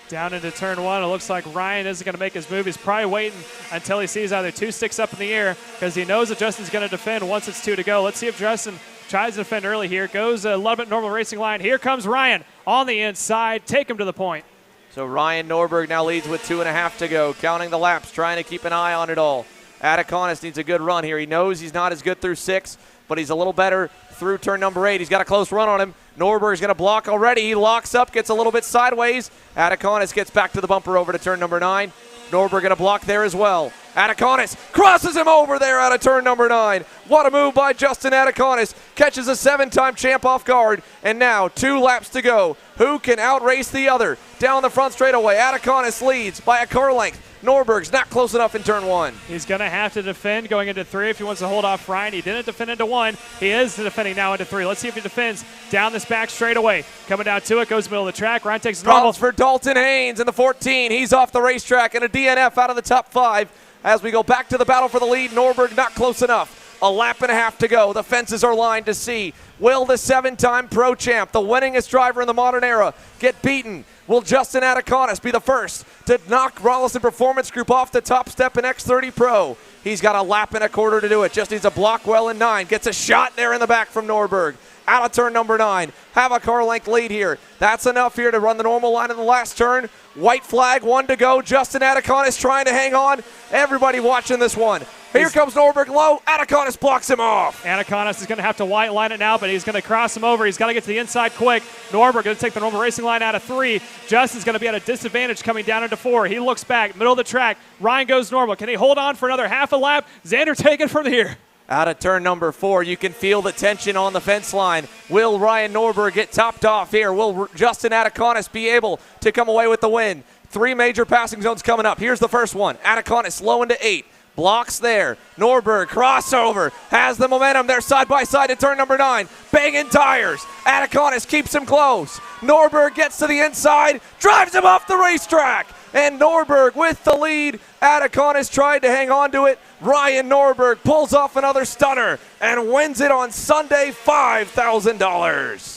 Down into turn 1, it looks like Ryan isn't going to make his move. He's probably waiting until he sees either 2 sticks up in the air, because he knows that Justin's going to defend once it's 2 to go. Let's see if Justin tries to defend early here. Goes a little bit normal racing line. Here comes Ryan on the inside. Take him to the point. So Ryan Norberg now leads with 2.5 to go, counting the laps, trying to keep an eye on it all. Ataconis needs a good run here. He knows he's not as good through 6, but he's a little better through turn number 8. He's got a close run on him. Norberg's going to block already. He locks up, gets a little bit sideways. Ataconis gets back to the bumper over to turn number 9. Norberg going to block there as well. Ataconis crosses him over there out of turn number 9. What a move by Justin Ataconis. Catches a 7-time champ off guard. And now 2 laps to go. Who can outrace the other? Down the front straightaway, Ataconis leads by a car length. Norberg's not close enough in turn 1. He's going to have to defend going into 3 if he wants to hold off Ryan. He didn't defend into 1. He is defending now into 3. Let's see if he defends down this back straightaway. Coming down to it, goes middle of the track. Ryan takes normal. Problems for Dalton Haynes in the 14. He's off the racetrack and a DNF out of the top 5. As we go back to the battle for the lead, Norberg not close enough. A lap and a half to go. The fences are lined to see, will the 7-time pro champ, the winningest driver in the modern era, get beaten? Will Justin Ataconis be the first to knock Rollison Performance Group off the top step in X30 Pro? He's got a lap and a quarter to do it. Just needs a block well in 9. Gets a shot there in the back from Norberg. Out of turn number 9. Have a car length lead here. That's enough here to run the normal line in the last turn. White flag, 1 to go. Justin Ataconis trying to hang on. Everybody watching this one. Here comes Norberg low. Ataconis blocks him off. Ataconis is going to have to white line it now, but he's going to cross him over. He's got to get to the inside quick. Norberg going to take the normal racing line out of 3. Justin's going to be at a disadvantage coming down into 4. He looks back, middle of the track. Ryan goes normal. Can he hold on for another half a lap? Xander taking from here. Out of turn number 4, you can feel the tension on the fence line. Will Ryan Norberg get topped off here? Will Justin Ataconis be able to come away with the win? 3 major passing zones coming up. Here's the first one. Ataconis low into 8. Blocks there. Norberg crossover. Has the momentum. They're side by side at turn number 9. Banging tires. Ataconis keeps him close. Norberg gets to the inside. Drives him off the racetrack. And Norberg with the lead. Ataconis tried to hang on to it. Ryan Norberg pulls off another stunner and wins it on Sunday, $5,000.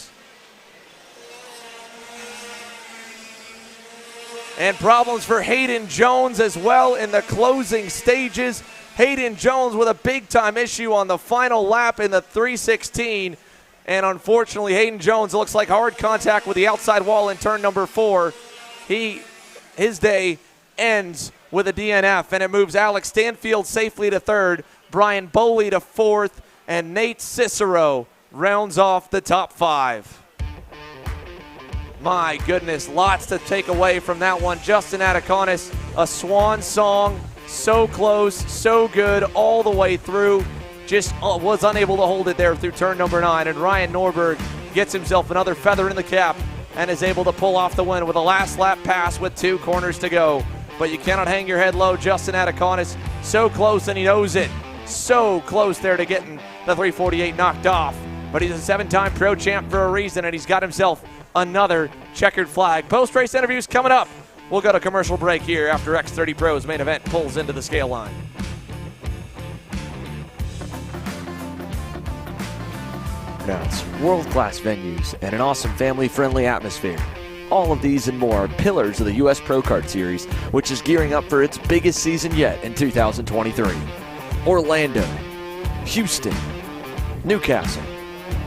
And problems for Hayden Jones as well in the closing stages. Hayden Jones with a big-time issue on the final lap in the 3:16. And unfortunately, Hayden Jones looks like hard contact with the outside wall in turn number 4. His day ends with a DNF, and it moves Alex Stanfield safely to 3rd, Brian Boley to 4th, and Nate Cicero rounds off the top 5. My goodness, lots to take away from that one. Justin Ataconis, a swan song, so close, so good all the way through. Just was unable to hold it there through turn number 9, and Ryan Norberg gets himself another feather in the cap and is able to pull off the win with a last lap pass with 2 corners to go. But you cannot hang your head low. Justin Ataconis, so close, and he knows it. So close there to getting the 348 knocked off. But he's a 7-time pro champ for a reason, and he's got himself another checkered flag. Post-race interviews coming up. We'll go to commercial break here after X30 Pro's main event pulls into the scale line. Turnouts, world-class venues, and an awesome family-friendly atmosphere. All of these and more are pillars of the U.S. Pro Kart Series, which is gearing up for its biggest season yet in 2023. Orlando, Houston, Newcastle,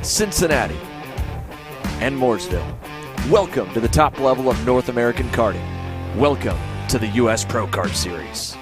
Cincinnati, and Mooresville. Welcome to the top level of North American karting. Welcome to the U.S. Pro Kart Series.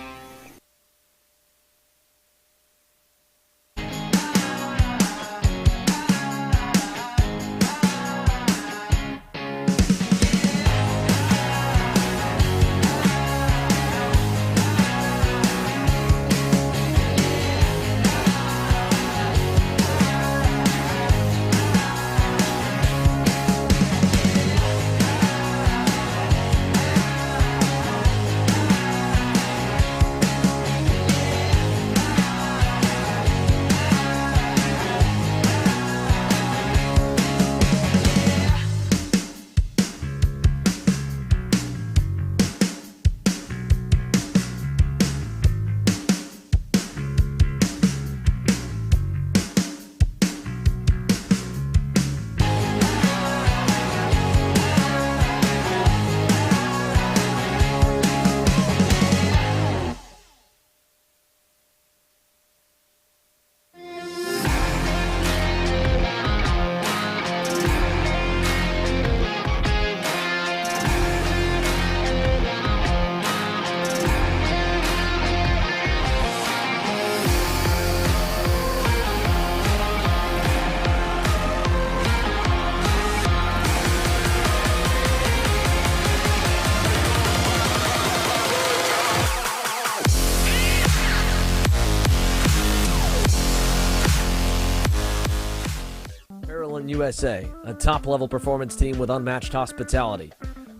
USA, a top-level performance team with unmatched hospitality,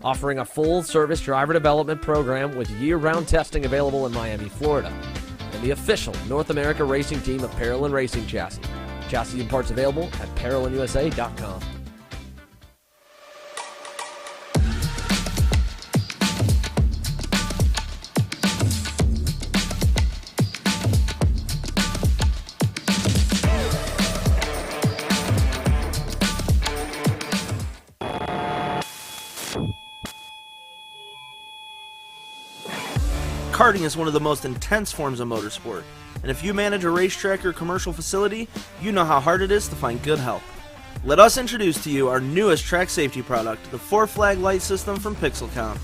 offering a full-service driver development program with year-round testing available in Miami, Florida, and the official North America racing team of Parallel Racing Chassis. Chassis and parts available at ParalleLUSA.com. Karting is one of the most intense forms of motorsport, and if you manage a racetrack or commercial facility, you know how hard it is to find good help. Let us introduce to you our newest track safety product, the 4-flag light system from Pixelcom.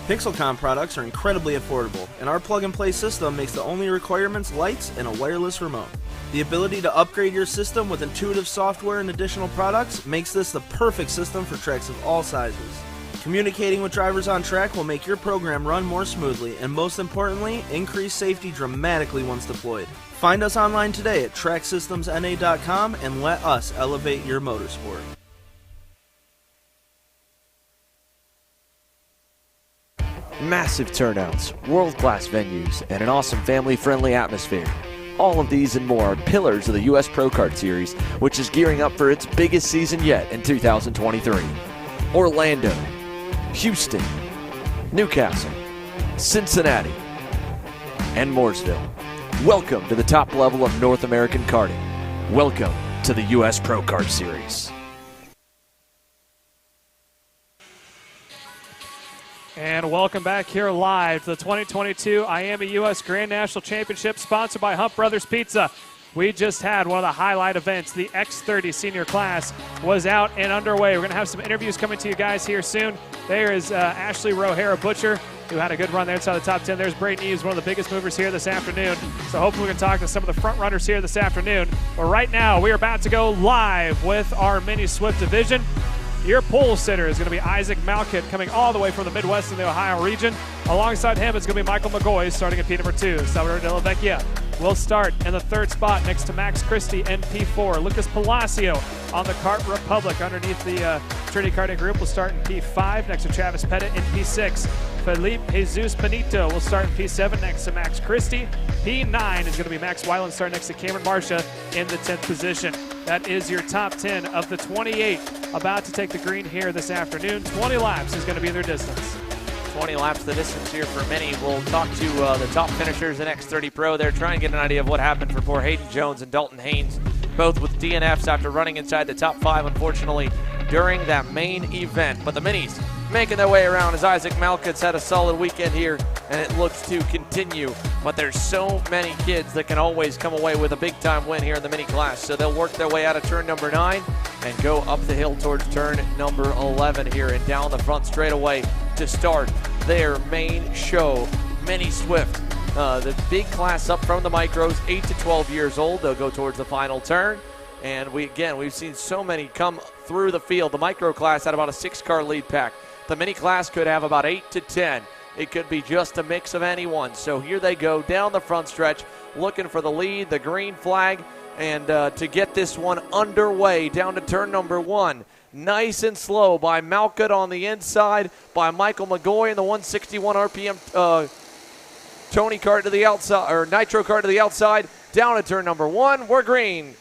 Pixelcom products are incredibly affordable, and our plug-and-play system makes the only requirements lights and a wireless remote. The ability to upgrade your system with intuitive software and additional products makes this the perfect system for tracks of all sizes. Communicating with drivers on track will make your program run more smoothly and, most importantly, increase safety dramatically once deployed. Find us online today at tracksystemsna.com and let us elevate your motorsport. Massive turnouts, world-class venues, and an awesome family-friendly atmosphere. All of these and more are pillars of the U.S. Pro Kart Series, which is gearing up for its biggest season yet in 2023. Orlando, Houston, Newcastle, Cincinnati, and Mooresville. Welcome to the top level of North American karting. Welcome to the U.S. Pro Kart Series. And welcome back here live to the 2022 IAME U.S. Grand National Championship, sponsored by Hump Brothers Pizza. We just had one of the highlight events. The X30 senior class was out and underway. We're going to have some interviews coming to you guys here soon. There is Ashley Rohera Butcher, who had a good run there inside the top 10. There's Brayton Eves, one of the biggest movers here this afternoon. So hopefully we can talk to some of the front runners here this afternoon. But right now, we are about to go live with our Mini Swift division. Your pole sitter is going to be Isaac Malkett, coming all the way from the Midwest in the Ohio region. Alongside him, it's going to be Michael McGoy, starting at P number 2. Salvador De La Vecchia will start in the 3rd spot next to Max Christie in P4. Lucas Palacio on the Kart Republic underneath the Trinity Karting Group will start in P5 next to Travis Pettit in P6. Felipe Jesus Benito will start in P7 next to Max Christie. P9 is going to be Max Weiland starting next to Cameron Marcia in the 10th position. That is your top 10 of the 28 about to take the green here this afternoon. 20 laps is going to be their distance. 20 laps the distance here for many. We'll talk to the top finishers in X30 Pro. They're trying to get an idea of what happened for poor Hayden Jones and Dalton Haynes, both with DNFs after running inside the top 5, unfortunately, during that main event. But the minis making their way around as Isaac Malkett's had a solid weekend here, and it looks to continue. But there's so many kids that can always come away with a big-time win here in the mini class. So they'll work their way out of turn number 9 and go up the hill towards turn number 11 here and down the front straightaway to start their main show. Mini Swift, the big class up from the micros, 8 to 12 years old. They'll go towards the final turn. And we've seen so many come through the field. The micro class had about a 6-car lead pack. The mini class could have about 8 to 10. It could be just a mix of anyone. So here they go down the front stretch, looking for the lead, the green flag, and to get this one underway down to turn number 1. Nice and slow by Malkett on the inside, by Michael McGoy in the 161 RPM Tony Kart to the outside, or Nitro Kart to the outside, down to turn number 1. We're green.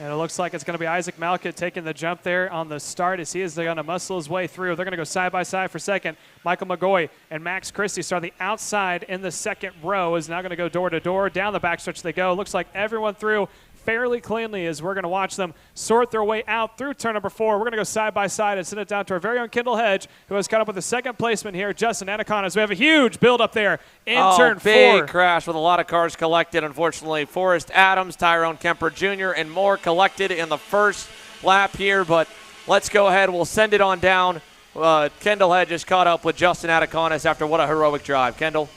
And it looks like it's going to be Isaac Malkett taking the jump there on the start as he is going to muscle his way through. They're going to go side by side for second. Michael McGoy and Max Christie start on the outside in the second row, is now going to go door to door. Down the backstretch they go. Looks like everyone through fairly cleanly as we're going to watch them sort their way out through turn number 4. We're going to go side by side and send it down to our very own Kendall Hedge, who has caught up with the second placement here, Justin Anacondas. We have a huge build up there in turn 4. Big crash with a lot of cars collected, unfortunately. Forrest Adams, Tyrone Kemper Jr., and more collected in the first lap here, but let's go ahead. We'll send it on down. Kendall Hedge just caught up with Justin Anacondas after what a heroic drive. Kendall?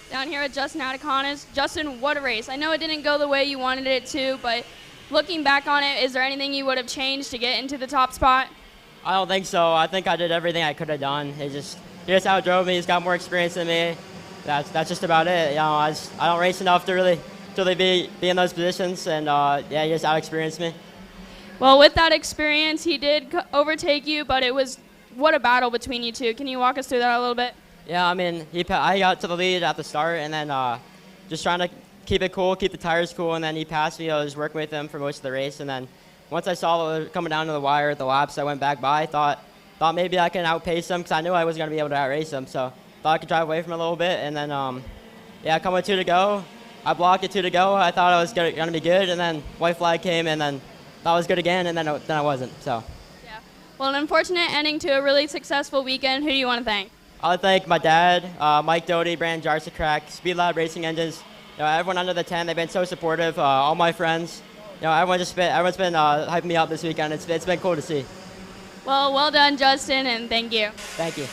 Down here at Justin Anacondas. Justin, what a race. I know it didn't go the way you wanted it to, but looking back on it, is there anything you would have changed to get into the top spot? I don't think so. I think I did everything I could have done. He just outdrove me. He's got more experience than me. That's just about it. You know, I don't race enough to really be in those positions, and he just out-experienced me. Well, with that experience, he did overtake you, but it was what a battle between you two. Can you walk us through that a little bit? Yeah, I mean, I got to the lead at the start, and then just trying to keep it cool, keep the tires cool, and then he passed me. I was working with him for most of the race, and then once I saw it coming down to the wire at the laps, I went back by. Thought maybe I can outpace him because I knew I wasn't going to be able to outrace him, so thought I could drive away from him a little bit, and then coming with 2 to go, I blocked it 2 to go. I thought I was going to be good, and then white flag came, and then thought I was good again, and then I wasn't. So. Yeah. Well, an unfortunate ending to a really successful weekend. Who do you want to thank? I would thank my dad, Mike Doty, Brandon Jarsikrack, Speed Lab Racing Engines. You know, everyone under the 10, they've been so supportive. All my friends, you know, everyone's been hyping me up this weekend. It's been cool to see. Well done, Justin, and thank you. Thank you.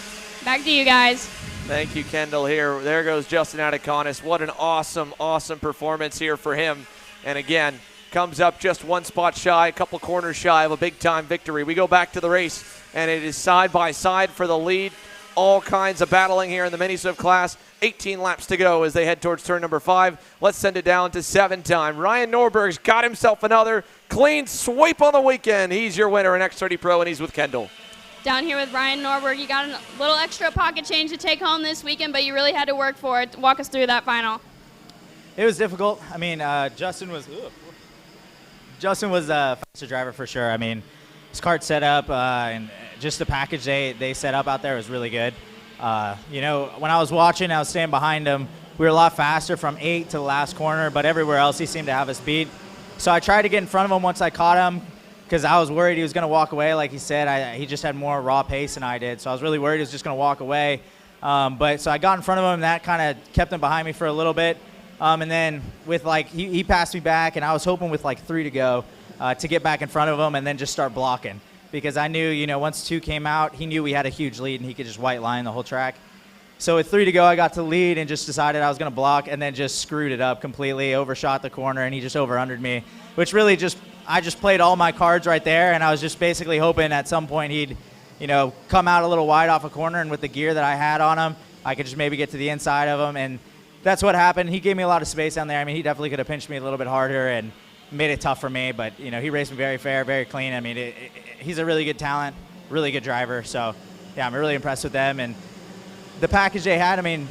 Back to you guys. Thank you, Kendall. There goes Justin Anacondas. What an awesome performance here for him. And again, comes up just 1 spot shy, a couple corners shy of a big-time victory. We go back to the race, and it is side by side for the lead. All kinds of battling here in the Mini Swift class. 18 laps to go as they head towards turn number 5. Let's send it down to 7 time. Ryan Norberg's got himself another clean sweep on the weekend. He's your winner in X30 Pro, and he's with Kendall. Down here with Ryan Norberg, you got a little extra pocket change to take home this weekend, but you really had to work for it. Walk us through that final. It was difficult. I mean, Justin was a faster driver for sure. I mean, his kart set up and just the package they set up out there was really good. You know, when I was watching, I was staying behind him. We were a lot faster from 8 to the last corner, but everywhere else he seemed to have us beat. So I tried to get in front of him once I caught him because I was worried he was going to walk away. Like he said, he just had more raw pace than I did. So I was really worried he was just going to walk away. But so I got in front of him, and that kind of kept him behind me for a little bit. And then with he passed me back, and I was hoping with 3 to go to get back in front of him and then just start blocking, because I knew, once 2 came out, he knew we had a huge lead and he could just white line the whole track. So with 3 to go, I got to lead and just decided I was going to block, and then just screwed it up completely, overshot the corner, and he just over-undered me, which really I just played all my cards right there, and I was just basically hoping at some point he'd, come out a little wide off a corner, and with the gear that I had on him, I could just maybe get to the inside of him, and that's what happened. He gave me a lot of space down there. I mean, he definitely could have pinched me a little bit harder and made it tough for me, but, he raced me very fair, very clean. I mean, he's a really good talent, really good driver, so, yeah, I'm really impressed with them. And the package they had, I mean,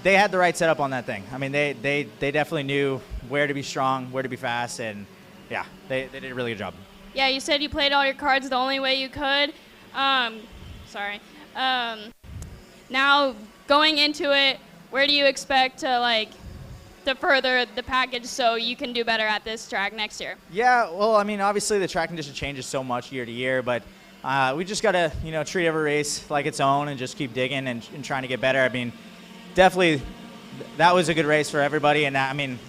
they had the right setup on that thing. I mean, they definitely knew where to be strong, where to be fast, and, yeah, they did a really good job. Yeah, you said you played all your cards the only way you could. Sorry. Now, going into it, where do you expect to further the package so you can do better at this track next year? Yeah, well, I mean, obviously the track condition changes so much year to year, but we just got to, treat every race like its own and just keep digging and trying to get better. I mean, definitely that was a good race for everybody, and I mean,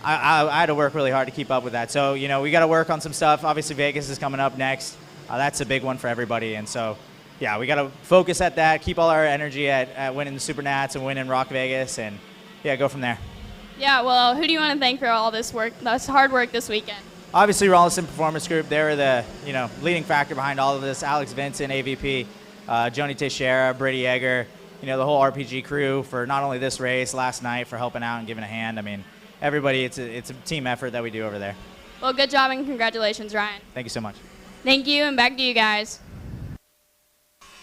I had to work really hard to keep up with that. So, we got to work on some stuff. Obviously, Vegas is coming up next. That's a big one for everybody, and so, yeah, we got to focus at that, keep all our energy at winning the Super Nats and winning Rock Vegas, and, yeah, go from there. Yeah, well, who do you want to thank for all this work, this hard work this weekend? Obviously, Rollison Performance Group, they were the leading factor behind all of this. Alex Vincent, AVP, Joni Teixeira, Brady Egger, the whole RPG crew for not only this race, last night, for helping out and giving a hand. I mean, everybody, it's a team effort that we do over there. Well, good job and congratulations, Ryan. Thank you so much. Thank you, and back to you guys.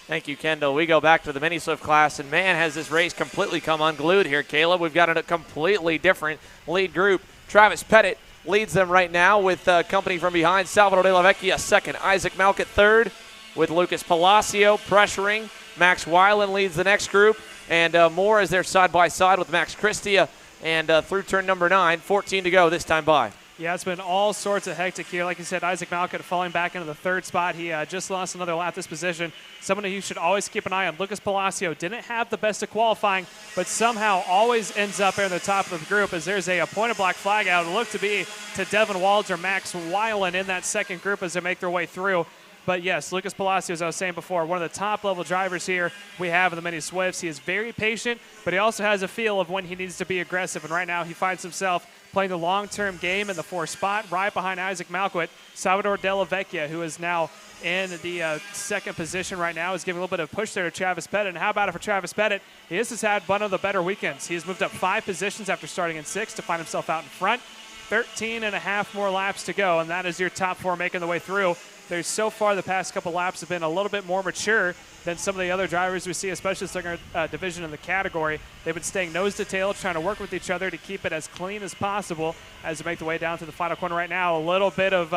Thank you, Kendall. We go back to the mini Swift class, and man, has this race completely come unglued here, Caleb. We've got a completely different lead group. Travis Pettit leads them right now with company from behind. Salvador De La Vecchia second. Isaac Malkett third with Lucas Palacio pressuring. Max Weiland leads the next group, and Moore is there side by side with Max Christia, and through turn number 9, 14 to go this time by. Yeah, it's been all sorts of hectic here. Like you said, Isaac Malkett falling back into the 3rd spot. He just lost another lap this position. Someone who you should always keep an eye on. Lucas Palacio didn't have the best of qualifying, but somehow always ends up in the top of the group as there's a pointed black flag out. It looked to be to Devin Walds or Max Weiland in that second group as they make their way through. But yes, Lucas Palacio, as I was saying before, one of the top-level drivers here we have in the Mini Swifts. He is very patient, but he also has a feel of when he needs to be aggressive. And right now he finds himself playing the long-term game in the 4th spot, right behind Isaac Malkett. Salvador De La Vecchia, who is now in the 2nd position right now, is giving a little bit of push there to Travis Pettit. And how about it for Travis Pettit? He has had one of the better weekends. He has moved up 5 positions after starting in 6th to find himself out in front. 13 and a half more laps to go, and that is your top 4 making the way through. There's so far the past couple laps have been a little bit more mature than some of the other drivers we see, especially the second division in the category. They've been staying nose to tail, trying to work with each other to keep it as clean as possible as they make the way down to the final corner right now. A little bit of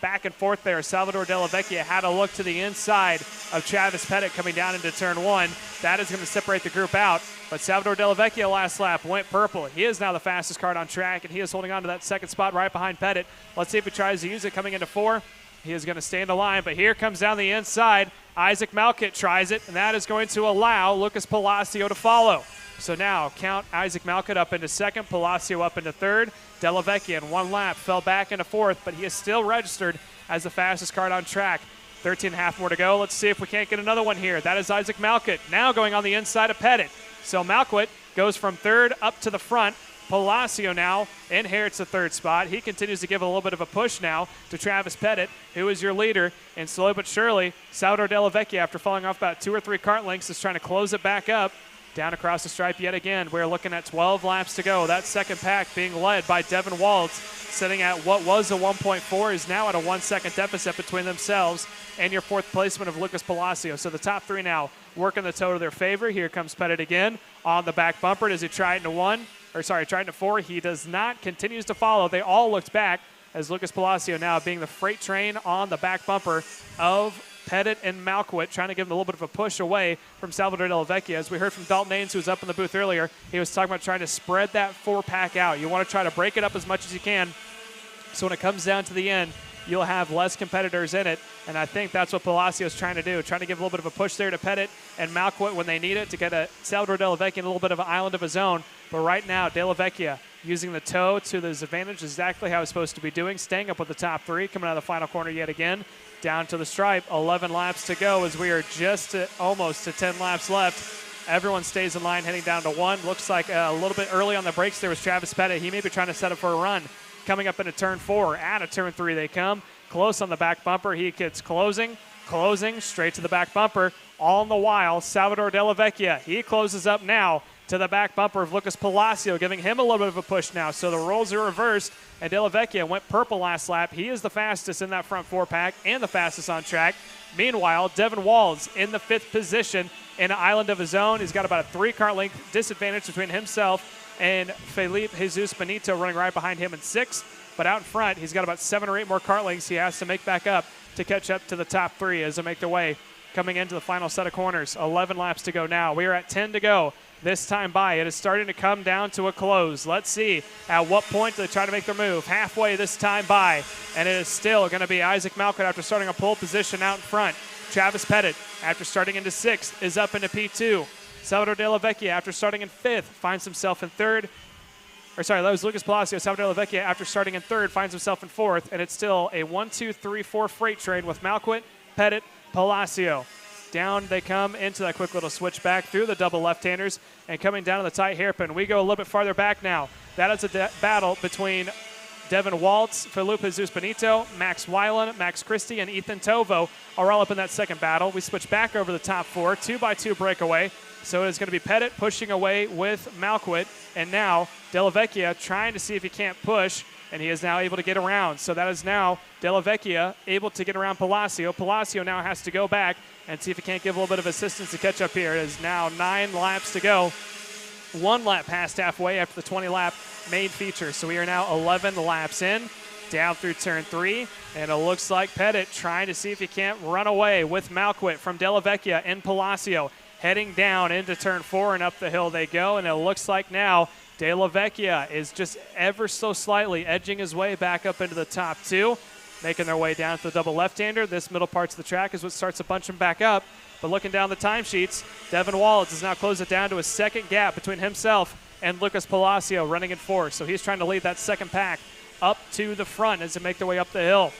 back and forth there. Salvador De La Vecchia had a look to the inside of Travis Pettit coming down into turn 1. That is going to separate the group out. But Salvador De La Vecchia last lap went purple. He is now the fastest card on track, and he is holding on to that 2nd spot right behind Pettit. Let's see if he tries to use it coming into 4. He is going to stay in the line, but here comes down the inside. Isaac Malkett tries it, and that is going to allow Lucas Palacio to follow. So now count Isaac Malkett up into 2nd, Palacio up into 3rd. De La Vecchia in 1 lap fell back into 4th, but he is still registered as the fastest card on track. 13 and a half more to go. Let's see if we can't get another one here. That is Isaac Malkett now going on the inside of Pettit. So Malkett goes from 3rd up to the front. Palacio now inherits the 3rd spot. He continues to give a little bit of a push now to Travis Pettit, who is your leader. And slowly but surely, Salvador De La Vecchia, after falling off about 2 or 3 kart lengths, is trying to close it back up. Down across the stripe yet again. We're looking at 12 laps to go. That second pack being led by Devin Walds, sitting at what was a 1.4 is now at a 1 second deficit between themselves and your 4th placement of Lucas Palacio. So the top 3 now working the toe to their favor. Here comes Pettit again on the back bumper. Does he try it into 4? He does not. Continues to follow. They all looked back as Lucas Palacio now being the freight train on the back bumper of Pettit and Malkett, trying to give them a little bit of a push away from Salvador De La Vecchia. As we heard from Dalton Ains, who was up in the booth earlier, he was talking about trying to spread that 4-pack out. You want to try to break it up as much as you can, so when it comes down to the end, you'll have less competitors in it. And I think that's what Palacio is trying to do, trying to give a little bit of a push there to Pettit and Malkett when they need it to get a Salvador De La Vecchia in a little bit of an island of his own. But right now, De La Vecchia using the toe to his advantage, exactly how he's supposed to be doing, staying up with the top 3, coming out of the final corner yet again, down to the stripe. 11 laps to go as we are just almost to 10 laps left. Everyone stays in line heading down to 1. Looks like a little bit early on the brakes there was Travis Pettit. He may be trying to set up for a run. Coming up into turn 4, out of turn 3 they come. Close on the back bumper. He gets closing, straight to the back bumper. All in the while, Salvador Della Vecchia, he closes up now to the back bumper of Lucas Palacio, giving him a little bit of a push now. So the roles are reversed, and Della Vecchia went purple last lap. He is the fastest in that front 4-pack and the fastest on track. Meanwhile, Devin Walls in the 5th position in an island of his own. He's got about a 3-car length disadvantage between himself and Felipe Jesus Benito running right behind him in 6th. But out in front, he's got about 7 or 8 more kart lengths he has to make back up to catch up to the top 3 as they make their way coming into the final set of corners. 11 laps to go now. We are at 10 to go. This time by, it is starting to come down to a close. Let's see at what point they try to make their move. Halfway this time by, and it is still going to be Isaac Malcolm after starting a pole position out in front. Travis Pettit, after starting into 6th, is up into P2. Salvador Della Vecchia, after starting in 5th, finds himself in 3rd. That was Lucas Palacio. Salvador Della Vecchia, after starting in 3rd, finds himself in 4th, and it's still a 1-2-3-4 freight train with Malquit, Pettit, Palacio. Down they come into that quick little switchback through the double left-handers and coming down to the tight hairpin. We go a little bit farther back now. That is a battle between Devin Waltz, Felipe Jesus Benito, Max Weiland, Max Christie, and Ethan Tovo are all up in that second battle. We switch back over the top 4, 2x2 breakaway. So it is going to be Pettit pushing away with Malquit, and now Della Vecchia trying to see if he can't push, and he is now able to get around. So that is now Della Vecchia able to get around Palacio. Palacio now has to go back and see if he can't give a little bit of assistance to catch up here. It is now 9 laps to go. 1 lap past halfway after the 20-lap main feature. So we are now 11 laps in, down through turn 3, and it looks like Pettit trying to see if he can't run away with Malquit from Della Vecchia and Palacio. Heading down into turn 4 and up the hill they go, and it looks like now Della Vecchia is just ever so slightly edging his way back up into the top 2, making their way down to the double left-hander. This middle parts of the track is what starts to bunch him back up. But looking down the timesheets, Devin Wallace has now closed it down to a second gap between himself and Lucas Palacio running in 4th. So he's trying to lead that second pack up to the front as they make their way up the hill,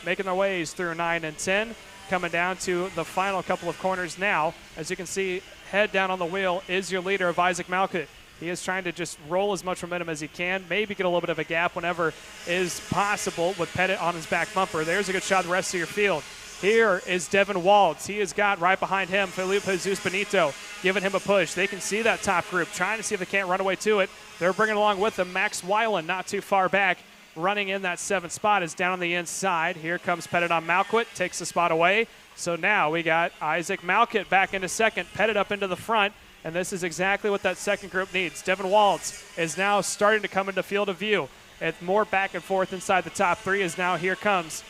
making their ways through 9 and 10. Coming down to the final couple of corners now. As you can see, head down on the wheel is your leader of Isaac Malquit. He is trying to just roll as much momentum as he can, maybe get a little bit of a gap whenever is possible with Pettit on his back bumper. There's a good shot of the rest of your field. Here is Devin Waltz. He has got right behind him Felipe Jesus Benito, giving him a push. They can see that top group, trying to see if they can't run away to it. They're bringing along with them Max Weiland, not too far back. Running in that 7th spot is down on the inside. Here comes Pettit on Malquit, takes the spot away. So now we got Isaac Malquit back into 2nd, Pettit up into the front, and this is exactly what that second group needs. Devin Waltz is now starting to come into field of view. It's more back and forth inside the top 3 as now here comes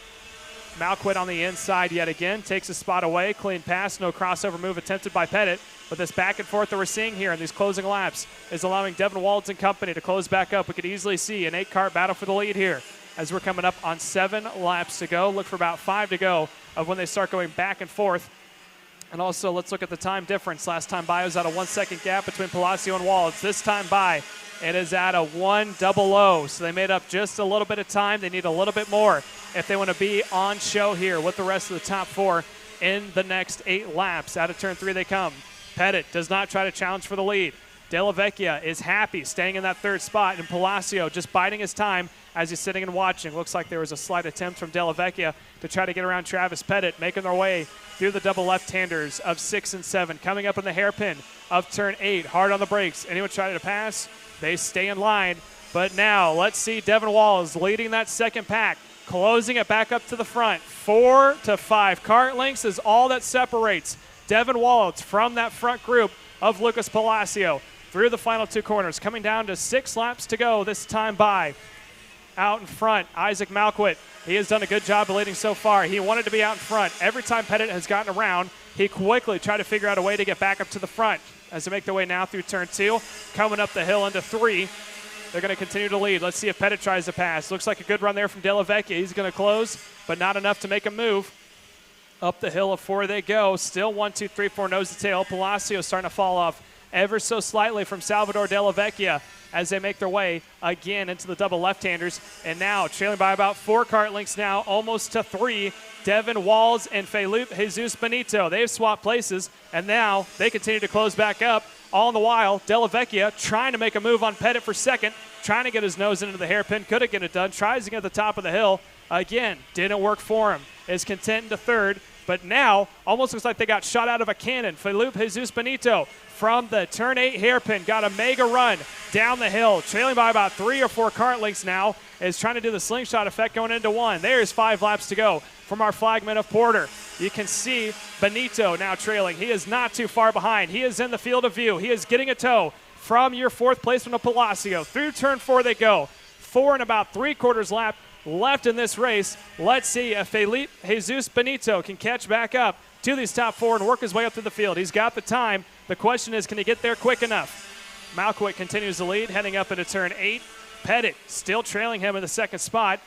Malquit on the inside yet again, takes a spot away, clean pass, no crossover move attempted by Pettit. But this back and forth that we're seeing here in these closing laps is allowing Devin Waltz and company to close back up. We could easily see an 8-kart battle for the lead here as we're coming up on 7 laps to go. Look for about 5 to go of when they start going back and forth. And also, let's look at the time difference. Last time by, it was at a 1-second gap between Palacio and Waltz. This time by, it is at a 1:00. So they made up just a little bit of time. They need a little bit more if they want to be on show here with the rest of the top 4 in the next 8 laps. Out of turn 3 they come. Pettit does not try to challenge for the lead. Della Vecchia is happy staying in that 3rd spot, and Palacio just biding his time as he's sitting and watching. Looks like there was a slight attempt from Della Vecchia to try to get around Travis Pettit, making their way through the double left-handers of 6 and 7. Coming up in the hairpin of turn 8, hard on the brakes. Anyone trying to pass? They stay in line. But now let's see Devin Walls leading that second pack, closing it back up to the front. 4 to 5 kart lengths is all that separates Devin Waltz from that front group of Lucas Palacio through the final 2 corners. Coming down to 6 laps to go this time by. Out in front, Isaac Malquit. He has done a good job of leading so far. He wanted to be out in front. Every time Pettit has gotten around, he quickly tried to figure out a way to get back up to the front as they make their way now through turn 2. Coming up the hill into 3. They're going to continue to lead. Let's see if Pettit tries to pass. Looks like a good run there from Della Vecchia. He's going to close, but not enough to make a move. Up the hill of 4 they go. Still 1, 2, 3, 4 nose to tail. Palacio starting to fall off ever so slightly from Salvador De La Vecchia as they make their way again into the double left-handers. And now trailing by about 4 kart lengths now, almost to 3. Devin Walls and Felipe Jesus Benito. They've swapped places, and now they continue to close back up. All the while, De La Vecchia trying to make a move on Pettit for second, trying to get his nose into the hairpin. Couldn't get it done. Tries to get to the top of the hill. Again, didn't work for him. Is content into third. But now, almost looks like they got shot out of a cannon. Felipe Jesus Benito from the turn 8 hairpin got a mega run down the hill. Trailing by about 3 or 4 kart lengths now. Is trying to do the slingshot effect going into 1. There's 5 laps to go from our flagman of Porter. You can see Benito now trailing. He is not too far behind. He is in the field of view. He is getting a tow from your 4th placement of Palacio. Through turn 4 they go. 4 and about 3/4 lap left in this race. Let's see if Felipe Jesus Benito can catch back up to these top 4 and work his way up through the field. He's got the time. The question is, can he get there quick enough? Malquitt continues the lead, heading up into turn 8. Pettit still trailing him in the 2nd spot.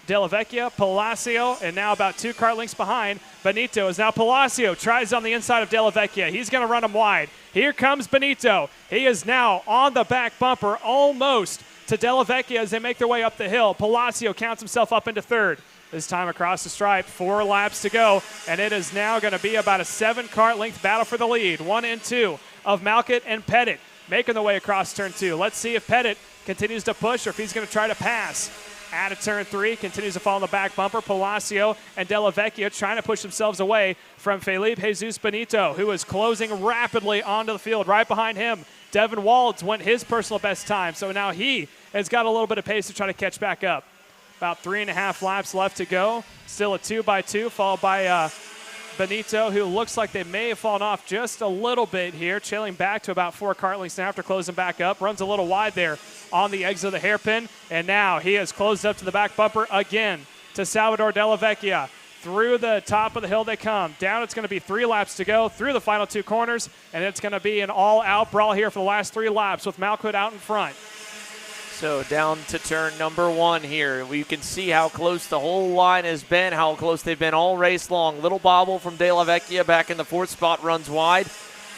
De La Vecchia, Palacio, and now about 2 kart lengths behind. Benito is now Palacio. Tries on the inside of De La Vecchia. He's going to run him wide. Here comes Benito. He is now on the back bumper, almost to De La Vecchia as they make their way up the hill. Palacio counts himself up into 3rd. This time across the stripe, 4 laps to go, and it is now going to be about a 7 kart length battle for the lead. 1 and 2 of Malquitt and Pettit making their way across turn 2. Let's see if Pettit continues to push or if he's going to try to pass. Out of turn 3, continues to fall on the back bumper. Palacio and De La Vecchia trying to push themselves away from Felipe Jesus Benito, who is closing rapidly onto the field. Right behind him, Devin Walds went his personal best time, so now he has got a little bit of pace to try to catch back up. About 3.5 laps left to go. Still a 2x2, followed by Benito, who looks like they may have fallen off just a little bit here, trailing back to about 4 kart lengths after closing back up. Runs a little wide there on the exit of the hairpin, and now he has closed up to the back bumper again to Salvador De La Vecchia. Through the top of the hill they come. Down it's going to be 3 laps to go through the final 2 corners, and it's going to be an all-out brawl here for the last 3 laps with Malquitt out in front. So down to turn number 1 here. We can see how close the whole line has been, how close they've been all race long. Little bobble from De La Vecchia back in the 4th spot, runs wide,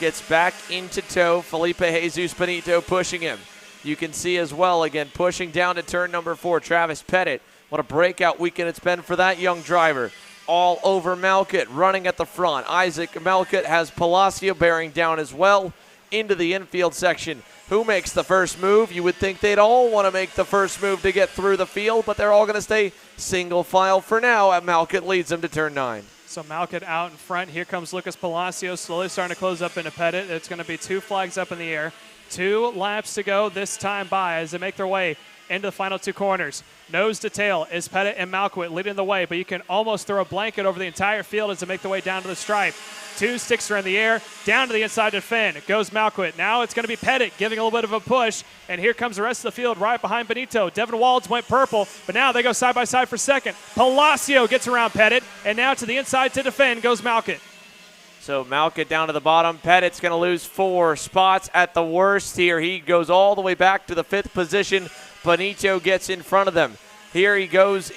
gets back into tow. Felipe Jesus Benito pushing him. You can see as well, again, pushing down to turn number 4, Travis Pettit. What a breakout weekend it's been for that young driver. All over Malquitt, running at the front. Isaac Malquitt has Palacio bearing down as well into the infield section. Who makes the first move? You would think they'd all want to make the first move to get through the field, but they're all going to stay single file for now. Malquitt leads them to turn 9. So Malquitt out in front. Here comes Lucas Palacio, slowly starting to close up into Pettit. It's going to be 2 flags up in the air. 2 laps to go this time by as they make their way into the final 2 corners. Nose to tail is Pettit and Malquitt leading the way, but you can almost throw a blanket over the entire field as they make their way down to the stripe. 2 sticks are in the air, down to the inside to Finn. It goes Malquitt. Now it's going to be Pettit giving a little bit of a push, and here comes the rest of the field right behind Benito. Devin Walds went purple, but now they go side by side for second. Palacio gets around Pettit, and now to the inside to defend goes Malquitt. So Malquitt down to the bottom. Pettit's going to lose 4 spots at the worst here. He goes all the way back to the 5th position. Benito gets in front of them. Here he goes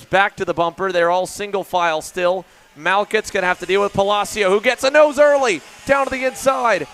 back to the bumper. They're all single file still. Malquitt's going to have to deal with Palacio, who gets a nose early down to the inside.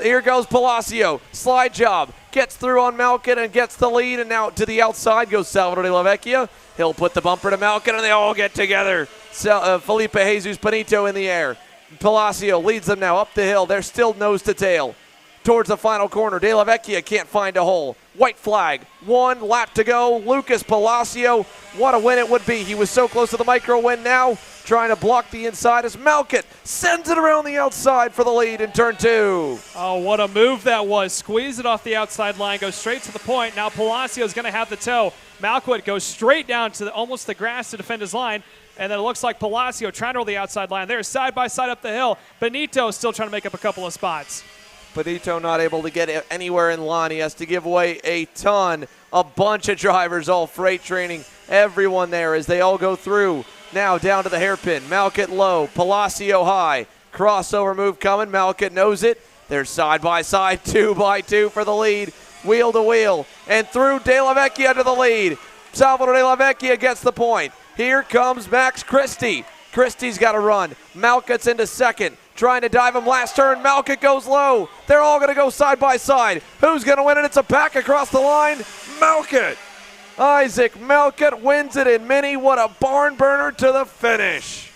Here goes Palacio. Slide job. Gets through on Malquitt and gets the lead. And now to the outside goes Salvador De La Vecchia. He'll put the bumper to Malquitt, and they all get together. Felipe Jesus Benito in the air. Palacio leads them now up the hill. They're still nose to tail towards the final corner. De La Vecchia can't find a hole. White flag. 1 lap to go. Lucas Palacio. What a win it would be. He was so close to the micro win now. Trying to block the inside as Malquitt sends it around the outside for the lead in turn 2. Oh, what a move that was. Squeeze it off the outside line. Goes straight to the point. Now Palacio is going to have the tow. Malquitt goes straight down to almost the grass to defend his line. And then it looks like Palacio trying to roll the outside line. They're side by side up the hill. Benito still trying to make up a couple of spots. Benito not able to get anywhere in line. He has to give away a ton. A bunch of drivers, all freight training. Everyone there as they all go through. Now down to the hairpin. Malquitt low. Palacio high. Crossover move coming. Malquitt knows it. They're side by side, 2x2 for the lead. Wheel to wheel. And through De La Vecchia to the lead. Salvador De La Vecchia gets the point. Here comes Max Christie. Christie's got to run. Malkett's into second, trying to dive him last turn. Malkett goes low. They're all going to go side by side. Who's going to win it? It's a pack across the line. Malkett. Isaac Malkett wins it in mini. What a barn burner to the finish.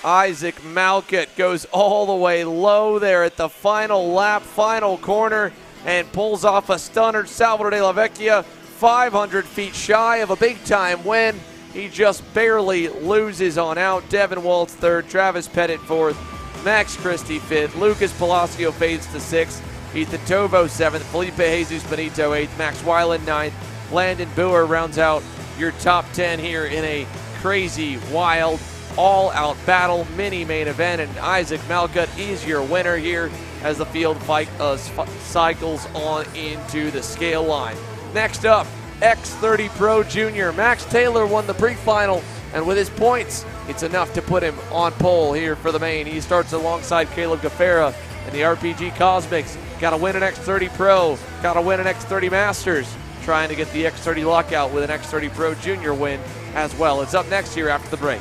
Isaac Malkett goes all the way low there at the final lap, final corner, and pulls off a stunner. Salvador de la Vecchia, 500 feet shy of a big-time win. He just barely loses on out. Devin Waltz third, Travis Pettit fourth, Max Christie fifth, Lucas Palacio fades to sixth, Ethan Tovo seventh, Felipe Jesus Benito eighth, Max Weiland ninth, Landon Boer rounds out your top 10 here in a crazy, wild, all-out battle, mini-main event, and Isaac Malkett is your winner here as the field cycles on into the scale line. Next up, X30 Pro Junior. Max Taylor won the pre-final, and with his points, it's enough to put him on pole here for the main. He starts alongside Caleb Gaffera and the RPG Cosmics. Got to win an X30 Pro, got to win an X30 Masters, trying to get the X30 lockout with an X30 Pro Junior win as well. It's up next here after the break.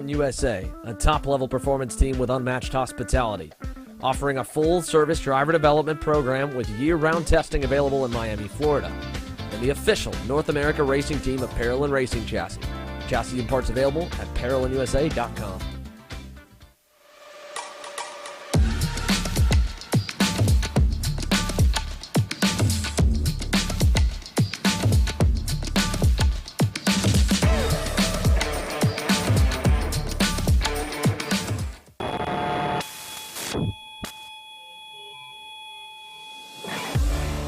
USA, a top-level performance team with unmatched hospitality, offering a full-service driver development program with year-round testing available in Miami, Florida, and the official North America racing team of Parolin Racing Chassis. Chassis and parts available at ParolinUSA.com.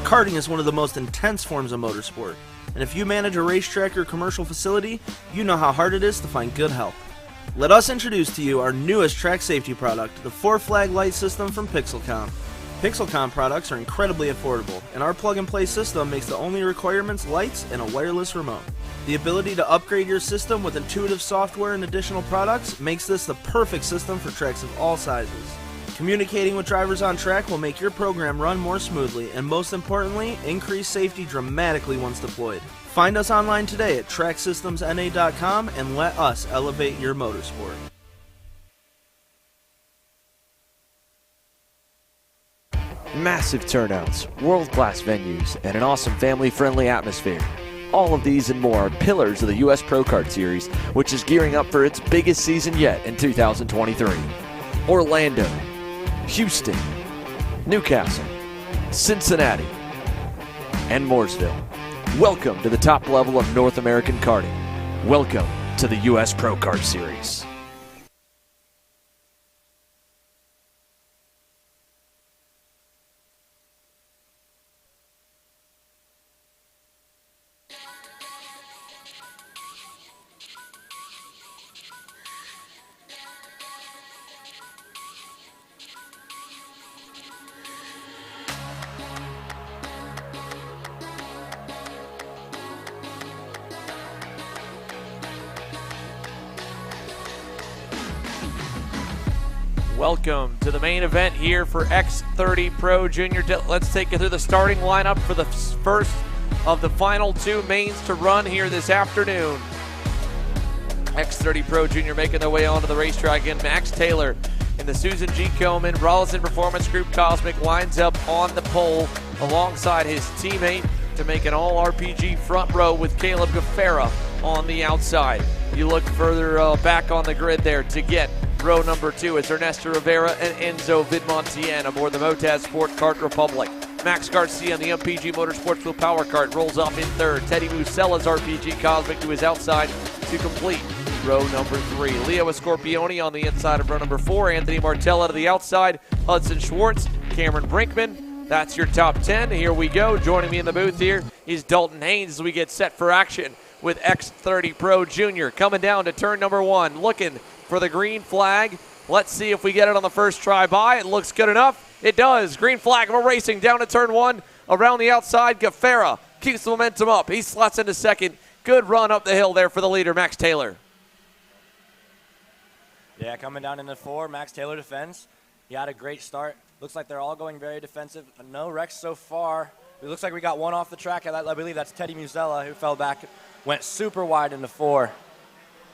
Karting is one of the most intense forms of motorsport, and if you manage a racetrack or commercial facility, you know how hard it is to find good help. Let us introduce to you our newest track safety product, the 4-flag light system from Pixelcom. Pixelcom products are incredibly affordable, and our plug-and-play system makes the only requirements lights and a wireless remote. The ability to upgrade your system with intuitive software and additional products makes this the perfect system for tracks of all sizes. Communicating with drivers on track will make your program run more smoothly and, most importantly, increase safety dramatically once deployed. Find us online today at tracksystemsna.com and let us elevate your motorsport. Massive turnouts, world-class venues, and an awesome family-friendly atmosphere. All of these and more are pillars of the U.S. Pro Kart Series, which is gearing up for its biggest season yet in 2023. Orlando, Houston, Newcastle, Cincinnati, and Mooresville. Welcome to the top level of North American karting. Welcome to the U.S. Pro Kart Series. Welcome to the main event here for X30 Pro Junior. Let's take you through the starting lineup for the first of the final two mains to run here this afternoon. X30 Pro Junior making their way onto the racetrack again. Max Taylor in the Susan G. Komen Rollison Performance Group Cosmic lines up on the pole alongside his teammate to make an all-RPG front row with Caleb Gaffera on the outside. You look further back on the grid there to get row number 2. It's Ernesto Rivera and Enzo Vidmontien aboard the Motaz Sport Kart Republic. Max Garcia in the MPG Motorsports with Power Kart rolls off in third. Teddy Musella's RPG Cosmic to his outside to complete row number 3. Leo Scorpioni on the inside of row number 4. Anthony Martella to the outside. Hudson Schwartz, Cameron Brinkman. That's your top 10. Here we go. Joining me in the booth here is Dalton Haynes as we get set for action with X30 Pro Junior. Coming down to turn number 1, looking for the green flag. Let's see if we get it on the first try by. It looks good enough. It does. Green flag. We're racing down to turn 1. Around the outside, Gaffera keeps the momentum up. He slots into second. Good run up the hill there for the leader, Max Taylor. Yeah, coming down into 4, Max Taylor defends. He had a great start. Looks like they're all going very defensive. No wrecks so far. It looks like we got one off the track. I believe that's Teddy Musella who fell back, went super wide into 4.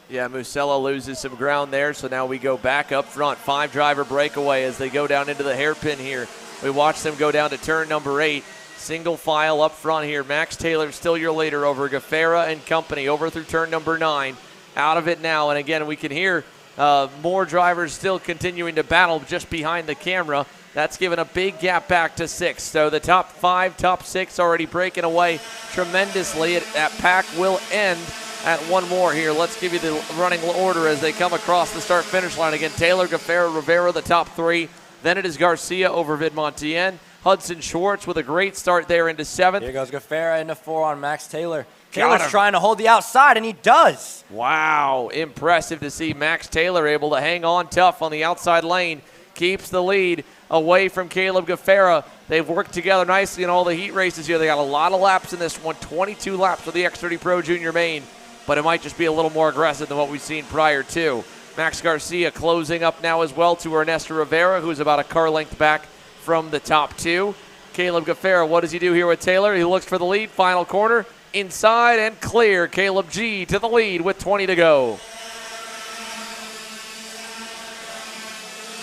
Yeah, Musella loses some ground there, so now we go back up front. 5-driver breakaway as they go down into the hairpin here. We watch them go down to turn number 8. Single file up front here. Max Taylor still your leader over Gaffera and company over through turn number 9. Out of it now, and again, we can hear more drivers still continuing to battle just behind the camera. That's given a big gap back to 6. So the top 5, top 6 already breaking away tremendously. That pack will end at one more here. Let's give you the running order as they come across the start-finish line. Again, Taylor, Gaffera, Rivera, the top 3. Then it is Garcia over Vidmontien. Hudson Schwartz with a great start there into 7th. Here goes Gaffera into 4 on Max Taylor. Taylor's trying to hold the outside, and he does. Wow, impressive to see Max Taylor able to hang on tough on the outside lane. Keeps the lead away from Caleb Gaffera. They've worked together nicely in all the heat races here. They got a lot of laps in this one, 22 laps for the X30 Pro Junior main, but it might just be a little more aggressive than what we've seen prior to. Max Garcia closing up now as well to Ernesto Rivera, who's about a car length back from the top 2. Caleb Gaffera, what does he do here with Taylor? He looks for the lead, final corner, inside and clear. Caleb G to the lead with 20 to go.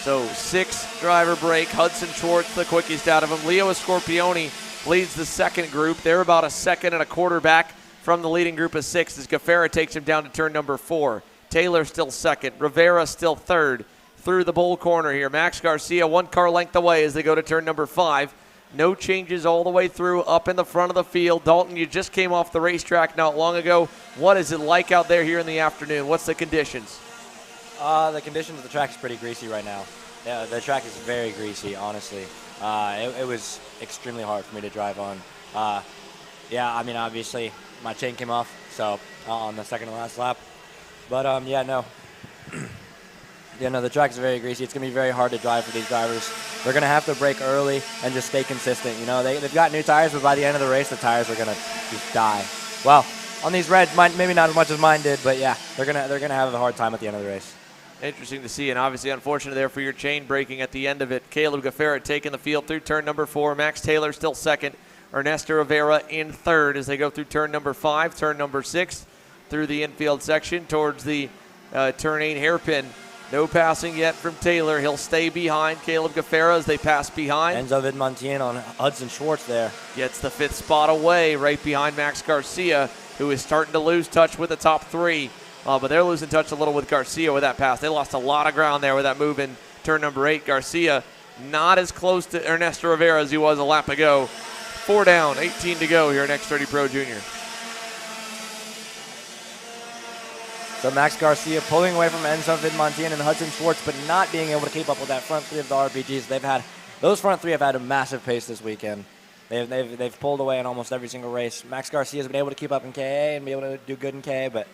So 6-driver break. Hudson Schwartz the quickest out of them. Leo Scorpioni leads the second group. They're about a second and a quarter back from the leading group of 6 as Gaffera takes him down to turn number 4. Taylor still second. Rivera still third through the bowl corner here. Max Garcia 1 car length away as they go to turn number 5. No changes all the way through up in the front of the field. Dalton, you just came off the racetrack not long ago. What is it like out there here in the afternoon? What's the conditions? The conditions of the track is pretty greasy right now. Yeah, the track is very greasy, honestly. It was extremely hard for me to drive on. Yeah, I mean, obviously, my chain came off, so on the second to last lap. But, yeah, no. Yeah, no, the track is very greasy. It's going to be very hard to drive for these drivers. They're going to have to brake early and just stay consistent. You know, they've got new tires, but by the end of the race, the tires are going to just die. Well, on these reds, maybe not as much as mine did, but, yeah, they're gonna have a hard time at the end of the race. Interesting to see, and obviously unfortunate there for your chain breaking at the end of it. Caleb Gaffera taking the field through turn number 4. Max Taylor still second. Ernesto Rivera in third as they go through turn number 5, turn number 6, through the infield section towards the turn 8 hairpin. No passing yet from Taylor. He'll stay behind Caleb Gaffera as they pass behind. Enzo Vidmontien on Hudson Schwartz there. Gets the 5th spot away right behind Max Garcia, who is starting to lose touch with the top 3. But they're losing touch a little with Garcia with that pass. They lost a lot of ground there with that move in turn number 8. Garcia not as close to Ernesto Rivera as he was a lap ago. 4 down, 18 to go here in X30 Pro Junior. So Max Garcia pulling away from Enzo Vidmontien and Hudson Schwartz, but not being able to keep up with that front 3 of the RPGs. Those front 3 have had a massive pace this weekend. They've pulled away in almost every single race. Max Garcia has been able to keep up in KA and be able to do good in KA, but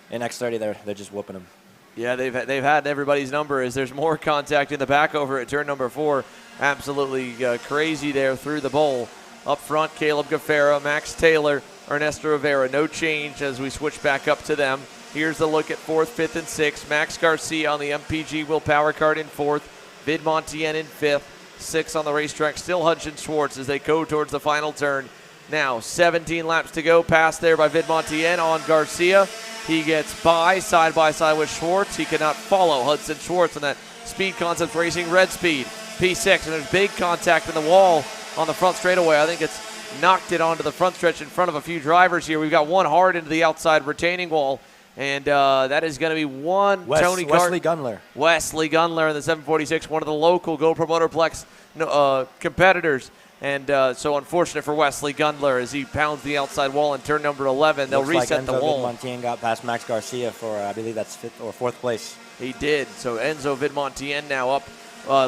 in X30 they're just whooping him. Yeah, they've had everybody's number as there's more contact in the back over at turn number 4. Absolutely crazy there through the bowl. Up front, Caleb Gaffera, Max Taylor, Ernesto Rivera. No change as we switch back up to them. Here's the look at 4th, 5th, and 6th. Max Garcia on the MPG Will Power Kart in 4th. Vidmontien in 5th. 6th on the racetrack, still Hudson Schwartz as they go towards the final turn. Now 17 laps to go, passed there by Vidmontien on Garcia. He gets side by side with Schwartz. He cannot follow Hudson Schwartz in that Speed Concepts Racing red speed. P6, and there's big contact in the wall on the front straightaway. I think it's knocked it onto the front stretch in front of a few drivers here. We've got one hard into the outside retaining wall, and that is going to be one Tony Wesley Gunler. Wesley Gunler in the 746, one of the local GoPro Motorplex competitors. And so unfortunate for Wesley Gunler as he pounds the outside wall in turn number 11. They'll reset the wall. Vidmontien got past Max Garcia for, I believe that's 5th or 4th place. He did. So Enzo Vidmontien now up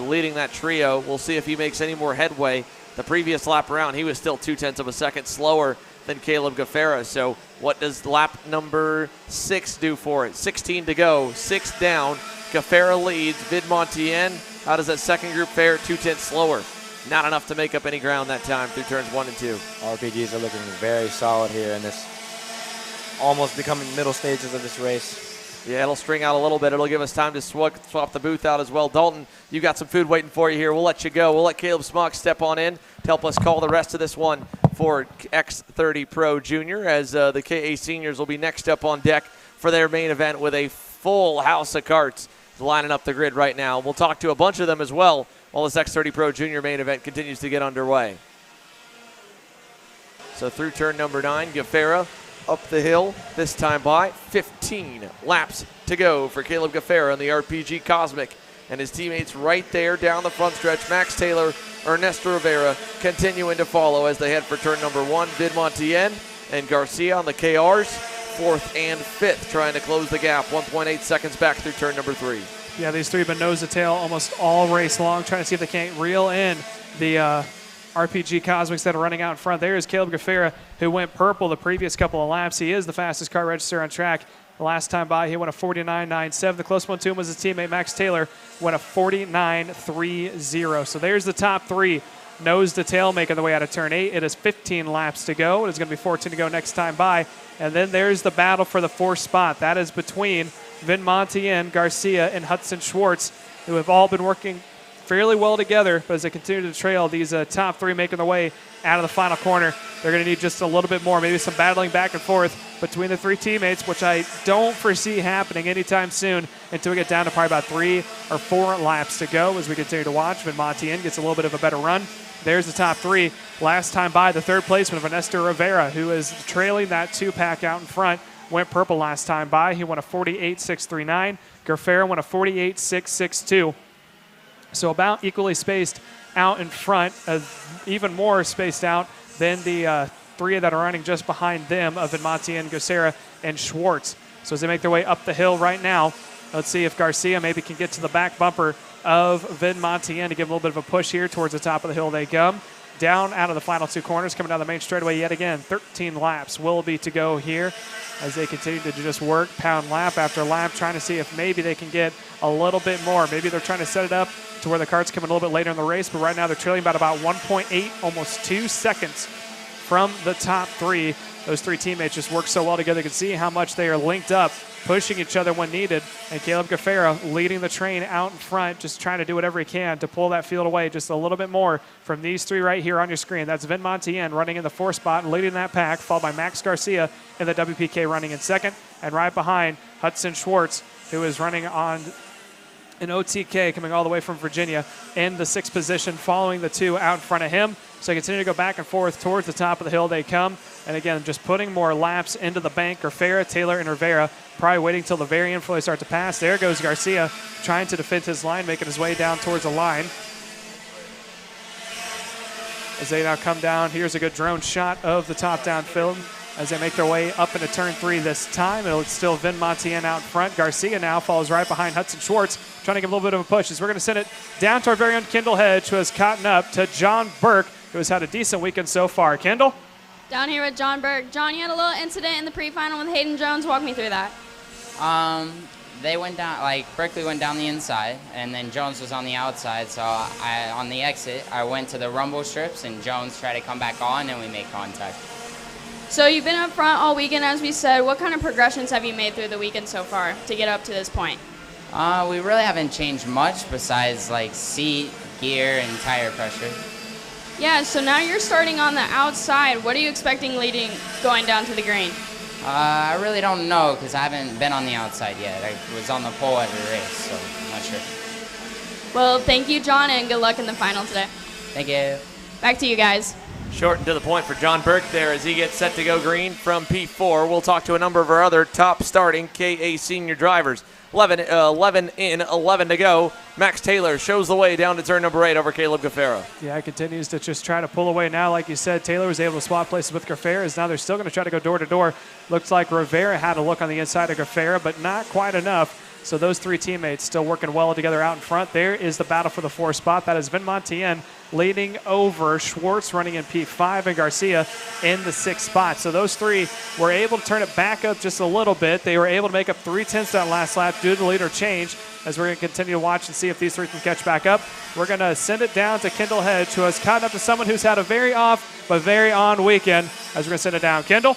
leading that trio. We'll see if he makes any more headway. The previous lap around, he was still 0.2 of a second slower than Caleb Gaffera. So what does lap number 6 do for it? 16 to go, 6 down. Gaffera leads. Vidmontien, how does that second group fare? 0.2 slower. Not enough to make up any ground that time through turns 1 and 2. RPGs are looking very solid here in this almost becoming middle stages of this race. Yeah, it'll string out a little bit. It'll give us time to swap the booth out as well. Dalton, you got some food waiting for you here. We'll let you go. We'll let Caleb Smock step on in to help us call the rest of this one for X30 Pro Junior, as the KA seniors will be next up on deck for their main event with a full house of karts lining up the grid right now. We'll talk to a bunch of them as well while this X30 Pro Junior main event continues to get underway. So through turn number 9, Gaffera up the hill, this time by 15 laps to go for Caleb Gaffera in the RPG Cosmic. And his teammates right there down the front stretch. Max Taylor, Ernesto Rivera continuing to follow as they head for turn number 1. Vidmontien and Garcia on the KRs, 4th and 5th, trying to close the gap. 1.8 seconds back through turn number 3. Yeah, these three have been nose to tail almost all race long, trying to see if they can't reel in the RPG Cosmics that are running out in front. There is Caleb Gaffera, who went purple the previous couple of laps. He is the fastest car register on track. The last time by, he went a 49.97. The close one to him was his teammate Max Taylor, went a 49.30. So there's the top 3, nose to tail, making the way out of turn 8. It is 15 laps to go. It is going to be 14 to go next time by. And then there's the battle for the 4th spot. That is between Vidmontien, Garcia, and Hudson Schwartz, who have all been working fairly well together, but as they continue to trail, these top 3 making their way out of the final corner. They're going to need just a little bit more, maybe some battling back and forth between the 3 teammates, which I don't foresee happening anytime soon until we get down to probably about 3 or 4 laps to go as we continue to watch. Vidmontien gets a little bit of a better run. There's the top 3. Last time by, the 3rd placement of Ernesto Rivera, who is trailing that 2-pack out in front. Went purple last time by. He won a 48.639. Gaffera won a 48.662. So about equally spaced out in front, even more spaced out than the 3 that are running just behind them of Vidmontien, Garcia, and Schwartz. So as they make their way up the hill right now, let's see if Garcia maybe can get to the back bumper of Vidmontien to give a little bit of a push here towards the top of the hill they come. Down out of the final 2 corners, coming down the main straightaway yet again. 13 laps will be to go here as they continue to just work pound lap after lap, trying to see if maybe they can get a little bit more. Maybe they're trying to set it up to where the kart's coming a little bit later in the race, but right now they're trailing about 1.8, almost 2 seconds from the top 3. Those 3 teammates just work so well together. You can see how much they are linked up, pushing each other when needed. And Caleb Gaffera leading the train out in front, just trying to do whatever he can to pull that field away just a little bit more from these 3 right here on your screen. That's Vidmontien running in the 4th spot and leading that pack, followed by Max Garcia in the WPK running in 2nd. And right behind, Hudson Schwartz, who is running on an OTK coming all the way from Virginia in the 6th position, following the 2 out in front of him. So they continue to go back and forth towards the top of the hill they come. And again, just putting more laps into the bank. Gaffera, Taylor, and Rivera probably waiting until the very end before they start to pass. There goes Garcia trying to defend his line, making his way down towards the line. As they now come down, here's a good drone shot of the top-down film as they make their way up into turn 3 this time. It's still Vidmontien out front. Garcia now follows right behind Hudson Schwartz, trying to give a little bit of a push. As we're going to send it down to our very own Kendall Hedge, who has caught up to John Burke, who has had a decent weekend so far. Kendall? Down here with John Burke. John, you had a little incident in the pre-final with Hayden Jones. Walk me through that. They went down, Berkeley went down the inside, and then Jones was on the outside. So on the exit, I went to the rumble strips, and Jones tried to come back on, and we made contact. So you've been up front all weekend, as we said. What kind of progressions have you made through the weekend so far to get up to this point? We really haven't changed much besides like seat, gear, and tire pressure. Yeah, so now you're starting on the outside. What are you expecting going down to the green? I really don't know because I haven't been on the outside yet. I was on the pole every race, so I'm not sure. Well, thank you, John, and good luck in the final today. Thank you. Back to you guys. Short and to the point for John Burke there as he gets set to go green from P4. We'll talk to a number of our other top starting KA senior drivers. 11 in, 11 to go. Max Taylor shows the way down to turn number 8 over Caleb Gaffera. Yeah, continues to just try to pull away now. Like you said, Taylor was able to swap places with Gaffera. Now they're still going to try to go door to door. Looks like Rivera had a look on the inside of Gaffera, but not quite enough. So those three teammates still working well together out in front. There is the battle for the 4th spot. That is Vin Montien leading over Schwartz running in P5 and Garcia in the 6th spot. So those three were able to turn it back up just a little bit. They were able to make up 3/10 that last lap due to the leader change. As we're going to continue to watch and see if these three can catch back up, we're going to send it down to Kendall Hedge, who has caught up to someone who's had a very off but very on weekend. As we're going to send it down. Kendall?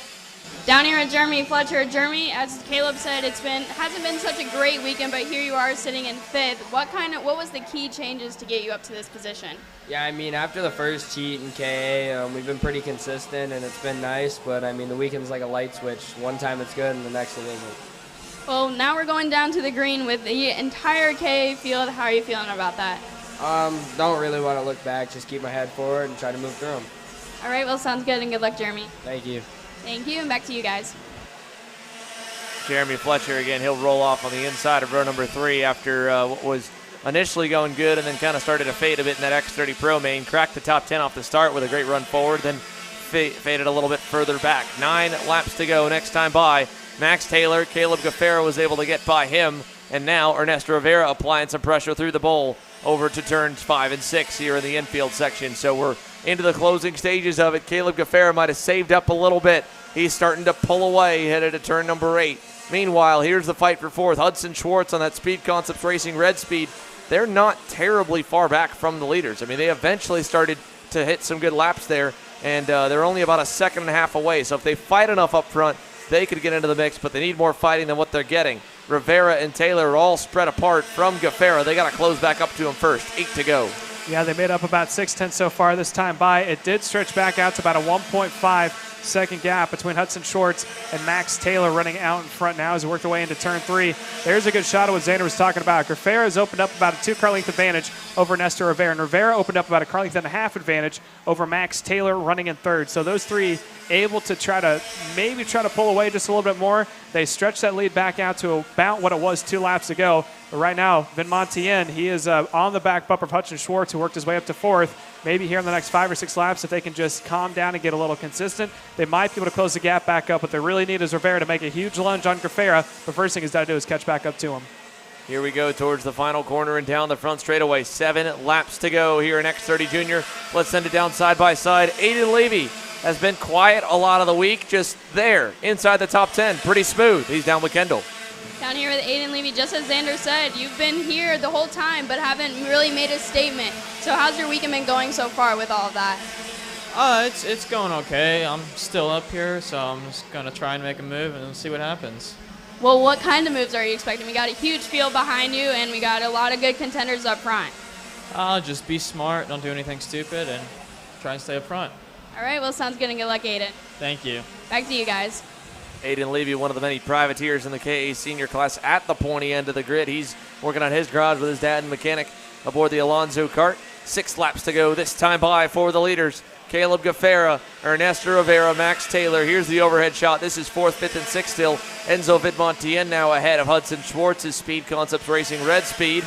Down here at Jeremy Fletcher. Jeremy, as Caleb said, hasn't been such a great weekend, but here you are sitting in 5th. What was the key changes to get you up to this position? Yeah, I mean, after the first heat in KA, we've been pretty consistent, and it's been nice. But, I mean, the weekend's like a light switch. One time it's good, and the next it isn't. Well, now we're going down to the green with the entire KA field. How are you feeling about that? Don't really want to look back. Just keep my head forward and try to move through them. All right, well, sounds good, and good luck, Jeremy. Thank you. Thank you, and back to you guys. Jeremy Fletcher again, he'll roll off on the inside of row number 3 after what was initially going good and then kind of started to fade a bit in that X30 Pro main. Cracked the top 10 off the start with a great run forward, then faded a little bit further back. 9 laps to go next time by. Max Taylor, Caleb Gaffera was able to get by him, and now Ernesto Rivera applying some pressure through the bowl over to turns 5 and 6 here in the infield section. So we're into the closing stages of it. Caleb Gaffera might have saved up a little bit. He's starting to pull away, headed to turn number 8. Meanwhile, here's the fight for 4th. Hudson Schwartz on that Speed Concepts Racing Red Speed. They're not terribly far back from the leaders. I mean, they eventually started to hit some good laps there, and they're only about a second and a half away. So if they fight enough up front, they could get into the mix, but they need more fighting than what they're getting. Rivera and Taylor are all spread apart from Gaffera. They got to close back up to him first. 8 to go. Yeah, they made up about 6/10 so far this time by. It did stretch back out to about a 1.5-second gap between Hudson Schwartz and Max Taylor running out in front now as he worked away into turn 3. There's a good shot of what Xander was talking about. Gaffera has opened up about a 2-car length advantage over Nestor Rivera, and Rivera opened up about a car length and a half advantage over Max Taylor running in 3rd. So those three able to try to pull away just a little bit more. They stretched that lead back out to about what it was 2 laps ago. But right now, Vin Montien, he is on the back bumper of Hudson Schwartz, who worked his way up to 4th. Maybe here in the next 5 or 6 laps, if they can just calm down and get a little consistent, they might be able to close the gap back up. What they really need is Rivera to make a huge lunge on Gaffera. The first thing he's got to do is catch back up to him. Here we go towards the final corner and down the front straightaway. 7 laps to go here in X30 Junior. Let's send it down side by side. Aiden Levy has been quiet a lot of the week, just there inside the top 10. Pretty smooth. He's down with Kendall. Down here with Aiden Levy, just as Xander said, you've been here the whole time but haven't really made a statement. So how's your weekend been going so far with all of that? It's going okay. I'm still up here, so I'm just going to try and make a move and see what happens. Well, what kind of moves are you expecting? We got a huge field behind you, and we got a lot of good contenders up front. Just be smart, don't do anything stupid, and try and stay up front. All right, well, sounds good, and good luck, Aiden. Thank you. Back to you guys. Aiden Levy, one of the many privateers in the KA senior class at the pointy end of the grid. He's working on his garage with his dad and mechanic aboard the Alonzo Kart. 6 laps to go this time by for the leaders. Caleb Gaffera, Ernesto Rivera, Max Taylor. Here's the overhead shot. This is 4th, 5th, and 6th still. Enzo Vidmontien now ahead of Hudson Schwartz's Speed Concepts Racing Red Speed.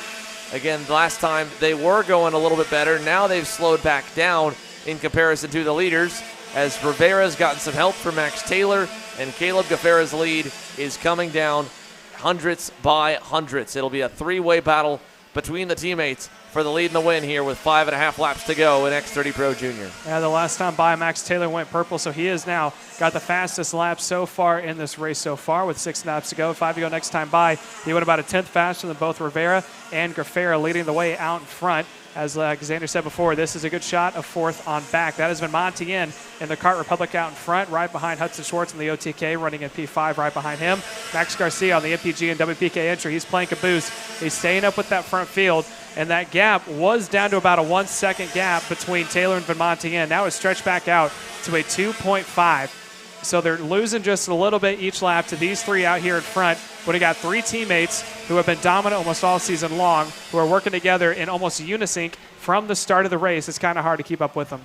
Again, last time they were going a little bit better. Now they've slowed back down in comparison to the leaders, as Rivera's gotten some help from Max Taylor, and Caleb Gaffera's lead is coming down hundredths by hundredths. It'll be a 3-way battle between the teammates for the lead and the win here with 5.5 laps to go in X30 Pro Junior. Yeah, the last time by, Max Taylor went purple, so he has now got the fastest lap so far in this race so far with 6 laps to go. 5 to go next time by. He went about a 10th faster than both Rivera and Grafera, leading the way out in front. As Xander said before, this is a good shot of 4th on back. That has been Montien in the Kart Republic out in front, right behind Hudson Schwartz in the OTK, running in P5 right behind him. Max Garcia on the MPG and WPK entry. He's playing caboose. He's staying up with that front field, and that gap was down to about a 1 second gap between Taylor and Van Montien. Now it's stretched back out to a 2.5. So they're losing just a little bit each lap to these 3 out here in front. But we got 3 teammates who have been dominant almost all season long, who are working together in almost unisync from the start of the race. It's kind of hard to keep up with them.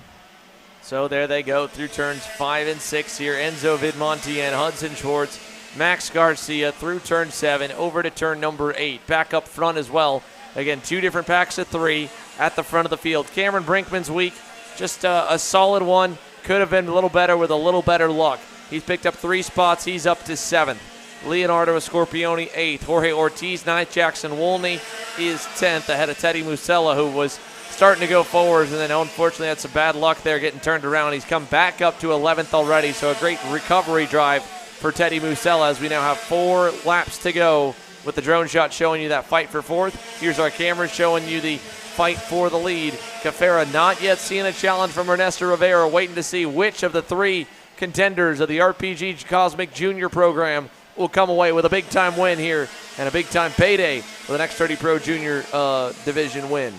So there they go through turns 5 and 6 here. Enzo Vidmontien, Hudson Schwartz, Max Garcia through turn 7 over to turn number 8. Back up front as well. Again, 2 different packs of 3 at the front of the field. Cameron Brinkman's week, just a solid one. Could have been a little better with a little better luck. He's picked up 3 spots. He's up to 7th. Leonardo Scorpioni 8th. Jorge Ortiz 9th. Jackson Wolney is 10th ahead of Teddy Musella, who was starting to go forwards and then unfortunately had some bad luck there getting turned around. He's come back up to 11th already, so a great recovery drive for Teddy Musella as we now have 4 laps to go with the drone shot showing you that fight for 4th. Here's our camera showing you the fight for the lead. Cafera not yet seeing a challenge from Ernesto Rivera, waiting to see which of the 3 contenders of the RPG Cosmic Junior program will come away with a big-time win here and a big-time payday with an X30 Pro Junior division win.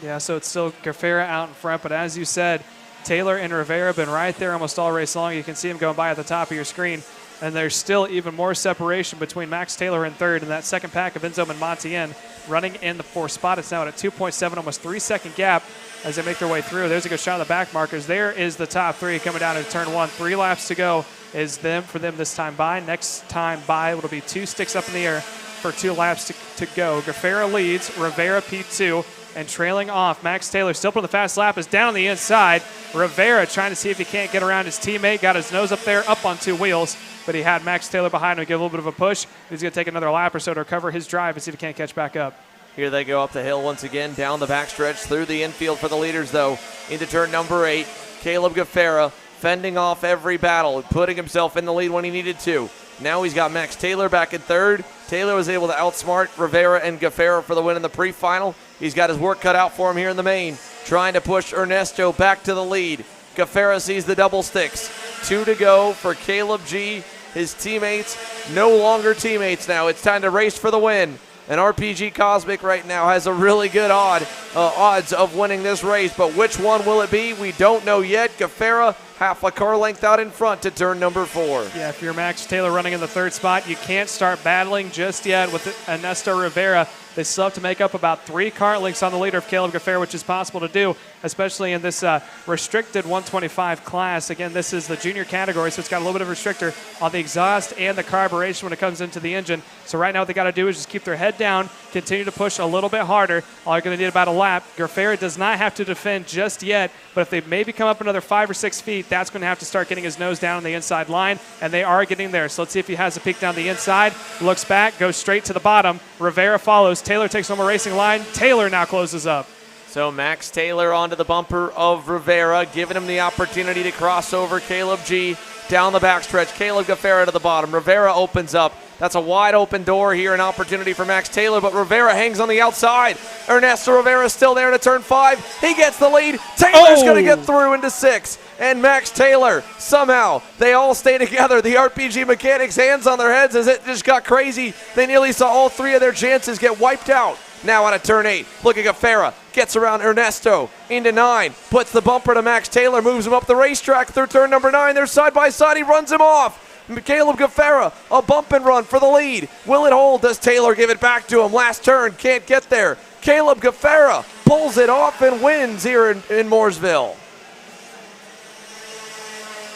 Yeah, so it's still Grafera out in front, but as you said, Taylor and Rivera have been right there almost all race long. You can see them going by at the top of your screen, and there's still even more separation between Max Taylor in 3rd and that second pack of Enzo and Montien running in the 4th spot. It's now at a 2.7, almost 3-second gap as they make their way through. There's a good shot of the back markers. There is the top 3 coming down into turn 1. 3 laps to go is for them this time by. Next time by, it'll be 2 sticks up in the air for 2 laps to go. Grafera leads, Rivera P2, and trailing off. Max Taylor still putting the fast lap is down the inside. Rivera trying to see if he can't get around his teammate. Got his nose up there, up on 2 wheels, but he had Max Taylor behind him to give a little bit of a push. He's going to take another lap or so to recover his drive and see if he can't catch back up. Here they go up the hill once again, down the backstretch, through the infield for the leaders, though, into turn number 8. Caleb Gafera fending off every battle, putting himself in the lead when he needed to. Now he's got Max Taylor back in 3rd. Taylor was able to outsmart Rivera and Gafera for the win in the pre-final. He's got his work cut out for him here in the main, trying to push Ernesto back to the lead. Gafera sees the double sticks. 2 to go for Caleb G. His teammates, no longer teammates now. It's time to race for the win. And RPG Cosmic right now has a really good odds of winning this race, but which one will it be? We don't know yet. Gafera half a car length out in front to turn number 4. Yeah, if you're Max Taylor running in the 3rd spot, you can't start battling just yet with Ernesto Rivera. They still have to make up about 3 kart lengths on the leader of Caleb Gafera, which is possible to do, especially in this restricted 125 class. Again, this is the junior category, so it's got a little bit of a restrictor on the exhaust and the carburation when it comes into the engine. So right now what they got to do is just keep their head down, continue to push a little bit harder. All you're going to need about a lap. Gafera does not have to defend just yet, but if they maybe come up another 5 or 6 feet, that's going to have to start getting his nose down on the inside line, and they are getting there. So let's see if he has a peek down the inside. Looks back, goes straight to the bottom. Rivera follows. Taylor takes home a racing line. Taylor now closes up. So Max Taylor onto the bumper of Rivera, giving him the opportunity to cross over Caleb G. Down the backstretch, Caleb Gafera to the bottom. Rivera opens up. That's a wide open door here, an opportunity for Max Taylor, but Rivera hangs on the outside. Ernesto Rivera is still there to turn 5. He gets the lead. Taylor's going to get through into 6. And Max Taylor, somehow, they all stay together. The RPG mechanics' hands on their heads as it just got crazy. They nearly saw all 3 of their chances get wiped out. Now out of turn 8, look at Gafera, gets around Ernesto, into 9, puts the bumper to Max Taylor, moves him up the racetrack through turn number 9. They're side by side, he runs him off. Caleb Gafera, a bump and run for the lead. Will it hold? Does Taylor give it back to him? Last turn, can't get there. Caleb Gafera pulls it off and wins here in Mooresville.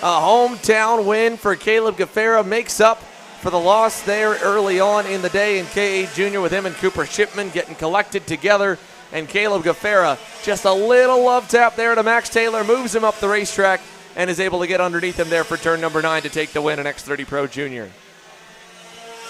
A hometown win for Caleb Gafera makes up for the loss there early on in the day in K8 Junior with him and Cooper Shipman getting collected together. And Caleb Gafera, just a little love tap there to Max Taylor, moves him up the racetrack and is able to get underneath him there for turn number 9 to take the win in X30 Pro Junior.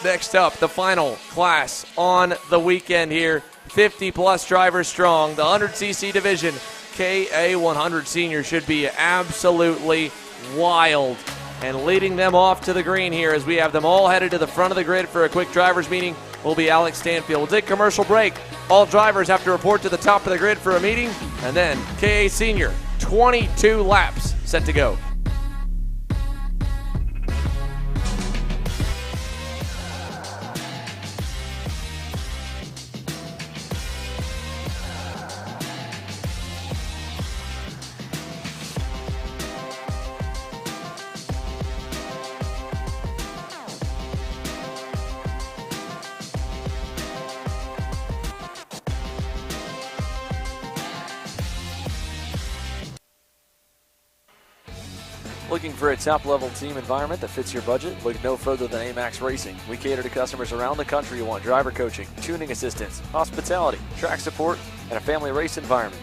Next up, the final class on the weekend here 50-plus drivers strong. The 100cc division, KA100 Senior, should be absolutely wild. And leading them off to the green here as we have them all headed to the front of the grid for a quick drivers meeting will be Alex Stanfield. We'll take a commercial break. All drivers have to report to the top of the grid for a meeting. And then KA Senior, 22 laps set to go. Looking for a top-level team environment that fits your budget? Look no further than AMAX Racing. We cater to customers around the country who want driver coaching, tuning assistance, hospitality, track support, and a family race environment.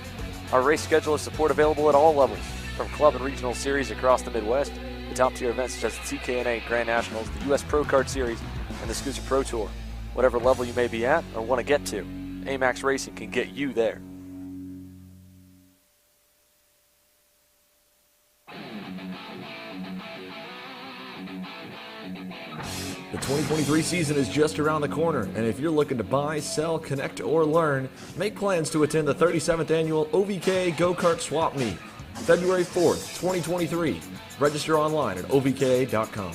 Our race schedule is support available at all levels, from club and regional series across the Midwest to top-tier events such as the TKNA Grand Nationals, the U.S. Pro Kart Series, and the Scooter Pro Tour. Whatever level you may be at or want to get to, AMAX Racing can get you there. The 2023 season is just around the corner, and if you're looking to buy, sell, connect, or learn, make plans to attend the 37th annual OVK Go-Kart Swap Meet, February 4th, 2023. Register online at ovka.com.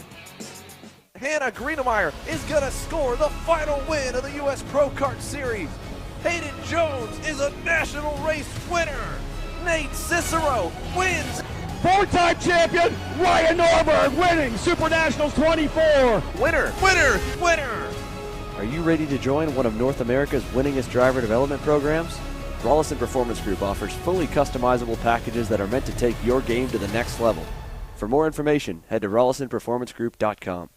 Hannah Greenemeyer is going to score the final win of the U.S. Pro Kart Series. Hayden Jones is a national race winner. Nate Cicero wins. Four-time champion Ryan Norberg winning Super Nationals 24. Winner, winner, winner. Are you ready to join one of North America's winningest driver development programs? Rollison Performance Group offers fully customizable packages that are meant to take your game to the next level. For more information, head to rollisonperformancegroup.com.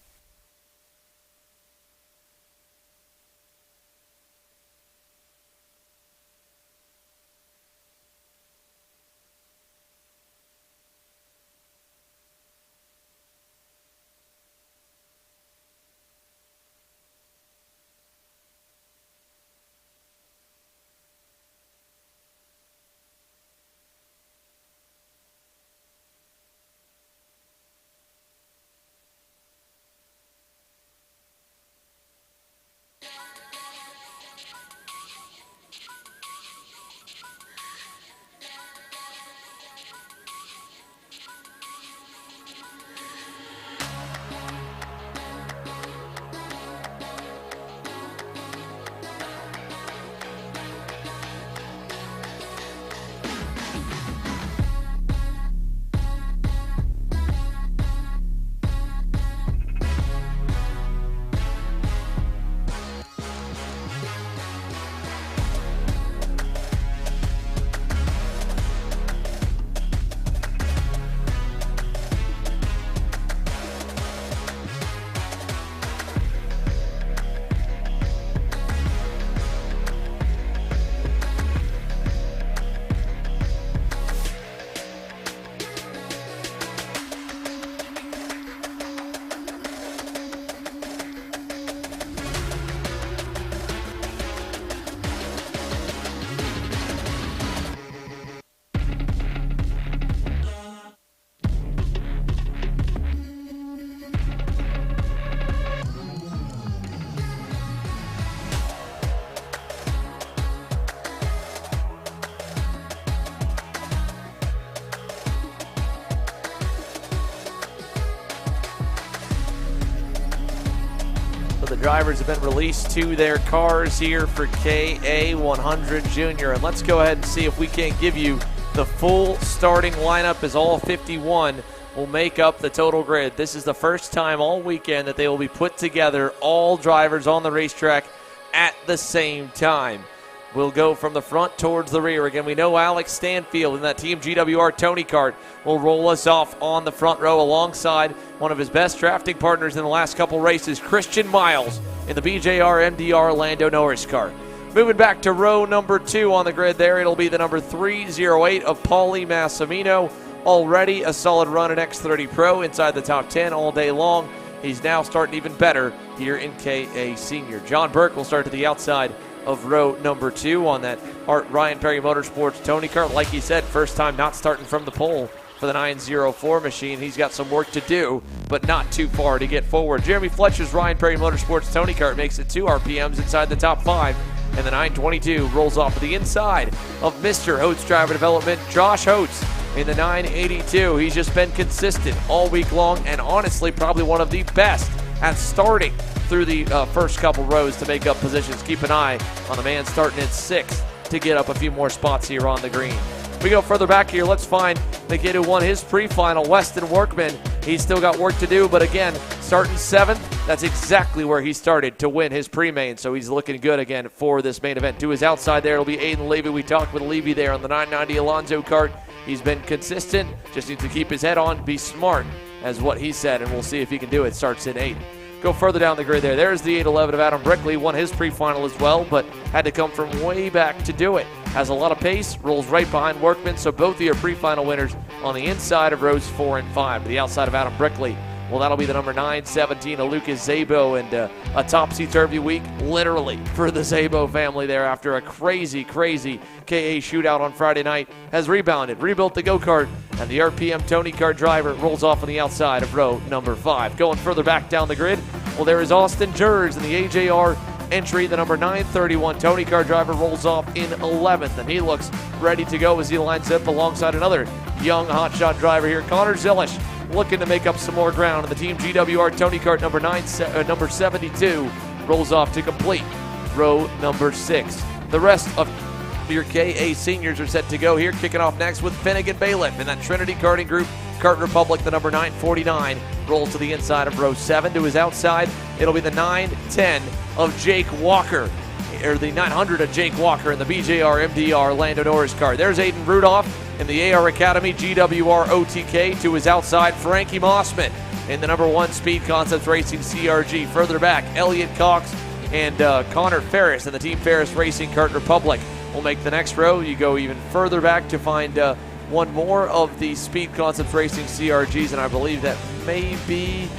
The drivers have been released to their cars here for KA100 Junior. And let's go ahead and see if we can't give you the full starting lineup as all 51 will make up the total grid. This is the first time all weekend that they will be put together, all drivers on the racetrack at the same time. We'll go from the front towards the rear. Again, we know Alex Stanfield in that Team GWR Tony Kart will roll us off on the front row alongside one of his best drafting partners in the last couple races, Christian Miles, in the BJR MDR Lando Norris car. Moving back to row number 2 on the grid there, it'll be the number 308 of Paulie Massimino. Already a solid run in X30 Pro inside the top 10 all day long. He's now starting even better here in KA Senior. John Burke will start to the outside of row number 2 on that Ryan Perry Motorsports Tony Kart. Like he said, first time not starting from the pole for the 904 machine. He's got some work to do, but not too far to get forward. Jeremy Fletcher's Ryan Perry Motorsports Tony Kart makes it 2 RPMs inside the top 5, and the 922 rolls off to the inside of Mr. Holtz Driver Development, Josh Holtz, in the 982. He's just been consistent all week long, and honestly probably one of the best at starting through the first couple rows to make up positions. Keep an eye on the man starting at 6th to get up a few more spots here on the green. We go further back here. Let's find the kid who won his pre-final, Weston Workman. He's still got work to do, but again, starting 7th, that's exactly where he started to win his pre-main, so he's looking good again for this main event. To his outside there, it'll be Aiden Levy. We talked with Levy there on the 990 Alonzo Kart. He's been consistent, just needs to keep his head on, be smart, as what he said, and we'll see if he can do it. Starts in 8th. Go further down the grid there. There's the 811 of Adam Brickley. Won his pre-final as well, but had to come from way back to do it. Has a lot of pace, rolls right behind Workman, so both of your pre-final winners on the inside of rows 4 and 5. To the outside of Adam Brickley, well, that'll be the number 917 of Lucas Zabo, and a topsy-turvy week, literally, for the Zabo family there after a crazy, crazy KA shootout on Friday night. Has rebounded, rebuilt the go-kart, and the RPM Tony Kart driver rolls off on the outside of row number 5. Going further back down the grid, well, there is Austin Jers in the AJR entry. The number 931 Tony Kart driver rolls off in 11th, and he looks ready to go as he lines up alongside another young hotshot driver here, Connor Zillish, looking to make up some more ground. And the Team GWR Tony Kart number 72 rolls off to complete row number 6. The rest of your KA seniors are set to go here, kicking off next with Finnegan Bailiff in that Trinity Karting Group Kart Republic. The number 949 rolls to the inside of row 7. To his outside, it'll be the 910 of Jake Walker, or the 900 of Jake Walker in the BJR MDR Lando Norris car. There's Aiden Rudolph in the AR Academy GWR OTK. To his outside, Frankie Mossman in the number 1 Speed Concepts Racing CRG. Further back, Elliot Cox and Connor Ferris in the Team Ferris Racing Kart Republic will make the next row. You go even further back to find one more of the Speed Concepts Racing CRGs, and I believe that may be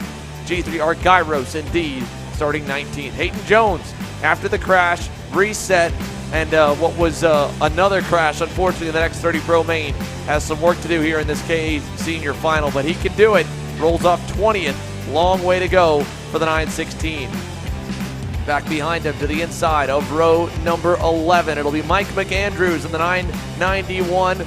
G3R Gyros, indeed, starting 19th. Hayden Jones, after the crash, reset, and what was another crash, unfortunately, in the next 30 Pro main, has some work to do here in this KA Senior Final, but he can do it. Rolls off 20th. Long way to go for the 916. Back behind him to the inside of row number 11, it'll be Mike McAndrews in the 991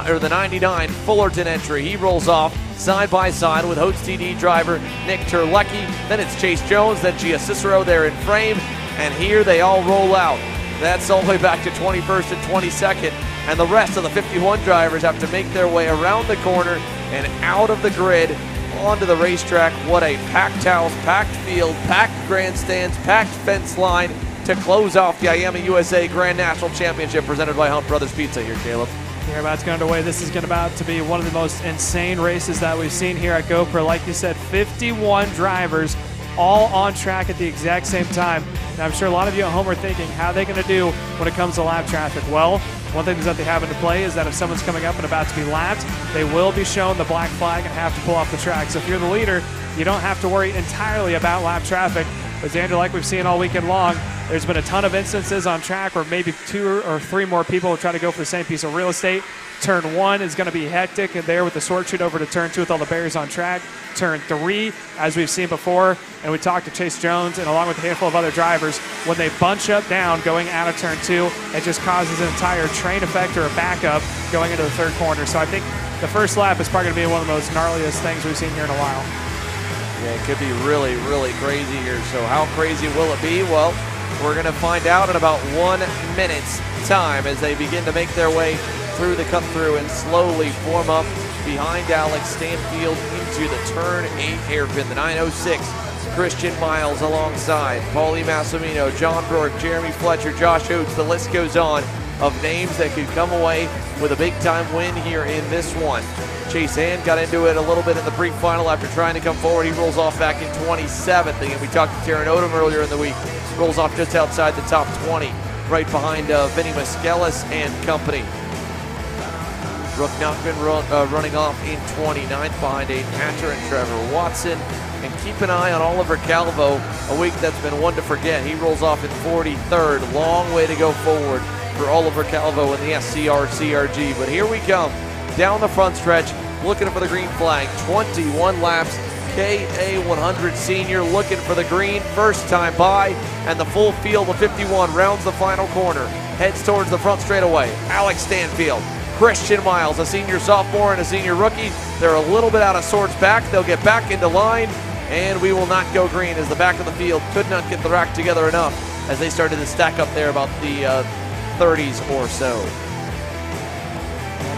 or the 99 Fullerton entry. He rolls off side by side with Holtz TD driver Nick Terlecki. Then it's Chase Jones, then Gia Cicero there in frame, and here they all roll out. That's all the way back to 21st and 22nd, and the rest of the 51 drivers have to make their way around the corner and out of the grid onto the racetrack. What a packed house, packed field, packed grandstands, packed fence line to close off the IAME USA Grand National Championship presented by Hunt Brothers Pizza here, Caleb. Here about to get underway. This is about to be one of the most insane races that we've seen here at GoPro. Like you said, 51 drivers all on track at the exact same time. And I'm sure a lot of you at home are thinking, how are they going to do when it comes to lap traffic? Well, one thing that they have into play is that if someone's coming up and about to be lapped, they will be shown the black flag and have to pull off the track. So if you're the leader, you don't have to worry entirely about lap traffic. But Xander, like we've seen all weekend long, there's been a ton of instances on track where maybe 2 or 3 more people will try to go for the same piece of real estate. Turn 1 is going to be hectic, and there with the short shoot over to turn 2 with all the barriers on track. Turn 3, as we've seen before, and we talked to Chase Jones and along with a handful of other drivers, when they bunch up down going out of turn 2, it just causes an entire train effect or a backup going into the third corner. So I think the first lap is probably going to be one of the most gnarliest things we've seen here in a while. Yeah, it could be really, really crazy here. So how crazy will it be? Well, we're going to find out in about 1 minute's time as they begin to make their way through the cut-through and slowly form up behind Alex Stanfield into the turn 8 hairpin. The 906, Christian Miles alongside Paulie Massimino, John Burke, Jeremy Fletcher, Josh Hoots. The list goes on of names that could come away with a big-time win here in this one. Chase Hand got into it a little bit in the pre-final after trying to come forward. He rolls off back in 27th. And we talked to Taron Odom earlier in the week. Rolls off just outside the top 20, right behind Vinny Maskelis and company. Brooke Knockman running off in 29th behind Aiden Hatcher and Trevor Watson. And keep an eye on Oliver Calvo, a week that's been one to forget. He rolls off in 43rd. Long way to go forward for Oliver Calvo in the SCR CRG. But here we come, down the front stretch, looking for the green flag. 21 laps. KA100 senior looking for the green, first time by, and the full field of 51 rounds the final corner, heads towards the front straightaway. Alex Stanfield, Christian Miles, a senior sophomore and a senior rookie. They're a little bit out of sorts back. They'll get back into line, and we will not go green as the back of the field could not get the rack together enough as they started to stack up there about the 30s or so.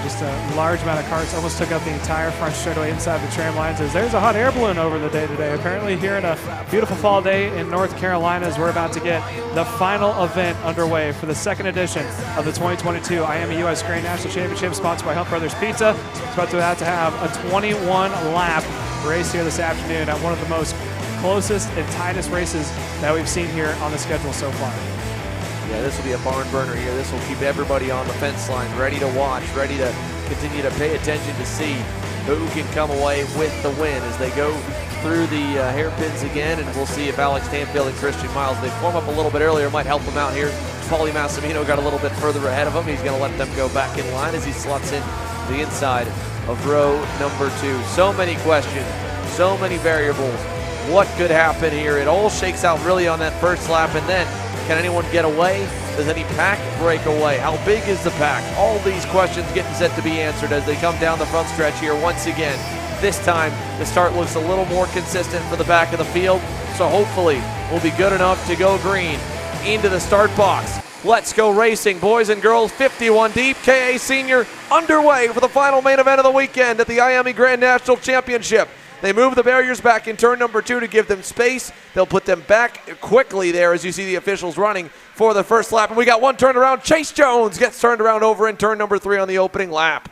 Just a large amount of carts almost took up the entire front straightaway inside the tram lines as there's a hot air balloon over the day today. Apparently here in a beautiful fall day in North Carolina as we're about to get the final event underway for the second edition of the 2022 IAME US Grand National Championship, sponsored by Hunt Brothers Pizza. It's about to have a 21-lap race here this afternoon at one of the most closest and tightest races that we've seen here on the schedule so far. Yeah, this will be a barn burner here. This will keep everybody on the fence line, ready to watch, ready to continue to pay attention to see who can come away with the win as they go through the hairpins again, and we'll see if Alex Stanfield and Christian Miles, they form up a little bit earlier, might help them out here. Paulie Massimino got a little bit further ahead of him. He's going to let them go back in line as he slots in the inside of row number 2. So many questions, so many variables. What could happen here? It all shakes out really on that first lap, and then can anyone get away? Does any pack break away? How big is the pack? All these questions getting set to be answered as they come down the front stretch here once again. This time, the start looks a little more consistent for the back of the field, so hopefully we'll be good enough to go green into the start box. Let's go racing, boys and girls. 51 deep, KA Senior underway for the final main event of the weekend at the IAME Grand National Championship. They move the barriers back in turn number 2 to give them space. They'll put them back quickly there as you see the officials running for the first lap. And we got one turned around. Chase Jones gets turned around over in turn number 3 on the opening lap.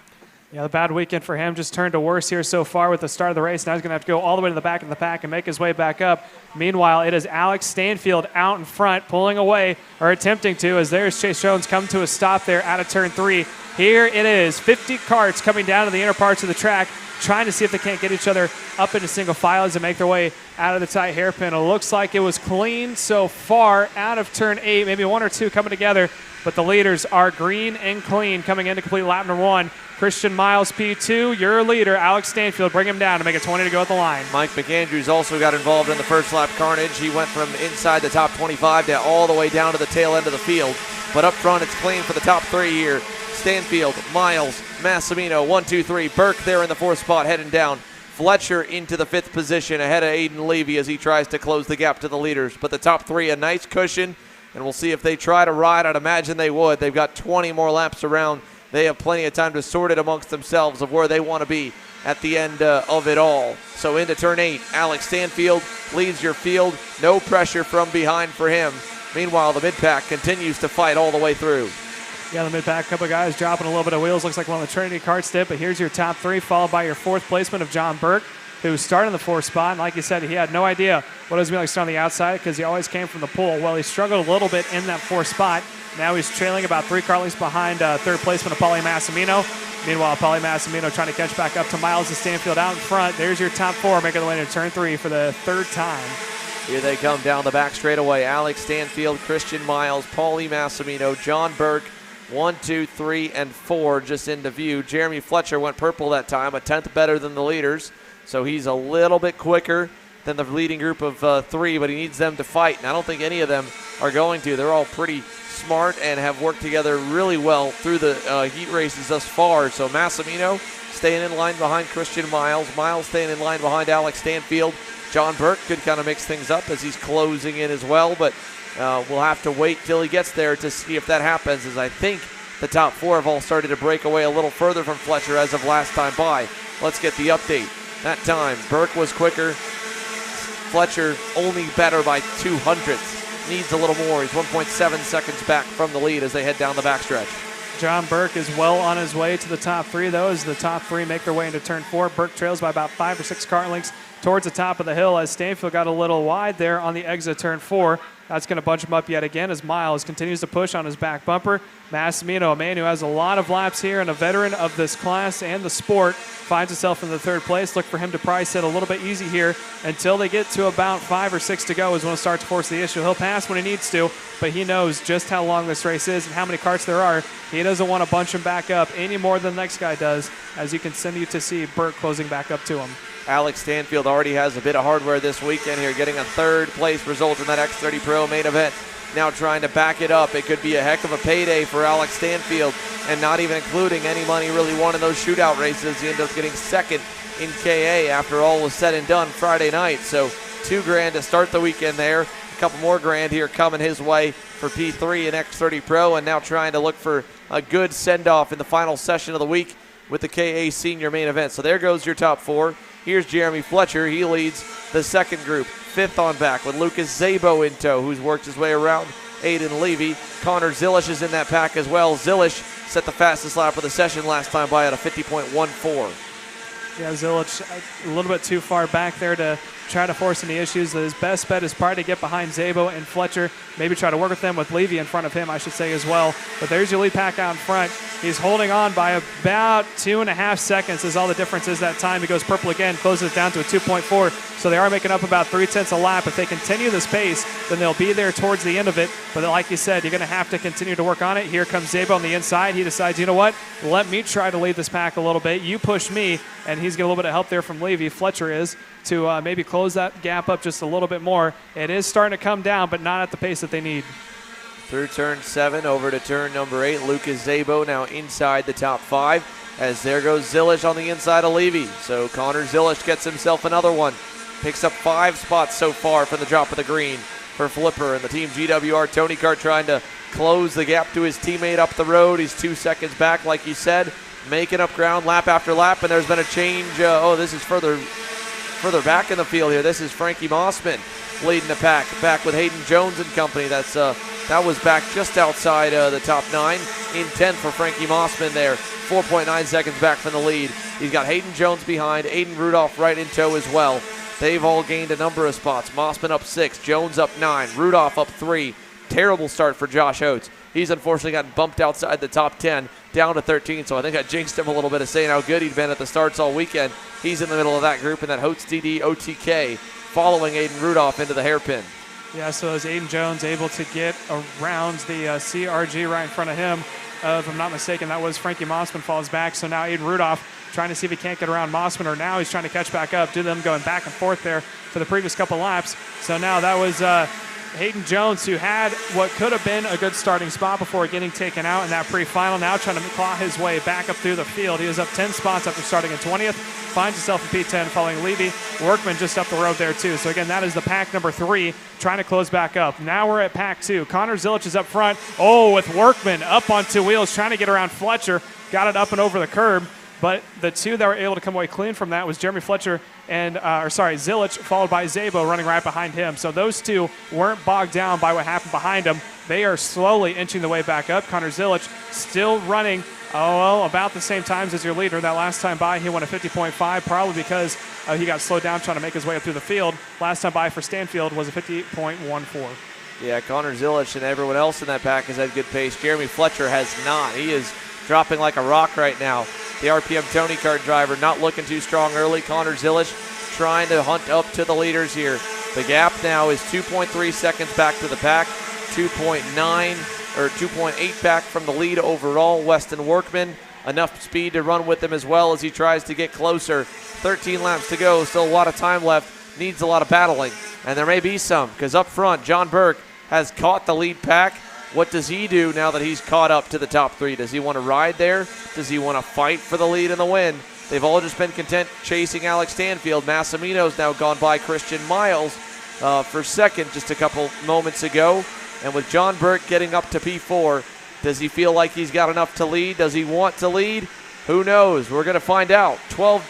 Yeah, the bad weekend for him just turned to worse here so far with the start of the race. Now he's going to have to go all the way to the back of the pack and make his way back up. Meanwhile, it is Alex Stanfield out in front, pulling away, or attempting to, as there's Chase Jones come to a stop there out of turn 3. Here it is, 50 carts coming down to the inner parts of the track, trying to see if they can't get each other up into single files and make their way out of the tight hairpin. It looks like it was clean so far out of turn 8, maybe 1 or 2 coming together, but the leaders are green and clean coming in to complete lap number 1. Christian Miles, P2, your leader, Alex Stanfield, bring him down to make it 20 to go at the line. Mike McAndrews also got involved in the first lap carnage. He went from inside the top 25 to all the way down to the tail end of the field. But up front, it's clean for the top 3 here. Stanfield, Miles, Massimino, 1, 2, 3. Burke there in the 4th spot, heading down. Fletcher into the 5th position ahead of Aiden Levy as he tries to close the gap to the leaders. But the top 3, a nice cushion, and we'll see if they try to ride. I'd imagine they would. They've got 20 more laps around. They have plenty of time to sort it amongst themselves of where they want to be at the end of it all. So into turn 8, Alex Stanfield leads your field. No pressure from behind for him. Meanwhile, the mid-pack continues to fight all the way through. Yeah, the mid-pack, couple of guys dropping a little bit of wheels. Looks like one of the Trinity carts did, but here's your top 3, followed by your 4th placement of John Burke, who started in the 4th spot. And like you said, he had no idea what it was going to be like starting on the outside because he always came from the pool. Well, he struggled a little bit in that 4th spot. Now he's trailing about 3 car lengths behind 3rd placement of Paulie Massimino. Meanwhile, Paulie Massimino trying to catch back up to Miles and Stanfield out in front. There's your top 4 making their way into turn 3 for the 3rd time. Here they come down the back straightaway. Alex Stanfield, Christian Miles, Paulie Massimino, John Burke, 1, 2, 3, and 4 just into view. Jeremy Fletcher went purple that time, a 10th better than the leaders. So he's a little bit quicker than the leading group of 3, but he needs them to fight. And I don't think any of them are going to. They're all pretty smart and have worked together really well through the heat races thus far. So Massimino staying in line behind Christian Miles. Miles staying in line behind Alex Stanfield. John Burke could kind of mix things up as he's closing in as well, but we'll have to wait till he gets there to see if that happens, as I think the top 4 have all started to break away a little further from Fletcher as of last time by. Let's get the update. That time, Burke was quicker. Fletcher only better by 200ths. Needs a little more. He's 1.7 seconds back from the lead as they head down the backstretch. John Burke is well on his way to the top 3, though, as the top 3 make their way into turn 4. Burke trails by about 5 or 6 car lengths towards the top of the hill as Stanfield got a little wide there on the exit of turn 4. That's going to bunch him up yet again as Miles continues to push on his back bumper. Massimino, a man who has a lot of laps here and a veteran of this class and the sport, finds himself in the third place. Look for him to probably sit a little bit easy here until they get to about 5 or 6 to go is when it starts to force the issue. He'll pass when he needs to, but he knows just how long this race is and how many karts there are. He doesn't want to bunch him back up any more than the next guy does, as you continue to see Burke closing back up to him. Alex Stanfield already has a bit of hardware this weekend here, getting a third place result in that X30 Pro main event. Now trying to back it up. It could be a heck of a payday for Alex Stanfield, and not even including any money really won in those shootout races. He ended up getting second in KA after all was said and done Friday night. So $2,000 to start the weekend there. A couple more grand here coming his way for P3 and X30 Pro, and now trying to look for a good send-off in the final session of the week with the KA Senior main event. So there goes your top 4. Here's Jeremy Fletcher. He leads the second group. 5th on back with Lucas Zabo in tow, who's worked his way around Aiden Levy. Connor Zilish is in that pack as well. Zilish set the fastest lap of the session last time by at a 50.14. Yeah, Zilic a little bit too far back there to try to force any issues. His best bet is probably to get behind Zabo and Fletcher, maybe try to work with them with Levy in front of him, I should say, as well. But there's your lead pack out in front. He's holding on by about 2.5 seconds is all the difference is that time. He goes purple again, closes it down to a 2.4. So they are making up about 0.3 a lap. If they continue this pace, then they'll be there towards the end of it. But like you said, you're going to have to continue to work on it. Here comes Zabo on the inside. He decides, you know what, let me try to lead this pack a little bit. You push me, and he's getting a little bit of help there from Levy. Fletcher is to maybe close that gap up just a little bit more. It is starting to come down, but not at the pace that they need. Through turn 7, over to turn number 8. Lucas Zabo now inside the top 5, as there goes Zilish on the inside of Levy. So Connor Zilish gets himself another one. Picks up 5 spots so far from the drop of the green for Flipper and the team GWR. Tony Kart trying to close the gap to his teammate up the road. He's 2 seconds back, like you said, making up ground lap after lap, and there's been a change. This is further back in the field here. This is Frankie Mossman leading the pack, back with Hayden Jones and company. That was back just outside the top 9. In 10th for Frankie Mossman there, 4.9 seconds back from the lead. He's got Hayden Jones behind, Aiden Rudolph right in tow as well. They've all gained a number of spots. Mossman up 6, Jones up 9, Rudolph up 3. Terrible start for Josh Oates. He's unfortunately gotten bumped outside the top 10, down to 13, so I think I jinxed him a little bit of saying how good he'd been at the starts all weekend. He's in the middle of that group in that Oates DD OTK, following Aiden Rudolph into the hairpin. Yeah, so is Aiden Jones able to get around the CRG right in front of him? If I'm not mistaken, that was Frankie Mossman falls back, so now Aiden Rudolph trying to see if he can't get around Mossman, or now he's trying to catch back up. Do them going back and forth there for the previous couple laps. So now that was Hayden Jones, who had what could have been a good starting spot before getting taken out in that pre-final, now trying to claw his way back up through the field. He is up 10 spots after starting in 20th, finds himself in P10 following Levy. Workman just up the road there too. So again, that is the pack number 3 trying to close back up. Now we're at pack 2. Connor Zilic is up front. With Workman up on 2 wheels trying to get around Fletcher. Got it up and over the curb. But the 2 that were able to come away clean from that was Jeremy Fletcher and, Zilic, followed by Zabo running right behind him. So those 2 weren't bogged down by what happened behind them. They are slowly inching the way back up. Connor Zilic still running, about the same times as your leader. That last time by, he won a 50.5, probably because he got slowed down trying to make his way up through the field. Last time by for Stanfield was a 58.14. Yeah, Connor Zilic and everyone else in that pack has had good pace. Jeremy Fletcher has not. He is dropping like a rock right now. The RPM Tony Kart driver not looking too strong early. Connor Zilic trying to hunt up to the leaders here. The gap now is 2.3 seconds back to the pack, 2.8 back from the lead overall. Weston Workman, enough speed to run with him as well as he tries to get closer. 13 laps to go, still a lot of time left, needs a lot of battling. And there may be some, because up front, John Burke has caught the lead pack. What does he do now that he's caught up to the top 3? Does he want to ride there? Does he want to fight for the lead and the win? They've all just been content chasing Alex Stanfield. Massimino's now gone by Christian Miles for second just a couple moments ago. And with John Burke getting up to P4, does he feel like he's got enough to lead? Does he want to lead? Who knows? We're going to find out. 12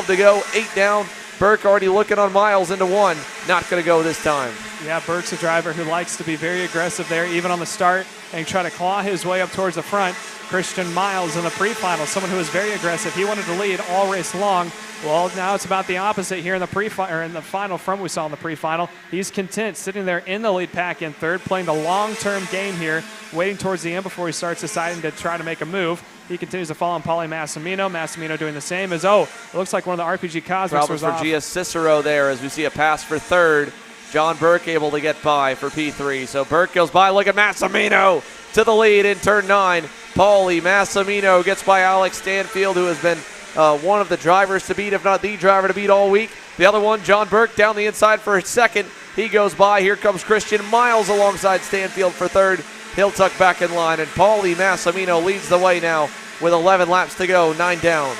to go, 8 down. Burke already looking on Miles into 1. Not going to go this time. Yeah, Burke's a driver who likes to be very aggressive there, even on the start, and try to claw his way up towards the front. Christian Miles in the pre-final, someone who was very aggressive. He wanted to lead all race long. Well, now it's about the opposite here in the final from we saw in the pre-final. He's content sitting there in the lead pack in third, playing the long-term game here, waiting towards the end before he starts deciding to try to make a move. He continues to follow on Paulie Massimino. Massimino doing the same as, it looks like one of the RPG Cosmics was off. For Gia Cicero there as we see a pass for third. John Burke able to get by for P3. So Burke goes by. Look at Massimino to the lead in turn 9. Paulie Massimino gets by Alex Stanfield, who has been one of the drivers to beat, if not the driver to beat all week. The other one, John Burke, down the inside for a second. He goes by. Here comes Christian Miles alongside Stanfield for third. He'll tuck back in line, and Paulie Massimino leads the way now with 11 laps to go, 9 down.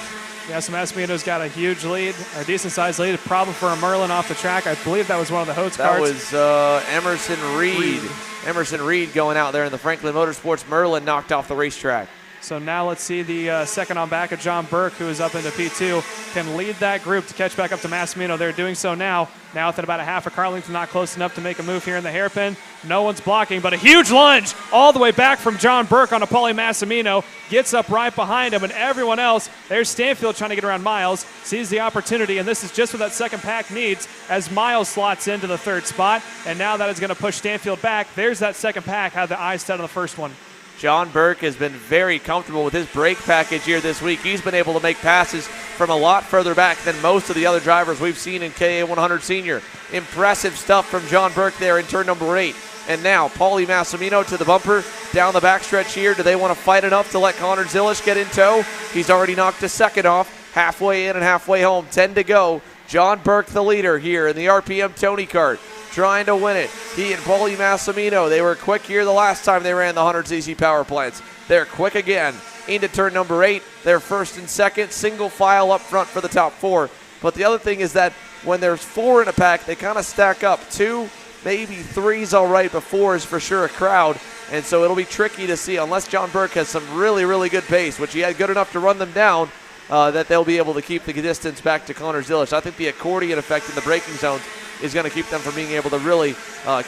Yeah, so Massimino's got a huge lead, a decent-sized lead. Problem for a Merlin off the track. I believe that was one of the Hodes That carts. was Emerson Reed. Emerson Reed going out there in the Franklin Motorsports Merlin, knocked off the racetrack. So now let's see the second on back of John Burke, who is up into P2, can lead that group to catch back up to Massimino. They're doing so now. Now within about a half a car length, not close enough to make a move here in the hairpin. No one's blocking, but a huge lunge all the way back from John Burke on a Paulie Massimino. Gets up right behind him, and everyone else, there's Stanfield trying to get around Miles, sees the opportunity, and this is just what that second pack needs as Miles slots into the third spot, and now that is going to push Stanfield back. There's that second pack, had the eyes set on the first one. John Burke has been very comfortable with his brake package here this week. He's been able to make passes from a lot further back than most of the other drivers we've seen in KA 100 Senior. Impressive stuff from John Burke there in turn number 8. And now Paulie Massimino to the bumper down the backstretch here. Do they want to fight enough to let Connor Zilish get in tow? He's already knocked a second off. Halfway in and halfway home. 10 to go. John Burke the leader here in the RPM Tony Kart, trying to win it. He and Paulie Massimino, they were quick here the last time they ran the 100cc power plants. They're quick again into turn number 8. They're first and second, single file up front for the top 4. But the other thing is that when there's 4 in a pack, they kind of stack up. 2, maybe 3's all right, but 4 is for sure a crowd. And so it'll be tricky to see, unless John Burke has some really, really good pace, which he had good enough to run them down, that they'll be able to keep the distance back to Connor Zilish. I think the accordion effect in the braking zones is going to keep them from being able to really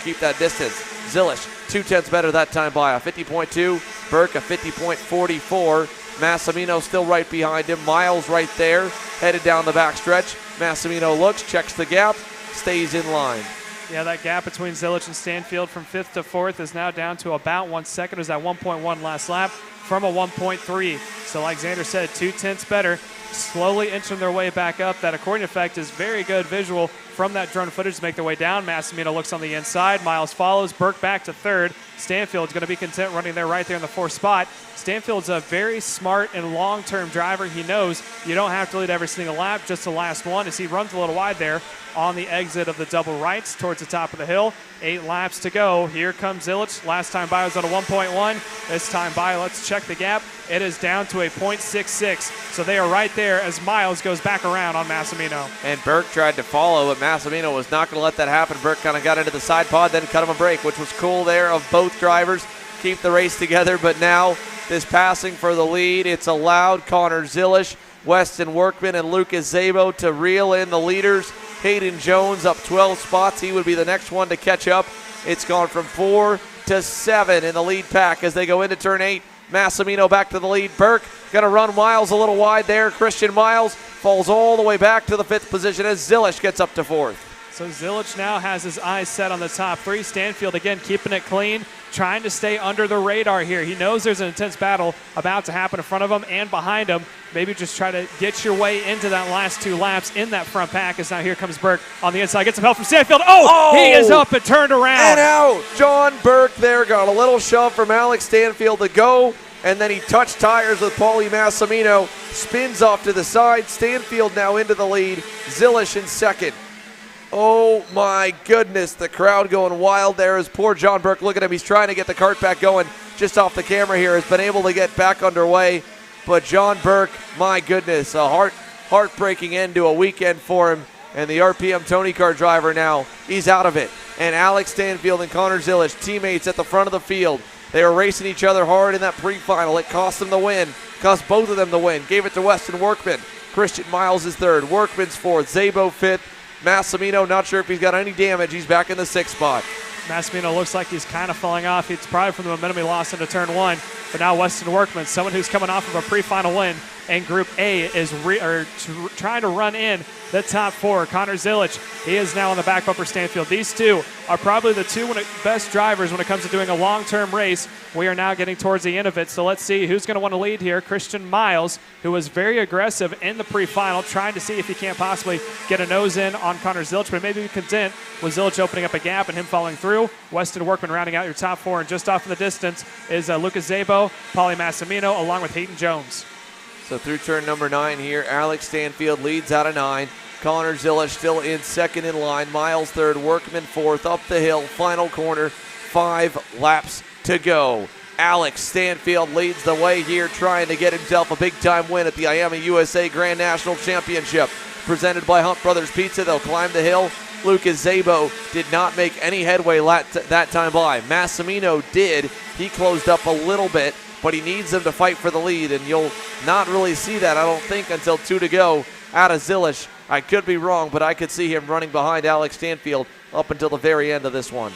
keep that distance. Zilish, 2/10 better that time by a 50.2. Burke, a 50.44. Massimino still right behind him. Miles right there, headed down the backstretch. Massimino looks, checks the gap, stays in line. Yeah, that gap between Zilish and Stanfield from 5th to 4th is now down to about 1 second. It was at 1.1 last lap from a 1.3. So like Xander said, 2/10 better. Slowly inching their way back up. That accordion effect is very good visual from that drone footage to make their way down. Massimino looks on the inside. Miles follows. Burke back to third. Stanfield's going to be content running there right there in the 4th spot. Stanfield's a very smart and long-term driver. He knows you don't have to lead every single lap, just the last one, as he runs a little wide there on the exit of the double rights towards the top of the hill. 8 laps to go. Here comes Zilish. Last time by was on a 1.1. This time by, let's check the gap. It is down to a 0.66. So they are right there as Miles goes back around on Massimino. And Burke tried to follow, but Massimino was not going to let that happen. Burke kind of got into the side pod, then cut him a break, which was cool there of both drivers. Keep the race together, but now this passing for the lead, it's allowed Connor Zilish, Weston Workman, and Lucas Zabo to reel in the leaders. Hayden Jones up 12 spots. He would be the next one to catch up. It's gone from 4 to 7 in the lead pack as they go into turn 8. Massimino back to the lead. Burke going to run Miles a little wide there. Christian Miles falls all the way back to the 5th position as Zilish gets up to 4th. So Zilish now has his eyes set on the top 3. Stanfield again keeping it clean, trying to stay under the radar here. He knows there's an intense battle about to happen in front of him and behind him. Maybe just try to get your way into that last 2 laps in that front pack as now here comes Burke on the inside. Gets some help from Stanfield. He is up and turned around. And out. John Burke there got a little shove from Alex Stanfield to go, and then he touched tires with Paulie Massimino. Spins off to the side. Stanfield now into the lead. Zilish in second. Oh my goodness, the crowd going wild there as poor John Burke, look at him, he's trying to get the cart back going just off the camera here, has been able to get back underway. But John Burke, my goodness, a heartbreaking end to a weekend for him. And the RPM Tony Kart driver now, he's out of it. And Alex Stanfield and Connor Zilish, teammates at the front of the field. They were racing each other hard in that pre-final. It cost them the win, cost both of them the win. Gave it to Weston Workman. Christian Miles is third, Workman's fourth, Zabo fifth. Massimino, not sure if he's got any damage. He's back in the 6th spot. Massimino looks like he's kind of falling off. It's probably from the momentum he lost into turn 1. But now Weston Workman, someone who's coming off of a pre-final win in Group A, is trying to run in the top 4. Connor Zilich, he is now on the back bumper Stanfield. These two are probably the two best drivers when it comes to doing a long-term race. We are now getting towards the end of it, so let's see who's going to want to lead here. Christian Miles, who was very aggressive in the pre-final, trying to see if he can't possibly get a nose in on Connor Zilich, but maybe content with Zilich opening up a gap and him following through. Weston Workman rounding out your top 4, and just off in the distance is Lucas Zabo, Pauly Massimino, along with Hayden Jones. So through turn number 9 here, Alex Stanfield leads out of 9. Connor Zilich still in second in line. Miles third, Workman fourth, up the hill, final corner, 5 laps to go. Alex Stanfield leads the way here, trying to get himself a big-time win at the IAME USA Grand National Championship. Presented by Hunt Brothers Pizza, they'll climb the hill. Lucas Zabo did not make any headway that time by. Massimino did. He closed up a little bit, but he needs them to fight for the lead, and you'll not really see that, I don't think, until 2 to go out of Zilich. I could be wrong, but I could see him running behind Alex Stanfield up until the very end of this one.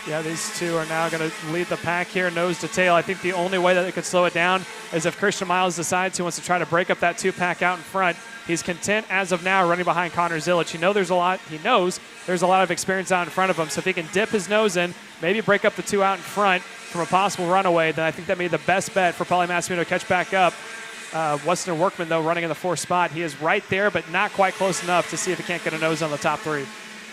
Yeah, these two are now going to lead the pack here, nose to tail. I think the only way that they could slow it down is if Christian Miles decides he wants to try to break up that 2-pack out in front. He's content as of now running behind Connor Zilich. He knows there's a lot of experience out in front of him, so if he can dip his nose in, maybe break up the 2 out in front from a possible runaway, then I think that may be the best bet for Pauly Massimino to catch back up. Weston Workman, though, running in the 4th spot. He is right there, but not quite close enough to see if he can't get a nose on the top 3.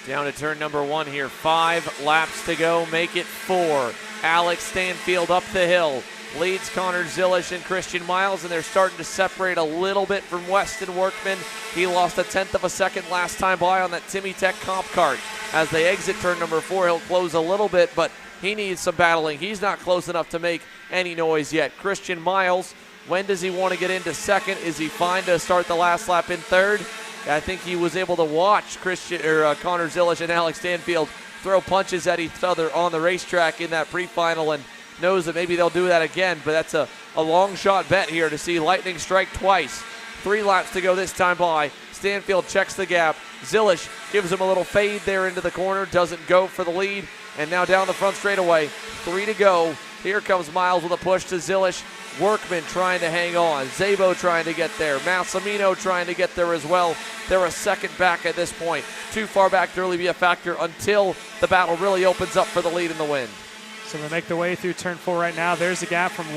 Down to turn number 1 here. 5 laps to go, make it 4. Alex Stanfield up the hill. Leads Connor Zilich and Christian Miles, and they're starting to separate a little bit from Weston Workman. He lost 1/10 of a second last time by on that Timmy Tech comp cart. As they exit turn number 4, he'll close a little bit, but he needs some battling. He's not close enough to make any noise yet. Christian Miles, when does he want to get into second? Is he fine to start the last lap in third? I think he was able to watch Connor Zilich and Alex Stanfield throw punches at each other on the racetrack in that pre-final, and knows that maybe they'll do that again, but that's a long shot bet here to see lightning strike twice. 3 laps to go this time by. Stanfield checks the gap. Zilich gives him a little fade there into the corner, doesn't go for the lead, and now down the front straightaway. 3 to go. Here comes Miles with a push to Zilich. Workman trying to hang on. Zabo trying to get there. Massimino trying to get there as well. They're a second back at this point. Too far back to really be a factor until the battle really opens up for the lead in the win. So they make their way through turn 4 right now. There's a gap from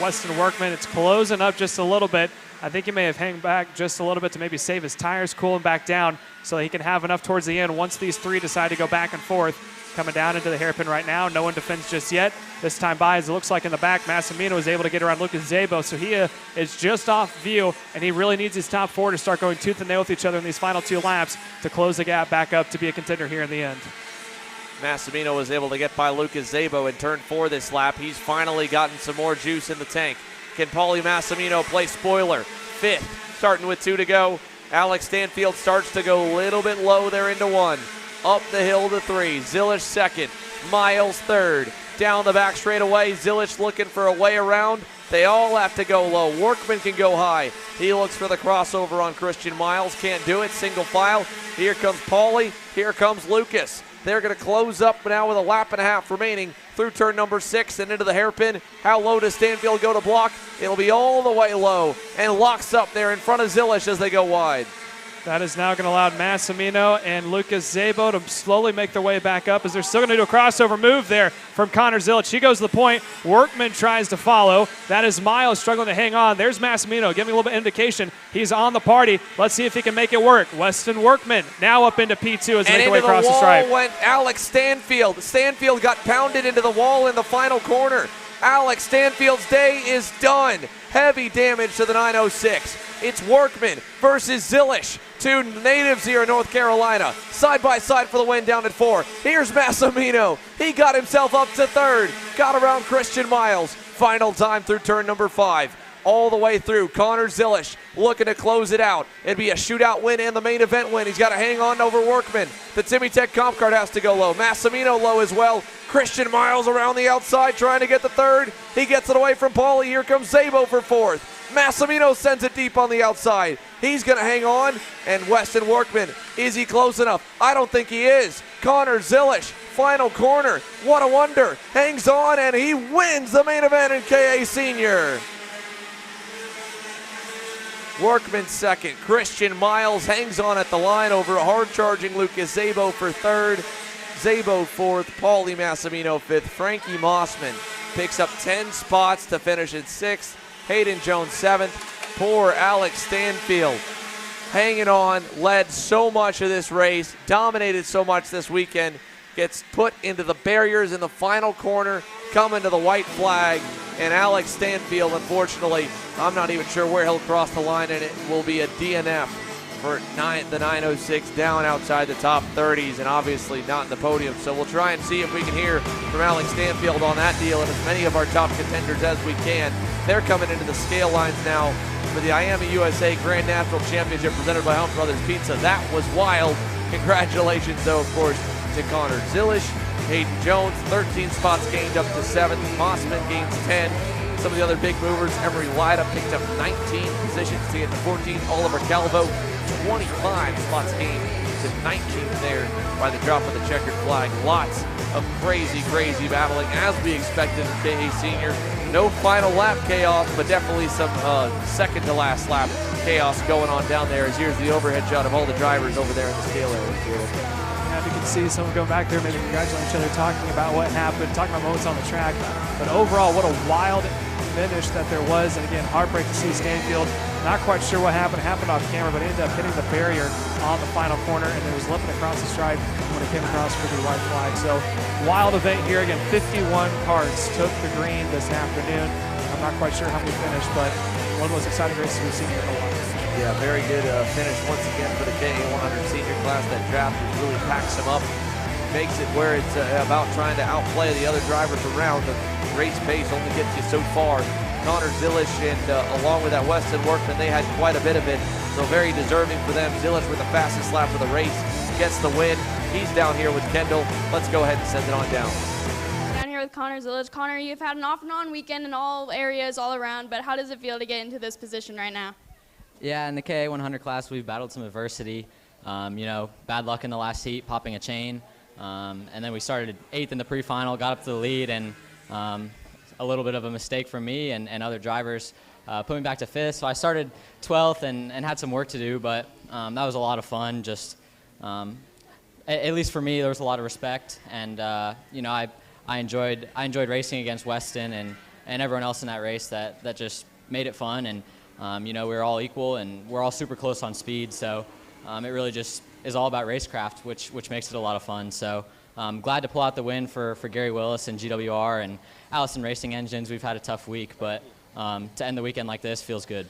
Weston Workman. It's closing up just a little bit. I think he may have hung back just a little bit to maybe save his tires, cool him back down so that he can have enough towards the end once these 3 decide to go back and forth. Coming down into the hairpin right now. No one defends just yet. This time by, as it looks like in the back, Massimino is able to get around Lucas Zabo, so he is just off view, and he really needs his top 4 to start going tooth and nail with each other in these final 2 laps to close the gap back up to be a contender here in the end. Massimino was able to get by Lucas Zabo in turn 4 this lap. He's finally gotten some more juice in the tank. Can Pauly Massimino play spoiler? 5th, starting with 2 to go. Alex Stanfield starts to go a little bit low there into 1. Up the hill to 3. Zilich 2nd. Miles 3rd. Down the back straightaway. Zilich looking for a way around. They all have to go low. Workman can go high. He looks for the crossover on Christian Miles. Can't do it. Single file. Here comes Pauly. Here comes Lucas. They're going to close up now with a lap and a half remaining through turn number 6 and into the hairpin. How low does Stanfield go to block? It'll be all the way low and locks up there in front of Zilich as they go wide. That is now going to allow Massimino and Lucas Zabo to slowly make their way back up as they're still going to do a crossover move there from Connor Zilich. He goes to the point. Workman tries to follow. That is Miles struggling to hang on. There's Massimino giving a little bit of indication. He's on the party. Let's see if he can make it work. Weston Workman now up into P2 as they make their way across the stripe. And into the wall went Alex Stanfield. Stanfield got pounded into the wall in the final corner. Alex Stanfield's day is done. Heavy damage to the 906. It's Workman versus Zilich. 2 natives here in North Carolina. Side by side for the win down at 4. Here's Massimino. He got himself up to 3rd. Got around Christian Miles. Final time through turn number 5. All the way through. Connor Zilich looking to close it out. It'd be a shootout win and the main event win. He's got to hang on over Workman. The Timmy Tech comp card has to go low. Massimino low as well. Christian Miles around the outside trying to get the 3rd. He gets it away from Pauly. Here comes Zabo for 4th. Massimino sends it deep on the outside. He's going to hang on. And Weston Workman, is he close enough? I don't think he is. Connor Zilich Final corner. What a wonder. Hangs on, and he wins the main event in KA Senior. Workman second. Christian Miles hangs on at the line over hard-charging Lucas Zabo for third. Zabo fourth. Paulie Massimino fifth. Frankie Mossman picks up 10 spots to finish in sixth. Hayden Jones seventh. Poor Alex Stanfield hanging on, led so much of this race, dominated so much this weekend, gets put into the barriers in the final corner, coming to the white flag, and Alex Stanfield, unfortunately, I'm not even sure where he'll cross the line, and it will be a DNF for the 906 down outside the top 30s, and obviously not in the podium. So we'll try and see if we can hear from Alex Stanfield on that deal and as many of our top contenders as we can. They're coming into the scale lines now for the IAME USA Grand National Championship presented by Hunt Brothers Pizza. That was wild. Congratulations, though, of course, to Connor Zilish. Hayden Jones, 13 spots gained up to 7th. Mossman gains 10. Some of the other big movers, Emery Lida picked up 19 positions to get to 14. Oliver Calvo, 25 spots gained to 19th there by the drop of the checkered flag. Lots of crazy battling as we expected in KA Senior. No final lap chaos, but definitely some second to last lap chaos going on down there. As here's the overhead shot of all the drivers over there in the scale area. Yeah, you can see someone going back there, maybe congratulating each other, talking about what happened, talking about moments on the track. But overall, what a wild finish that there was. And again, heartbreak to see Stanfield. Not quite sure what happened off camera, but ended up hitting the barrier on the final corner, and then was limping across the stripe when it came across for the white flag. So wild event here. Again, 51 karts took the green this afternoon. I'm not quite sure how many finished, but one of the most exciting races we've seen here in a while. Yeah, very good finish once again for the KA 100 senior class. That draft really packs them up, makes it where it's about trying to outplay the other drivers around. The race pace only gets you so far. Connor Zilish and along with that Weston Workman, they had quite a bit of it, so very deserving for them. Zilish with the fastest lap of the race gets the win. He's down here with Kendall. Let's go ahead and send it on down. Down here with Connor Zilish. Connor, you've had an off and on weekend in all areas, all around, but how does it feel to get into this position right now? Yeah, in the KA 100 class, we've battled some adversity. Bad luck in the last heat, popping a chain. And then we started 8th in the pre-final, got up to the lead, and a little bit of a mistake from me and other drivers put me back to 5th. So I started 12th and had some work to do, but that was a lot of fun. Just at least for me, there was a lot of respect, and I enjoyed racing against Weston and everyone else in that race. That just made it fun, and we were all equal and we're all super close on speed. So it really just is all about racecraft, which makes it a lot of fun. So I'm glad to pull out the win for Gary Willis and GWR and Allison Racing Engines. We've had a tough week, but to end the weekend like this feels good.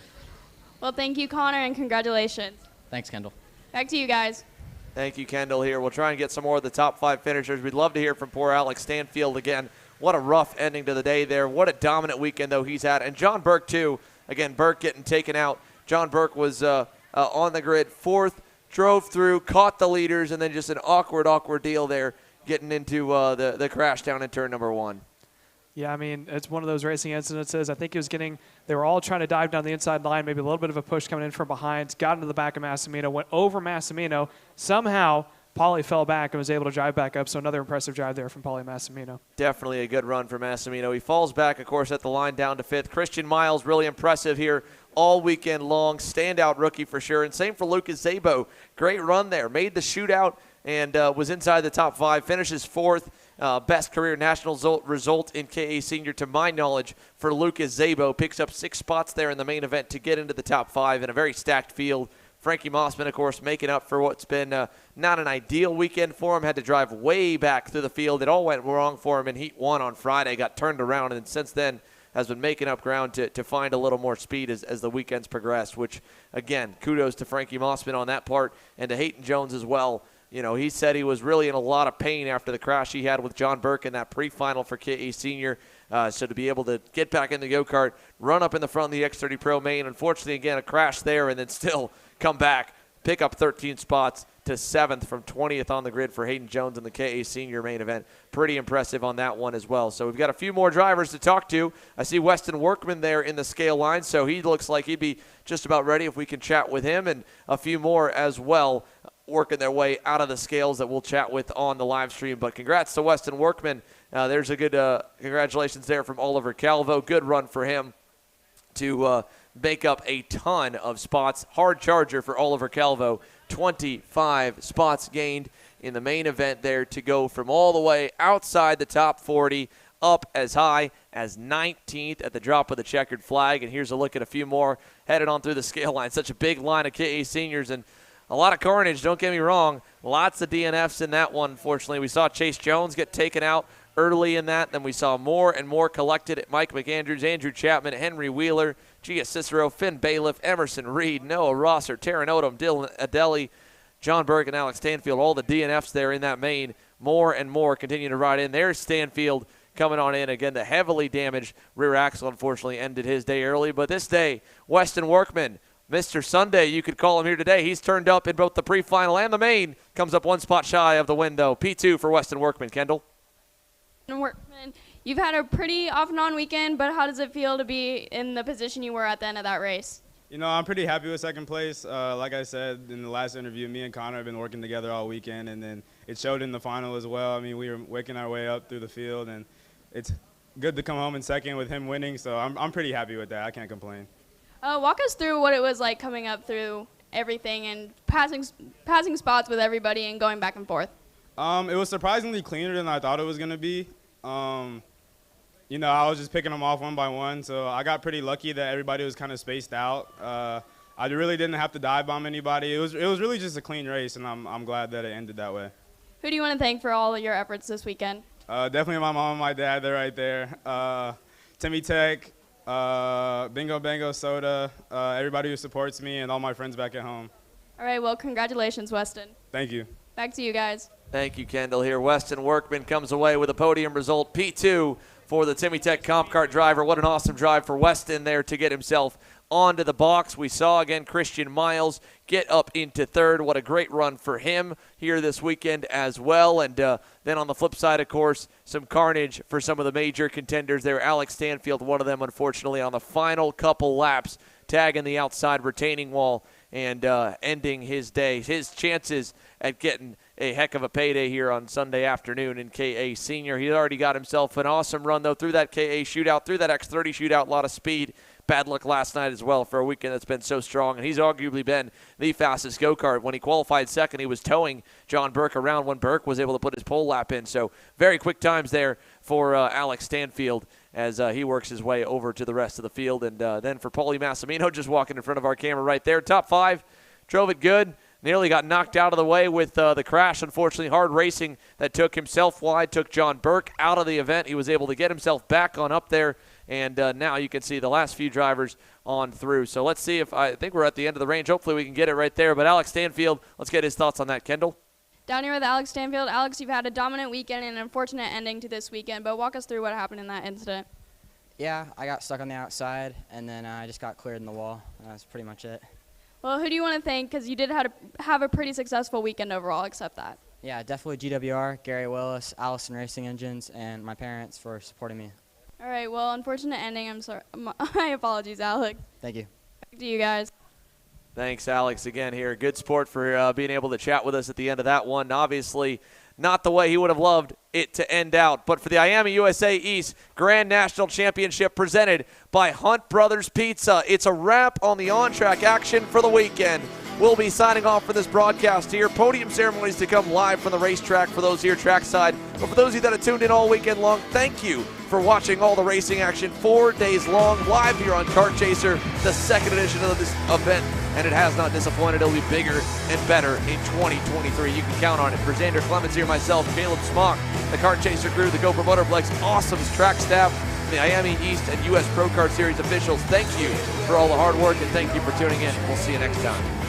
Well, thank you, Connor, and congratulations. Thanks, Kendall. Back to you guys. Thank you, Kendall, here. We'll try and get some more of the top 5 finishers. We'd love to hear from poor Alex Stanfield again. What a rough ending to the day there. What a dominant weekend, though, he's had. And John Burke, too. Again, Burke getting taken out. John Burke was on the grid 4th, drove through, caught the leaders, and then just an awkward deal there getting into the crash down in turn number 1. Yeah, I mean, it's one of those racing incidences. I think they were all trying to dive down the inside line, maybe a little bit of a push coming in from behind, got into the back of Massimino, went over Massimino. Somehow, Paulie fell back and was able to drive back up, so another impressive drive there from Paulie Massimino. Definitely a good run for Massimino. He falls back, of course, at the line down to 5th. Christian Miles, really impressive here all weekend long. Standout rookie for sure. And same for Lucas Zabo. Great run there. Made the shootout and was inside the top 5. Finishes 4th. Best career national result in KA Senior, to my knowledge, for Lucas Zabo. Picks up 6 spots there in the main event to get into the top 5 in a very stacked field. Frankie Mossman, of course, making up for what's been not an ideal weekend for him. Had to drive way back through the field. It all went wrong for him in Heat 1 on Friday. Got turned around, and since then has been making up ground to find a little more speed as the weekends progressed, which, again, kudos to Frankie Mossman on that part and to Hayden Jones as well. You know, he said he was really in a lot of pain after the crash he had with John Burke in that pre-final for KA Senior. So to be able to get back in the go-kart, run up in the front of the X30 Pro main, unfortunately, again, a crash there, and then still come back, pick up 13 spots to 7th from 20th on the grid for Hayden Jones in the KA Senior main event. Pretty impressive on that one as well. So we've got a few more drivers to talk to. I see Weston Workman there in the scale line, so he looks like he'd be just about ready if we can chat with him, and a few more as well. working their way out of the scales that we'll chat with on the live stream. But congrats to Weston Workman. There's a good congratulations there from Oliver Calvo. Good run for him to make up a ton of spots. Hard charger for Oliver Calvo. 25 spots gained in the main event there to go from all the way outside the top 40 up as high as 19th at the drop of the checkered flag. And here's a look at a few more headed on through the scale line. Such a big line of KA seniors and a lot of carnage, don't get me wrong. Lots of DNFs in that one, unfortunately. We saw Chase Jones get taken out early in that. Then we saw more and more collected at Mike McAndrews, Andrew Chapman, Henry Wheeler, Gia Cicero, Finn Bailiff, Emerson Reed, Noah Rosser, Taron Odom, Dylan Adeli, John Burke, and Alex Stanfield. All the DNFs there in that main. More and more continue to ride in. There's Stanfield coming on in. Again, the heavily damaged rear axle, unfortunately, ended his day early. But this day, Weston Workman, Mr. Sunday, you could call him here today. He's turned up in both the pre-final and the main. Comes up one spot shy of the window. P2 for Weston Workman. Kendall? Workman, you've had a pretty off and on weekend, but how does it feel to be in the position you were at the end of that race? You know, I'm pretty happy with second place. Like I said in the last interview, me and Connor have been working together all weekend, and then it showed in the final as well. I mean, we were working our way up through the field, and it's good to come home in second with him winning, so I'm pretty happy with that. I can't complain. Walk us through what it was like coming up through everything and passing spots with everybody and going back and forth. It was surprisingly cleaner than I thought it was going to be. You know, I was just picking them off one by one, so I got pretty lucky that everybody was kind of spaced out. I really didn't have to dive bomb anybody. It was really just a clean race, and I'm glad that it ended that way. Who do you want to thank for all of your efforts this weekend? Definitely my mom and my dad. They're right there. Timmy Tech, Bingo Bango Soda, everybody who supports me, and all my friends back at home. All right, well, congratulations, Weston. Thank you. Back to you guys. Thank you, Kendall. Here, Weston Workman comes away with a podium result, P2 for the Timmy Tech Comp Kart driver. What an awesome drive for Weston there to get himself onto the box. We saw, again, Christian Miles get up into third. What a great run for him here this weekend as well. And then on the flip side, of course, some carnage for some of the major contenders there. Alex Stanfield, one of them, unfortunately, on the final couple laps, tagging the outside retaining wall and ending his day. His chances at getting a heck of a payday here on Sunday afternoon in KA Senior. He already got himself an awesome run, though, through that KA shootout, through that X30 shootout, a lot of speed. Bad luck last night as well for a weekend that's been so strong, and he's arguably been the fastest go-kart. When he qualified second, he was towing John Burke around when Burke was able to put his pole lap in. So very quick times there for Alex Stanfield as he works his way over to the rest of the field. And then for Paulie Massimino, just walking in front of our camera right there. Top five, drove it good. Nearly got knocked out of the way with the crash, unfortunately. Hard racing that took himself wide, took John Burke out of the event. He was able to get himself back on up there, and now you can see the last few drivers on through. So let's see if I think we're at the end of the range. Hopefully we can get it right there. But Alex Stanfield, let's get his thoughts on that. Kendall? Down here with Alex Stanfield. Alex, you've had a dominant weekend and an unfortunate ending to this weekend, but walk us through what happened in that incident. Yeah, I got stuck on the outside, and then I just got cleared in the wall. That's pretty much it. Well, who do you want to thank? Because you did have a pretty successful weekend overall, except that. Yeah, definitely GWR, Gary Willis, Allison Racing Engines, and my parents for supporting me. All right, well, unfortunate ending. I'm sorry. My apologies, Alex. Thank you. Back to you guys. Thanks, Alex, again here. Good sport for being able to chat with us at the end of that one. Obviously, not the way he would have loved it to end out. But for the IAME USA East Grand National Championship presented by Hunt Brothers Pizza, it's a wrap on the on-track action for the weekend. We'll be signing off for this broadcast here. Podium ceremonies to come live from the racetrack for those here trackside. But for those of you that have tuned in all weekend long, thank you for watching all the racing action 4 days long, live here on Kart Chaser, the second edition of this event. And it has not disappointed. It'll be bigger and better in 2023. You can count on it. For Xander Clements here, myself, Caleb Smock, the Kart Chaser crew, the GoPro Motorplex, awesome track staff, the IAME East and US Pro Kart Series officials, thank you for all the hard work and thank you for tuning in. We'll see you next time.